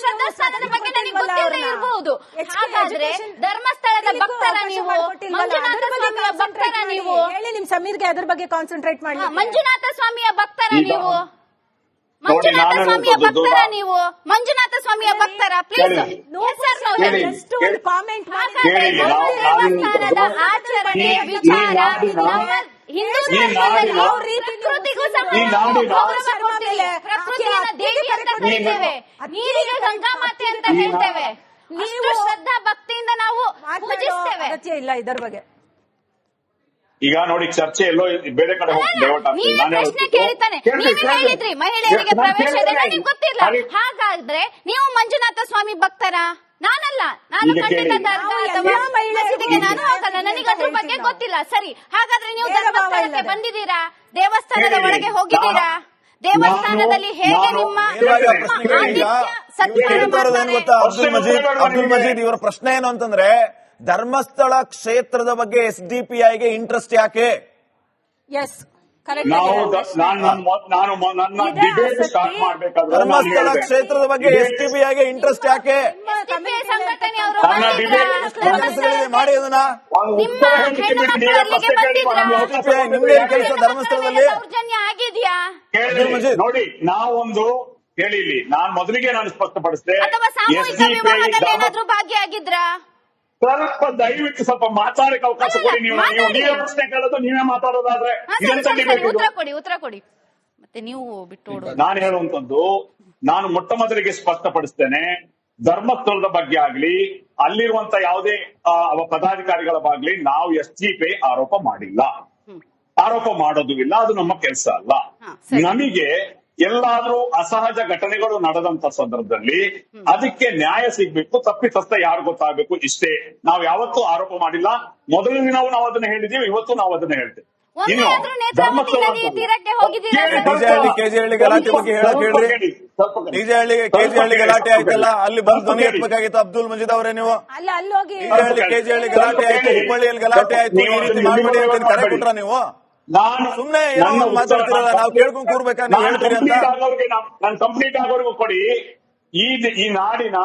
ಶ್ರದ್ಧಾಸ್ಥಾನದ ಬಗ್ಗೆ ನನಗೆ ಗೊತ್ತಿಲ್ಲದೆ ಇರಬಹುದು. ಹಾಗಾದ್ರೆ ಧರ್ಮಸ್ಥಳದ ಭಕ್ತರ ನೀವು, ಮಂಜುನಾಥ ಸ್ವಾಮಿಯ ಭಕ್ತರ ನೀವು, ಹೇಳಿ ನಿಮ್ ಸಮೀರ್ಗೆ ಅದ್ರ ಬಗ್ಗೆ ಕಾನ್ಸಂಟ್ರೇಟ್ ಮಾಡಿ. ಮಂಜುನಾಥ ಸ್ವಾಮಿಯ ಭಕ್ತರ ನೀವು, ಮಂಜುನಾಥ ಸ್ವಾಮಿಯ ಭಕ್ತರ ನೀವು, ಮಂಜುನಾಥ ಸ್ವಾಮಿಯ ಭಕ್ತರ ಪ್ಲೀಸ್ ಕಾಮೆಂಟ್ ದೇವಸ್ಥಾನದ ಆಚರಣೆ ವಿಚಾರ ನಮ್ಮ ಹಿಂದೂ ಪ್ರಕೃತಿಗೂ ಪ್ರಕೃತಿಯನ್ನ ದೇವಿ ಅಂತ ಕರೀತೇವೆ, ನೀರಿಗೆ ಗಂಗಾ ಮಾತೆ ಅಂತ ಹೇಳ್ತೇವೆ, ನೀವು ಶ್ರದ್ಧಾ ಭಕ್ತಿಯಿಂದ ನಾವು ಪೂಜಿಸ್ತೇವೆ. ಇಲ್ಲ ಇದರ ಬಗ್ಗೆ ಈಗ ನೋಡಿ, ಚರ್ಚೆ ಎಲ್ಲೋ ಬೇರೆ ಕಡೆ ಪ್ರಶ್ನೆ ಕೇಳ್ತಾನೆ. ನೀವೇ ಹೇಳಿದ್ರಿ ಮಹಿಳೆಯರಿಗೆ ಪ್ರವೇಶ ಇದೆ, ನನಗೆ ಗೊತ್ತಿಲ್ಲ. ಹಾಗಾದ್ರೆ ನೀವು ಮಂಜುನಾಥ ಸ್ವಾಮಿ ಭಕ್ತರ? ನಾನಲ್ಲ, ನಾನು ಖಂಡಿತ ದರ್ಗಾ ಅಥವಾ ಮಸೀದಿಗೆ ನಾನು ಹೋಗಲ್ಲ, ನನಗೆ ಅದ್ರ ಬಗ್ಗೆ ಗೊತ್ತಿಲ್ಲ. ಸರಿ, ಹಾಗಾದ್ರೆ ನೀವು ಧರ್ಮಸ್ಥಳಕ್ಕೆ ಬಂದಿದ್ದೀರಾ? ದೇವಸ್ಥಾನದ ಒಳಗೆ ಹೋಗಿದ್ದೀರಾ? ದೇವಸ್ಥಾನದಲ್ಲಿ ಹೇಗೆ ನಿಮ್ಮ ಅಬ್ದುಲ್ ಮಜೀದ್ ಇವರ ಪ್ರಶ್ನೆ ಏನು ಅಂತಂದ್ರೆ, ಧರ್ಮಸ್ಥಳ ಕ್ಷೇತ್ರದ ಬಗ್ಗೆ SDPIಗೆ ಇಂಟ್ರೆಸ್ಟ್ ಯಾಕೆ? ಎಸ್ ನನ್ನ ಡಿಬೇಟ್ ಸ್ಟಾರ್ಟ್ ಮಾಡಬೇಕಾದ್ರೆ ಧರ್ಮಸ್ಥಳ ಕ್ಷೇತ್ರದ ಬಗ್ಗೆ SDPIಗೆ ಇಂಟ್ರೆಸ್ಟ್ ಯಾಕೆ? ಮಾಡಿ ಅದನ್ನ ನಿಮ್ಗೆ ಕೆಲಸ ಧರ್ಮಸ್ಥಳದಲ್ಲಿ ನೋಡಿ. ನಾವೊಂದು ಹೇಳಿ, ನಾನು ಮೊದಲಿಗೆ ಸ್ಪಷ್ಟಪಡಿಸಿದೆ, ಭಾಗಿಯಾಗಿದ್ರಾ? ಸ್ವಲ್ಪ ದಯವಿಟ್ಟು ಸ್ವಲ್ಪ ಮಾತಾಡಕ್ಕೆ ಅವಕಾಶ ಕೊಡಿ. ನೀವೇ ಪ್ರಶ್ನೆ ಕೇಳೋದು, ನೀವೇ ಮಾತಾಡೋದಾದ್ರೆ ಉತ್ತರ ಕೊಡಿ. ಮತ್ತೆ ನೀವು ಬಿಟ್ಟು ನಾನು ಹೇಳುವಂತದ್ದು, ನಾನು ಮೊಟ್ಟ ಮೊದಲಿಗೆ ಸ್ಪಷ್ಟಪಡಿಸ್ತೇನೆ, ಧರ್ಮಸ್ಥಳದ ಬಗ್ಗೆ ಆಗ್ಲಿ, ಅಲ್ಲಿರುವಂತ ಯಾವುದೇ ಪದಾಧಿಕಾರಿಗಳ ಬಗ್ಗೆ ನಾವು SDPI ಆರೋಪ ಮಾಡಿಲ್ಲ, ಆರೋಪ ಮಾಡೋದು ಇಲ್ಲ, ಅದು ನಮ್ಮ ಕೆಲಸ ಅಲ್ಲ. ನಮಗೆ ಎಲ್ಲಾದ್ರೂ ಅಸಹಜ ಘಟನೆಗಳು ನಡೆದಂತ ಸಂದರ್ಭದಲ್ಲಿ ಅದಕ್ಕೆ ನ್ಯಾಯ ಸಿಗ್ಬೇಕು, ತಪ್ಪಿತಸ್ಥ ಯಾರು ಗೊತ್ತಾಗಬೇಕು, ಇಷ್ಟೇ. ನಾವು ಯಾವತ್ತೂ ಆರೋಪ ಮಾಡಿಲ್ಲ. ಮೊದಲ ದಿನವೂ ನಾವು ಅದನ್ನ ಹೇಳಿದೀವಿ, ಇವತ್ತು ನಾವು ಅದನ್ನ ಹೇಳ್ತೇವೆ. ಇನ್ನು ಕೆಜೆಹಳ್ಳಿ ಗಲಾಟೆ ಬಗ್ಗೆ ಹೇಳಕ್ ಹೇಳ್ರಿ. ಕೆಜೆಹಳ್ಳಿ ಗಲಾಟೆ ಆಯ್ತಲ್ಲ, ಅಲ್ಲಿ ಬಂದು ಧ್ವನಿ ಎತ್ತಬೇಕಾಗಿತ್ತು ಅಬ್ದುಲ್ ಮಜೀದ್ ಅವರೇ ನೀವು. ಕೆಜೆಹಳ್ಳಿ ಗಲಾಟೆ ಆಯ್ತು, ಹುಬ್ಬಳ್ಳಿಯಲ್ಲಿ ಗಲಾಟೆ ಆಯ್ತು, ಈ ರೀತಿ ಮಾಡ್ಬೇಡಿ ಅಂತ ಕರೆ ಕೊಟ್ರ ನೀವು? ಸುಮ್ನೆ ಮಾತಾಡ್ತಿರಲ್ಲ, ನಾವು ಕೇಳ್ಕೊಂಡ್ ಕೂರ್ಬೇಕಾ ನೀವು ಹೇಳ್ತೀರಿ ಅಂತ? ನಾನು ಕಂಪ್ಲೀಟ್ ಆಗೋರ್ಗು ಕೊಡಿ. ಈ ನಾಡಿನ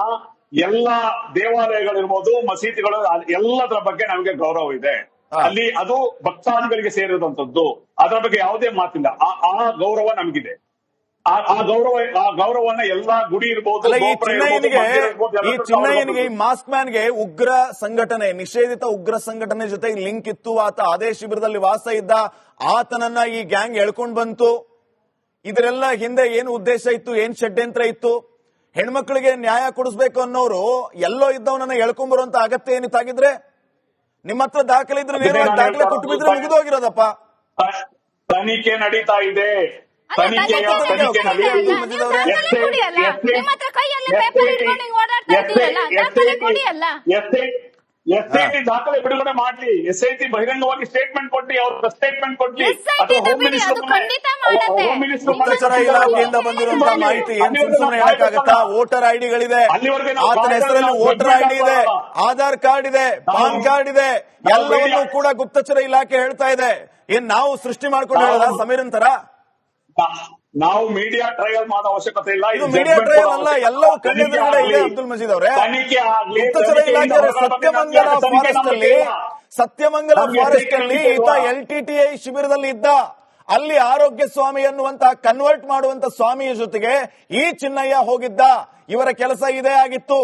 ಎಲ್ಲಾ ದೇವಾಲಯಗಳಿರ್ಬೋದು, ಮಸೀದಿಗಳು, ಎಲ್ಲದರ ಬಗ್ಗೆ ನಮಗೆ ಗೌರವ ಇದೆ. ಅಲ್ಲಿ ಅದು ಭಕ್ತಾದಿಗಳಿಗೆ ಸೇರಿದಂತದ್ದು, ಅದರ ಬಗ್ಗೆ ಯಾವುದೇ ಮಾತಿಲ್ಲ. ಆ ಗೌರವ ನಮಗಿದೆ. ಆ ಗೌರವನ್ನ ಎಲ್ಲಾ ಗುಡಿ ಇರ್ಬೋದು, ಈ ಚಿನ್ನಯ್ಯನಿಗೆ, ಈ ಮಾಸ್ಕ್ ಮ್ಯಾನ್ಗೆ ಉಗ್ರ ಸಂಘಟನೆ, ನಿಷೇಧಿತ ಉಗ್ರ ಸಂಘಟನೆ ಜೊತೆ ಲಿಂಕ್ ಇತ್ತು. ಆತ ಅದೇ ಶಿಬಿರದಲ್ಲಿ ವಾಸ ಇದ್ದ, ಆತನನ್ನ ಈ ಗ್ಯಾಂಗ್ ಎಳ್ಕೊಂಡ್ ಬಂತು. ಇದರೆಲ್ಲ ಹಿಂದೆ ಏನು ಉದ್ದೇಶ ಇತ್ತು, ಏನ್ ಷಡ್ಯಂತ್ರ ಇತ್ತು? ಹೆಣ್ಮಕ್ಳಿಗೆ ನ್ಯಾಯ ಕೊಡಿಸ್ಬೇಕು ಅನ್ನೋರು ಎಲ್ಲೋ ಇದ್ದವನನ್ನ ಎಳ್ಕೊಂಡ್ ಬರುವಂತ ಅಗತ್ಯ ಏನಿತ್ತಾಗಿದ್ರೆ? ನಿಮ್ಮ ಹತ್ರ ದಾಖಲೆ ಇದ್ರೆ ನೇರವಾಗಿ ದಾಖಲೆ ಕೊಟ್ಟು ಬಿದ್ರೆ ಮುಗಿದೋಗಿರೋದಪ್ಪ. ತನಿಖೆ ನಡೀತಾ ಇದೆ. SIT ದಾಖಲೆ ಬಿಡುಗಡೆ ಮಾಡ್ಲಿ, SIT ಬಹಿರಂಗವಾಗಿ ಸ್ಟೇಟ್ಮೆಂಟ್ ಕೊಟ್ಟಿ, ಅವ್ರ ಸ್ಟೇಟ್ಮೆಂಟ್ ಕೊಟ್ಲಿ, ಅಥವಾ ಹೋಮ್ ಮಿನಿಸ್ಟರ್ ಗುಪ್ತಚರ ಇಲಾಖೆಯಿಂದ ಬಂದಿರುವಂತಹ ಮಾಹಿತಿ ಏನ್ ಸುಮ್ಮನೆ ಹೇಳಕ್ಕಾಗತ್ತಾ? ವೋಟರ್ ಐಡಿಗಳಿದೆ, ಆತನ ಹೆಸರಲ್ಲಿ ವೋಟರ್ ಐಡಿ ಇದೆ, ಆಧಾರ್ ಕಾರ್ಡ್ ಇದೆ, ಪಾನ್ ಕಾರ್ಡ್ ಇದೆ, ಎಲ್ಲವನ್ನೂ ಕೂಡ ಗುಪ್ತಚರ ಇಲಾಖೆ ಹೇಳ್ತಾ ಇದೆ. ಏನ್ ನಾವು ಸೃಷ್ಟಿ ಮಾಡ್ಕೊಂಡು ಹೇಳೋದ ಸಮೀರನ್ ತರ? ನಾವು ಮೀಡಿಯಾ ಟ್ರಯಲ್ ಮಾಡೋ ಅವಶ್ಯಕತೆ ಇಲ್ಲ. ಇದು ಮೀಡಿಯಾ ಟ್ರಯಲ್ ಅಲ್ಲ, ಎಲ್ಲವೂ ಕಣ್ಣೆದುರುಗಡೆ ಇದೆ. ಅಬ್ದುಲ್ ಮಜೀದ್ ಅವರೇ, ಗುಪ್ತಚರ ಇಲಾಖೆ ಸತ್ಯಮಂಗಲ ಫಾರೆಸ್ಟ್ ಅಲ್ಲಿ ಈತ LTTI ಶಿಬಿರದಲ್ಲಿ ಇದ್ದ. ಅಲ್ಲಿ ಆರೋಗ್ಯ ಸ್ವಾಮಿ ಎನ್ನುವಂತಹ ಕನ್ವರ್ಟ್ ಮಾಡುವಂತ ಸ್ವಾಮಿಯ ಜೊತೆಗೆ ಈ ಚಿನ್ನಯ್ಯ ಹೋಗಿದ್ದ. ಇವರ ಕೆಲಸ ಇದೇ ಆಗಿತ್ತು.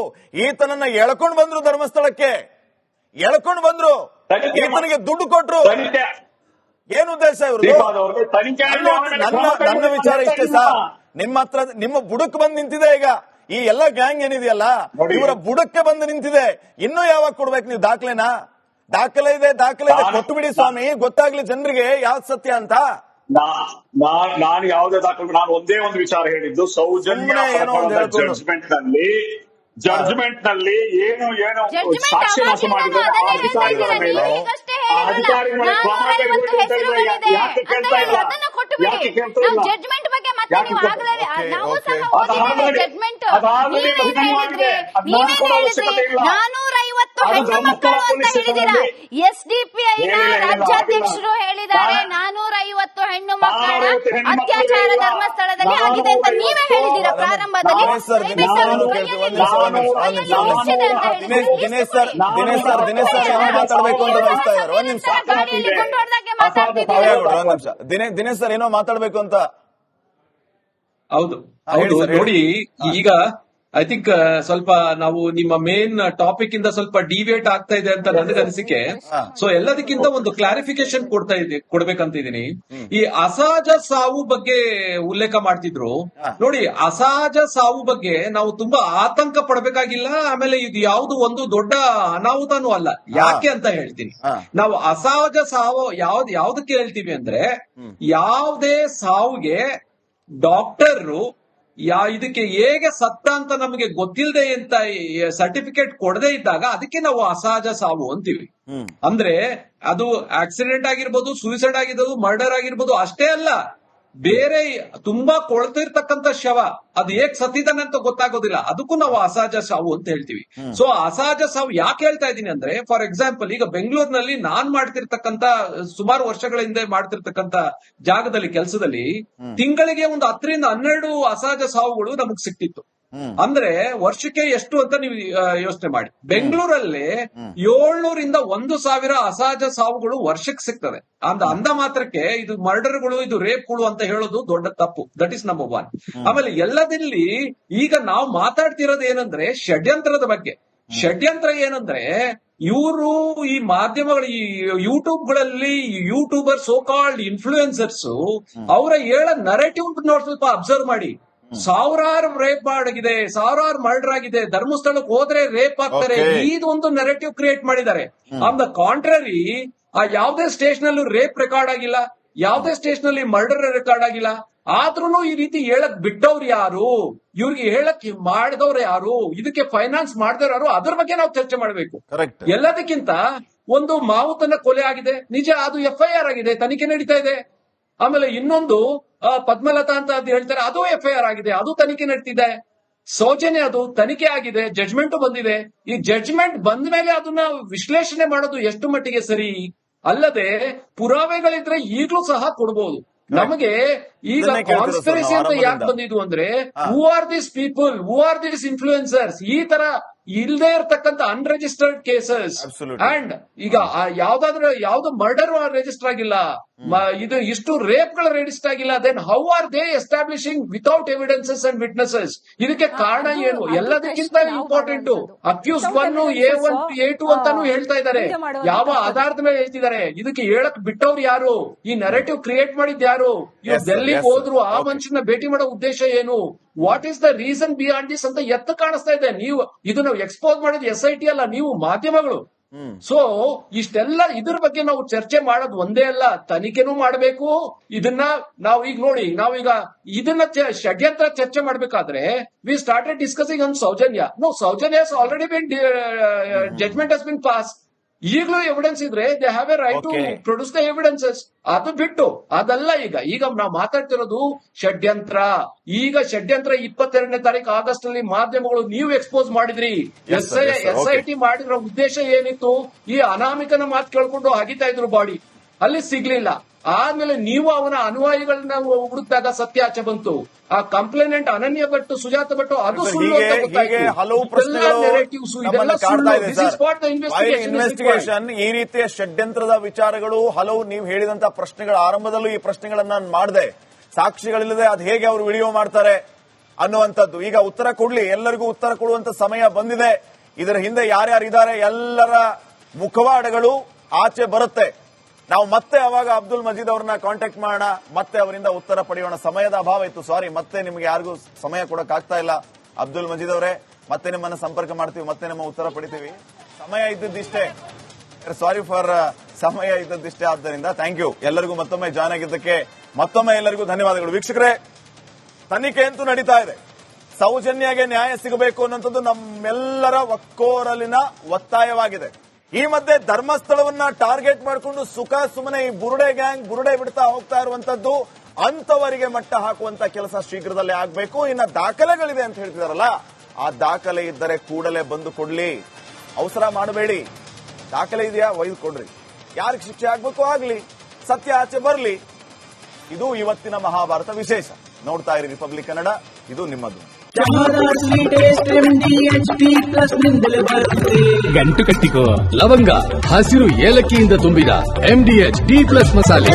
ಈತನನ್ನ ಎಳ್ಕೊಂಡು ಬಂದ್ರು, ಧರ್ಮಸ್ಥಳಕ್ಕೆ ಎಳ್ಕೊಂಡು ಬಂದ್ರು, ಈತನಿಗೆ ದುಡ್ಡು ಕೊಟ್ರು. ಏನು ಉದ್ದೇಶ ಇವ್ರದ್ದು? ನನ್ನ ವಿಚಾರ ಇಷ್ಟೇ ಸರ್. ನಿಮ್ಮ ಹತ್ರ ನಿಮ್ಮ ಬುಡಕ್ ಬಂದು ನಿಂತಿದೆ ಈಗ ಈ ಎಲ್ಲ ಗ್ಯಾಂಗ್ ಏನಿದೆಯಲ್ಲ, ಇವರ ಬುಡಕ್ಕೆ ಬಂದು ನಿಂತಿದೆ. ಇನ್ನೂ ಯಾವಾಗ ಕೊಡ್ಬೇಕು ನೀವು ದಾಖಲೆನಾ? ದಾಖಲೆ ಇದೆ ಕೊಟ್ಟು ಬಿಡಿ ಸ್ವಾಮಿ, ಗೊತ್ತಾಗ್ಲಿ ಜನರಿಗೆ ಯಾವ್ದು ಸತ್ಯ ಅಂತ. ನಾನು ಯಾವುದೇ ದಾಖಲೆ, ನಾನು ಒಂದೇ ಒಂದು ವಿಚಾರ ಹೇಳಿದ್ದು, ಸೌಜನ್ಯ ಜಡ್ಜ್ಮೆಂಟ್ ನಲ್ಲಿ ಏನು ಸಾಕ್ಷಿ ನಾಶ ಮಾಡಿದ್ದಾರೆ ಆ ಅಧಿಕಾರಿಗಳ ಮೇಲೆ, ಆ ಅಧಿಕಾರಿಗಳ ಕ್ರಮ ತೆಗೆದುಕೊಳ್ಳುತ್ತಿದ್ದಾರೆ. ಯಾಕೆ ಕೇಳ್ತಾ ಇಲ್ಲ? ಯಾಕೆ ಕೇಳ್ತಾ ಇಲ್ಲ? SDPI ರಾಜ್ಯಾಧ್ಯಕ್ಷರು ಹೇಳಿದ್ದಾರೆ 450 ಹೆಣ್ಣು ಮಕ್ಕಳ ಅತ್ಯಾಚಾರ ಧರ್ಮಸ್ಥಳದಲ್ಲಿ ಆಗಿದೆ ಅಂತ ನೀವೇ ಹೇಳಿದ್ದೀರಾ ಪ್ರಾರಂಭದಲ್ಲಿ. ದಿನೇಶ್ ಸರ್ ಮಾತಾಡ್ಬೇಕು ಅಂತ ಬಯಸ್ತಾ ಇದ್ದಾರೆ. ಒಂದ್ ನಿಮಿಷ ದಿನೇಶ್ ಸರ್ ಏನೋ ಮಾತಾಡ್ಬೇಕು ಅಂತ. ಹೌದು ನೋಡಿ, ಈಗ ಐ ಥಿಂಕ್ ಸ್ವಲ್ಪ ನಾವು ನಿಮ್ಮ ಮೇನ್ ಟಾಪಿಕ್ ಇಂದ ಸ್ವಲ್ಪ ಡಿವಿಯೇಟ್ ಆಗ್ತಾ ಇದೆ ಅಂತ ನನಗೆ ಅನಿಸಿಕೆ. ಸೊ ಎಲ್ಲದಕ್ಕಿಂತ ಒಂದು ಕ್ಲಾರಿಫಿಕೇಶನ್ ಕೊಡ್ಬೇಕಂತಿದ್ದೀನಿ. ಈ ಅಸಹಜ ಸಾವು ಬಗ್ಗೆ ಉಲ್ಲೇಖ ಮಾಡ್ತಿದ್ರು ನೋಡಿ. ಅಸಹಜ ಸಾವು ಬಗ್ಗೆ ನಾವು ತುಂಬಾ ಆತಂಕ ಪಡಬೇಕಾಗಿಲ್ಲ. ಆಮೇಲೆ ಇದು ಯಾವ್ದು ಒಂದು ದೊಡ್ಡ ಅನಾಹುತನೂ ಅಲ್ಲ. ಯಾಕೆ ಅಂತ ಹೇಳ್ತೀನಿ. ನಾವು ಅಸಹಜ ಸಾವು ಯಾವ್ದಕ್ಕೆ ಹೇಳ್ತೀವಿ ಅಂದ್ರೆ, ಯಾವುದೇ ಸಾವುಗೆ ಡಾಕ್ಟರ್ ಇದಕ್ಕೆ ಹೇಗೆ ಸತ್ತ ಅಂತ ನಮಗೆ ಗೊತ್ತಿಲ್ಲದೆ ಅಂತ ಸರ್ಟಿಫಿಕೇಟ್ ಕೊಡದೇ ಇದ್ದಾಗ ಅದಕ್ಕೆ ನಾವು ಅಸಹಜ ಸಾವು ಅಂತೀವಿ. ಅಂದ್ರೆ ಅದು ಆಕ್ಸಿಡೆಂಟ್ ಆಗಿರ್ಬೋದು, ಸೂಸೈಡ್ ಆಗಿರ್ಬೋದು, ಮರ್ಡರ್ ಆಗಿರ್ಬೋದು. ಅಷ್ಟೇ ಅಲ್ಲ, ಬೇರೆ ತುಂಬಾ ಕೊಳ್ತಿರ್ತಕ್ಕಂಥ ಶವ ಅದು ಹೇಗ್ ಸತ್ತಿದ್ದಾನೆ ಅಂತ ಗೊತ್ತಾಗೋದಿಲ್ಲ, ಅದಕ್ಕೂ ನಾವು ಅಸಹಜ ಸಾವು ಅಂತ ಹೇಳ್ತೀವಿ. ಸೊ ಅಸಹಜ ಸಾವು ಯಾಕೆ ಹೇಳ್ತಾ ಇದ್ದೀನಿ ಅಂದ್ರೆ, ಫಾರ್ ಎಕ್ಸಾಂಪಲ್ ಈಗ ಬೆಂಗಳೂರಿನಲ್ಲಿ ನಾನ್ ಮಾಡ್ತಿರ್ತಕ್ಕಂಥ ಸುಮಾರು ವರ್ಷಗಳ ಹಿಂದೆ ಮಾಡ್ತಿರ್ತಕ್ಕಂಥ ಜಾಗದಲ್ಲಿ ಕೆಲಸದಲ್ಲಿ ತಿಂಗಳಿಗೆ ಒಂದು 10 ರಿಂದ 12 ಅಸಹಜ ಸಾವುಗಳು ನಮಗ್ ಸಿಕ್ತಿತ್ತು. ಅಂದ್ರೆ ವರ್ಷಕ್ಕೆ ಎಷ್ಟು ಅಂತ ನೀವು ಯೋಚನೆ ಮಾಡಿ. ಬೆಂಗಳೂರಲ್ಲಿ 700 ರಿಂದ 1,000 ಅಸಹಜ ಸಾವುಗಳು ವರ್ಷಕ್ಕೆ ಸಿಗ್ತದೆ. ಅಂದ ಮಾತ್ರಕ್ಕೆ ಇದು ಮರ್ಡರ್ಗಳು, ಇದು ರೇಪ್ಗಳು ಅಂತ ಹೇಳೋದು ದೊಡ್ಡ ತಪ್ಪು. That is number 1. ಆಮೇಲೆ ಎಲ್ಲದಲ್ಲಿ ಈಗ ನಾವು ಮಾತಾಡ್ತಿರೋದು ಏನಂದ್ರೆ ಷಡ್ಯಂತ್ರದ ಬಗ್ಗೆ. ಷಡ್ಯಂತ್ರ ಏನಂದ್ರೆ, ಇವರು ಈ ಮಾಧ್ಯಮಗಳು, ಈ ಯೂಟ್ಯೂಬ್ಗಳಲ್ಲಿ ಯೂಟ್ಯೂಬರ್ ಸೋ ಕಾಲ್ಡ್ ಇನ್ಫ್ಲೂಯೆನ್ಸರ್ಸ್ ಅವರ ಹೇಳೋ ನರೇಟಿವ್ ಸ್ವಲ್ಪ ಅಬ್ಸರ್ವ್ ಮಾಡಿ. ಸಾವಿರಾರು ರೇಪ್ ಆಗಿದೆ, ಸಾವಿರಾರು ಮರ್ಡರ್ ಆಗಿದೆ, ಧರ್ಮಸ್ಥಳಕ್ಕೆ ಹೋದ್ರೆ ರೇಪ್ ಆಗ್ತಾರೆ, ಇದೊಂದು ನೆರೆಟಿವ್ ಕ್ರಿಯೇಟ್ ಮಾಡಿದ್ದಾರೆ. ಆನ್ ದ ಕಾಂಟ್ರರಿ, ಆ ಯಾವುದೇ ಸ್ಟೇಷನ್ ಅಲ್ಲೂ ರೇಪ್ ರೆಕಾರ್ಡ್ ಆಗಿಲ್ಲ, ಯಾವುದೇ ಸ್ಟೇಷನ್ ಅಲ್ಲಿ ಮರ್ಡರ್ ರೆಕಾರ್ಡ್ ಆಗಿಲ್ಲ. ಆದ್ರೂ ಈ ರೀತಿ ಹೇಳಕ್ ಬಿಟ್ಟವ್ರು ಯಾರು, ಇವ್ರಿಗೆ ಹೇಳಕ್ ಮಾಡಿದವ್ರು ಯಾರು, ಇದಕ್ಕೆ ಫೈನಾನ್ಸ್ ಮಾಡಿದವ್ರು ಯಾರು, ಅದ್ರ ಬಗ್ಗೆ ನಾವು ಚರ್ಚೆ ಮಾಡಬೇಕು. ಎಲ್ಲದಕ್ಕಿಂತ ಒಂದು ಮಾವುತನ ಕೊಲೆ ಆಗಿದೆ, ನಿಜ, ಅದು FIR ಆಗಿದೆ, ತನಿಖೆ ನಡೀತಾ ಇದೆ. ಆಮೇಲೆ ಇನ್ನೊಂದು ಪದ್ಮಲತಾ ಅಂತ ಹೇಳ್ತಾರೆ, ಅದು FIR ಆಗಿದೆ, ಅದು ತನಿಖೆ ನಡೀತಿದೆ. ಸೌಜನ್ಯ ಅದು ತನಿಖೆ ಆಗಿದೆ, ಜಡ್ಜ್ಮೆಂಟ್ ಬಂದಿದೆ. ಈ ಜಡ್ಜ್ಮೆಂಟ್ ಬಂದ ಮೇಲೆ ಅದನ್ನ ವಿಶ್ಲೇಷಣೆ ಮಾಡೋದು ಎಷ್ಟು ಮಟ್ಟಿಗೆ ಸರಿ? ಅಲ್ಲದೆ ಪುರಾವೆಗಳಿದ್ರೆ ಈಗಲೂ ಸಹ ಕೊಡಬಹುದು. ನಮಗೆ ಈಗ ಕಾನ್ಸ್ಪಿರಸಿ ಅಂತ ಯಾಕೆ ಬಂದಿದ್ವು ಅಂದ್ರೆ, who are this people, who are this influencers, ಈ ತರ ಇಲ್ಲದೆ ಇರತಕ್ಕಂತ ಅನ್ರಿಜಿಸ್ಟರ್ಡ್ ಕೇಸಸ್. ಅಂಡ್ ಈಗ ಯಾವ್ದು ಮರ್ಡರ್ ರಿಜಿಸ್ಟರ್ ಆಗಿಲ್ಲ, ಇದು ಇಷ್ಟು ರೇಪ್ ಗಳು ರಿಜಿಸ್ಟರ್ ಆಗಿಲ್ಲ. Then how are they establishing without evidences and witnesses? ಇದಕ್ಕೆ ಕಾರಣ ಏನು? ಎಲ್ಲದಕ್ಕಿಂತ ಇಂಪಾರ್ಟೆಂಟ್, ಅಕ್ಯೂಸ್ 1, A1, A2 ಅಂತಾನು ಹೇಳ್ತಾ ಇದ್ದಾರೆ. ಯಾವ ಆಧಾರದ ಮೇಲೆ ಹೇಳ್ತಿದ್ದಾರೆ? ಇದಕ್ಕೆ ಹೇಳಕ್ ಬಿಟ್ಟವ್ರು ಯಾರು? ಈ ನರೇಟಿವ್ ಕ್ರಿಯೇಟ್ ಮಾಡಿದ್ ಯಾರು? ಇವ್ರು ಡೆಲ್ಲಿಗೆ ಹೋದ್ರು, ಆ ಮನುಷ್ಯನ ಭೇಟಿ ಮಾಡೋ ಉದ್ದೇಶ ಏನು? What is the reason beyond this ಅಂತ ಎತ್ತ ಕಾಣಿಸ್ತಾ ಇದೆ. ನೀವು ಇದನ್ನ ಎಕ್ಸ್ಪೋಸ್ ಮಾಡಿದ SIT ಅಲ್ಲ, ನೀವು ಮಾಧ್ಯಮಗಳು. ಸೊ ಇಷ್ಟೆಲ್ಲ ಇದ್ರ ಬಗ್ಗೆ ನಾವು ಚರ್ಚೆ ಮಾಡೋದು ಒಂದೇ ಅಲ್ಲ, ತನಿಖೆನೂ ಮಾಡಬೇಕು. ಇದನ್ನ ನಾವು ಈಗ ನೋಡಿ, ನಾವೀಗ ಇದನ್ನ ಷಡ್ಯಂತ್ರ ಚರ್ಚೆ ಮಾಡ್ಬೇಕಾದ್ರೆ we started discussing on Soujanya. No, Soujanya has already been judgement has been pass. ಈಗಲೂ ಎವಿಡೆನ್ಸ್ ಇದ್ರೆ they have a right to produce the evidences. ಅದು ಬಿಟ್ಟು ಅದಲ್ಲ. ಈಗ ನಾವು ಮಾತಾಡ್ತಿರೋದು ಷಡ್ಯಂತ್ರ. ಈಗ ಷಡ್ಯಂತ್ರ 22ನೇ ತಾರೀಕು ಆಗಸ್ಟ್ ಅಲ್ಲಿ ಮಾಧ್ಯಮಗಳು ನೀವು ಎಕ್ಸ್ಪೋಸ್ ಮಾಡಿದ್ರಿ. SIT ಮಾಡಿರೋ ಉದ್ದೇಶ ಏನಿತ್ತು? ಈ ಅನಾಮಿಕನ ಮಾತು ಕೇಳ್ಕೊಂಡು ಅಗಿತಾ ಇದ್ರು ಬಾಡಿ, ಅಲ್ಲಿ ಸಿಗ್ಲಿಲ್ಲ. ಆದ್ಮೇಲೆ ನೀವು ಅವನ ಅನುಯಾಯಿಗಳನ್ನ ಹುಡುಕ್ದಾಗ ಸತ್ಯ ಆಚೆ ಬಂತು. ಆ ಕಂಪ್ಲೇನೆಂಟ್ ಅನನ್ಯ ಭಟ್, ಸುಜಾತ ಭಟ್, ಅದು ಸುಳ್ಳು ಅಂತ ಗೊತ್ತಾಯ್ತು. ಹಲವು ಇನ್ವೆಸ್ಟಿಗೇಷನ್, ಈ ರೀತಿಯ ಷಡ್ಯಂತ್ರದ ವಿಚಾರಗಳು ಹಲವು. ನೀವು ಹೇಳಿದಂತ ಪ್ರಶ್ನೆಗಳ ಆರಂಭದಲ್ಲೂ ಈ ಪ್ರಶ್ನೆಗಳನ್ನ ನಾನು ಮಾಡಿದೆ. ಸಾಕ್ಷಿಗಳಿಲ್ಲದೆ ಅದು ಹೇಗೆ ಅವರು ವಿಡಿಯೋ ಮಾಡ್ತಾರೆ ಅನ್ನುವಂಥದ್ದು. ಈಗ ಉತ್ತರ ಕೊಡ್ಲಿ, ಎಲ್ಲರಿಗೂ ಉತ್ತರ ಕೊಡುವಂತ ಸಮಯ ಬಂದಿದೆ. ಇದರ ಹಿಂದೆ ಯಾರ್ಯಾರಿದ್ದಾರೆ ಎಲ್ಲರ ಮುಖವಾಡಗಳು ಆಚೆ ಬರುತ್ತೆ. ನಾವು ಮತ್ತೆ ಅವಾಗ ಅಬ್ದುಲ್ ಮಜೀದ್ ಅವ್ರನ್ನ ಕಾಂಟ್ಯಾಕ್ಟ್ ಮಾಡೋಣ, ಮತ್ತೆ ಅವರಿಂದ ಉತ್ತರ ಪಡೆಯೋಣ. ಸಮಯದ ಅಭಾವ ಇತ್ತು, ಸಾರಿ. ಮತ್ತೆ ನಿಮ್ಗೆ ಯಾರಿಗೂ ಸಮಯ ಕೊಡಕ್ ಆಗ್ತಾ ಇಲ್ಲ. ಅಬ್ದುಲ್ ಮಜೀದ್ ಅವರೇ, ಮತ್ತೆ ನಿಮ್ಮನ್ನ ಸಂಪರ್ಕ ಮಾಡ್ತೀವಿ, ಮತ್ತೆ ನಿಮ್ಮ ಉತ್ತರ ಪಡಿತೀವಿ. ಸಮಯ ಇದ್ದದ್ದಿಷ್ಟೇ, ಸಾರಿ ಫಾರ್ ಸಮಯ ಇದ್ದದ್ದಿಷ್ಟೇ. ಆದ್ದರಿಂದ ಥ್ಯಾಂಕ್ ಯು ಎಲ್ಲರಿಗೂ ಮತ್ತೊಮ್ಮೆ ಜಾಯ್ನ್ ಆಗಿದ್ದಕ್ಕೆ. ಮತ್ತೊಮ್ಮೆ ಎಲ್ಲರಿಗೂ ಧನ್ಯವಾದಗಳು. ವೀಕ್ಷಕರೇ, ತನಿಖೆ ಅಂತೂ ನಡೀತಾ ಇದೆ. ಸೌಜನ್ಯಗೆ ನ್ಯಾಯ ಸಿಗಬೇಕು ಅನ್ನೋಂಥದ್ದು ನಮ್ಮೆಲ್ಲರ ಒಕ್ಕೋರಲಿನ ಒತ್ತಾಯವಾಗಿದೆ. ಈ ಮಧ್ಯೆ ಧರ್ಮಸ್ಥಳವನ್ನ ಟಾರ್ಗೆಟ್ ಮಾಡಿಕೊಂಡು ಸುಖ ಸುಮ್ಮನೆ ಈ ಬುರುಡೆ ಗ್ಯಾಂಗ್ ಬುರುಡೆ ಬಿಡ್ತಾ ಹೋಗ್ತಾ ಇರುವಂತದ್ದು, ಅಂತವರಿಗೆ ಮಟ್ಟ ಹಾಕುವಂತ ಕೆಲಸ ಶೀಘ್ರದಲ್ಲೇ ಆಗಬೇಕು. ಇನ್ನ ದಾಖಲೆಗಳಿದೆ ಅಂತ ಹೇಳ್ತಿದಾರಲ್ಲ, ಆ ದಾಖಲೆ ಇದ್ದರೆ ಕೂಡಲೇ ಬಂದು ಕೊಡ್ಲಿ, ಅವಸರ ಮಾಡಬೇಡಿ. ದಾಖಲೆ ಇದೆಯಾ, ಒಯ್ದು ಕೊಡ್ರಿ. ಯಾರಿಗೆ ಶಿಕ್ಷೆ ಆಗ್ಬೇಕು ಆಗ್ಲಿ, ಸತ್ಯ ಆಚೆ ಬರ್ಲಿ. ಇದು ಇವತ್ತಿನ ಮಹಾಭಾರತ ವಿಶೇಷ. ನೋಡ್ತಾ ಇರಿ ರಿಪಬ್ಲಿಕ್ ಕನ್ನಡ, ಇದು ನಿಮ್ಮದು. ಗಂಟು ಕಟ್ಟಿಕೋ ಲವಂಗ, ಹಸಿರು ಏಲಕ್ಕಿಯಿಂದ ತುಂಬಿದ MDH D+ ಮಸಾಲೆ.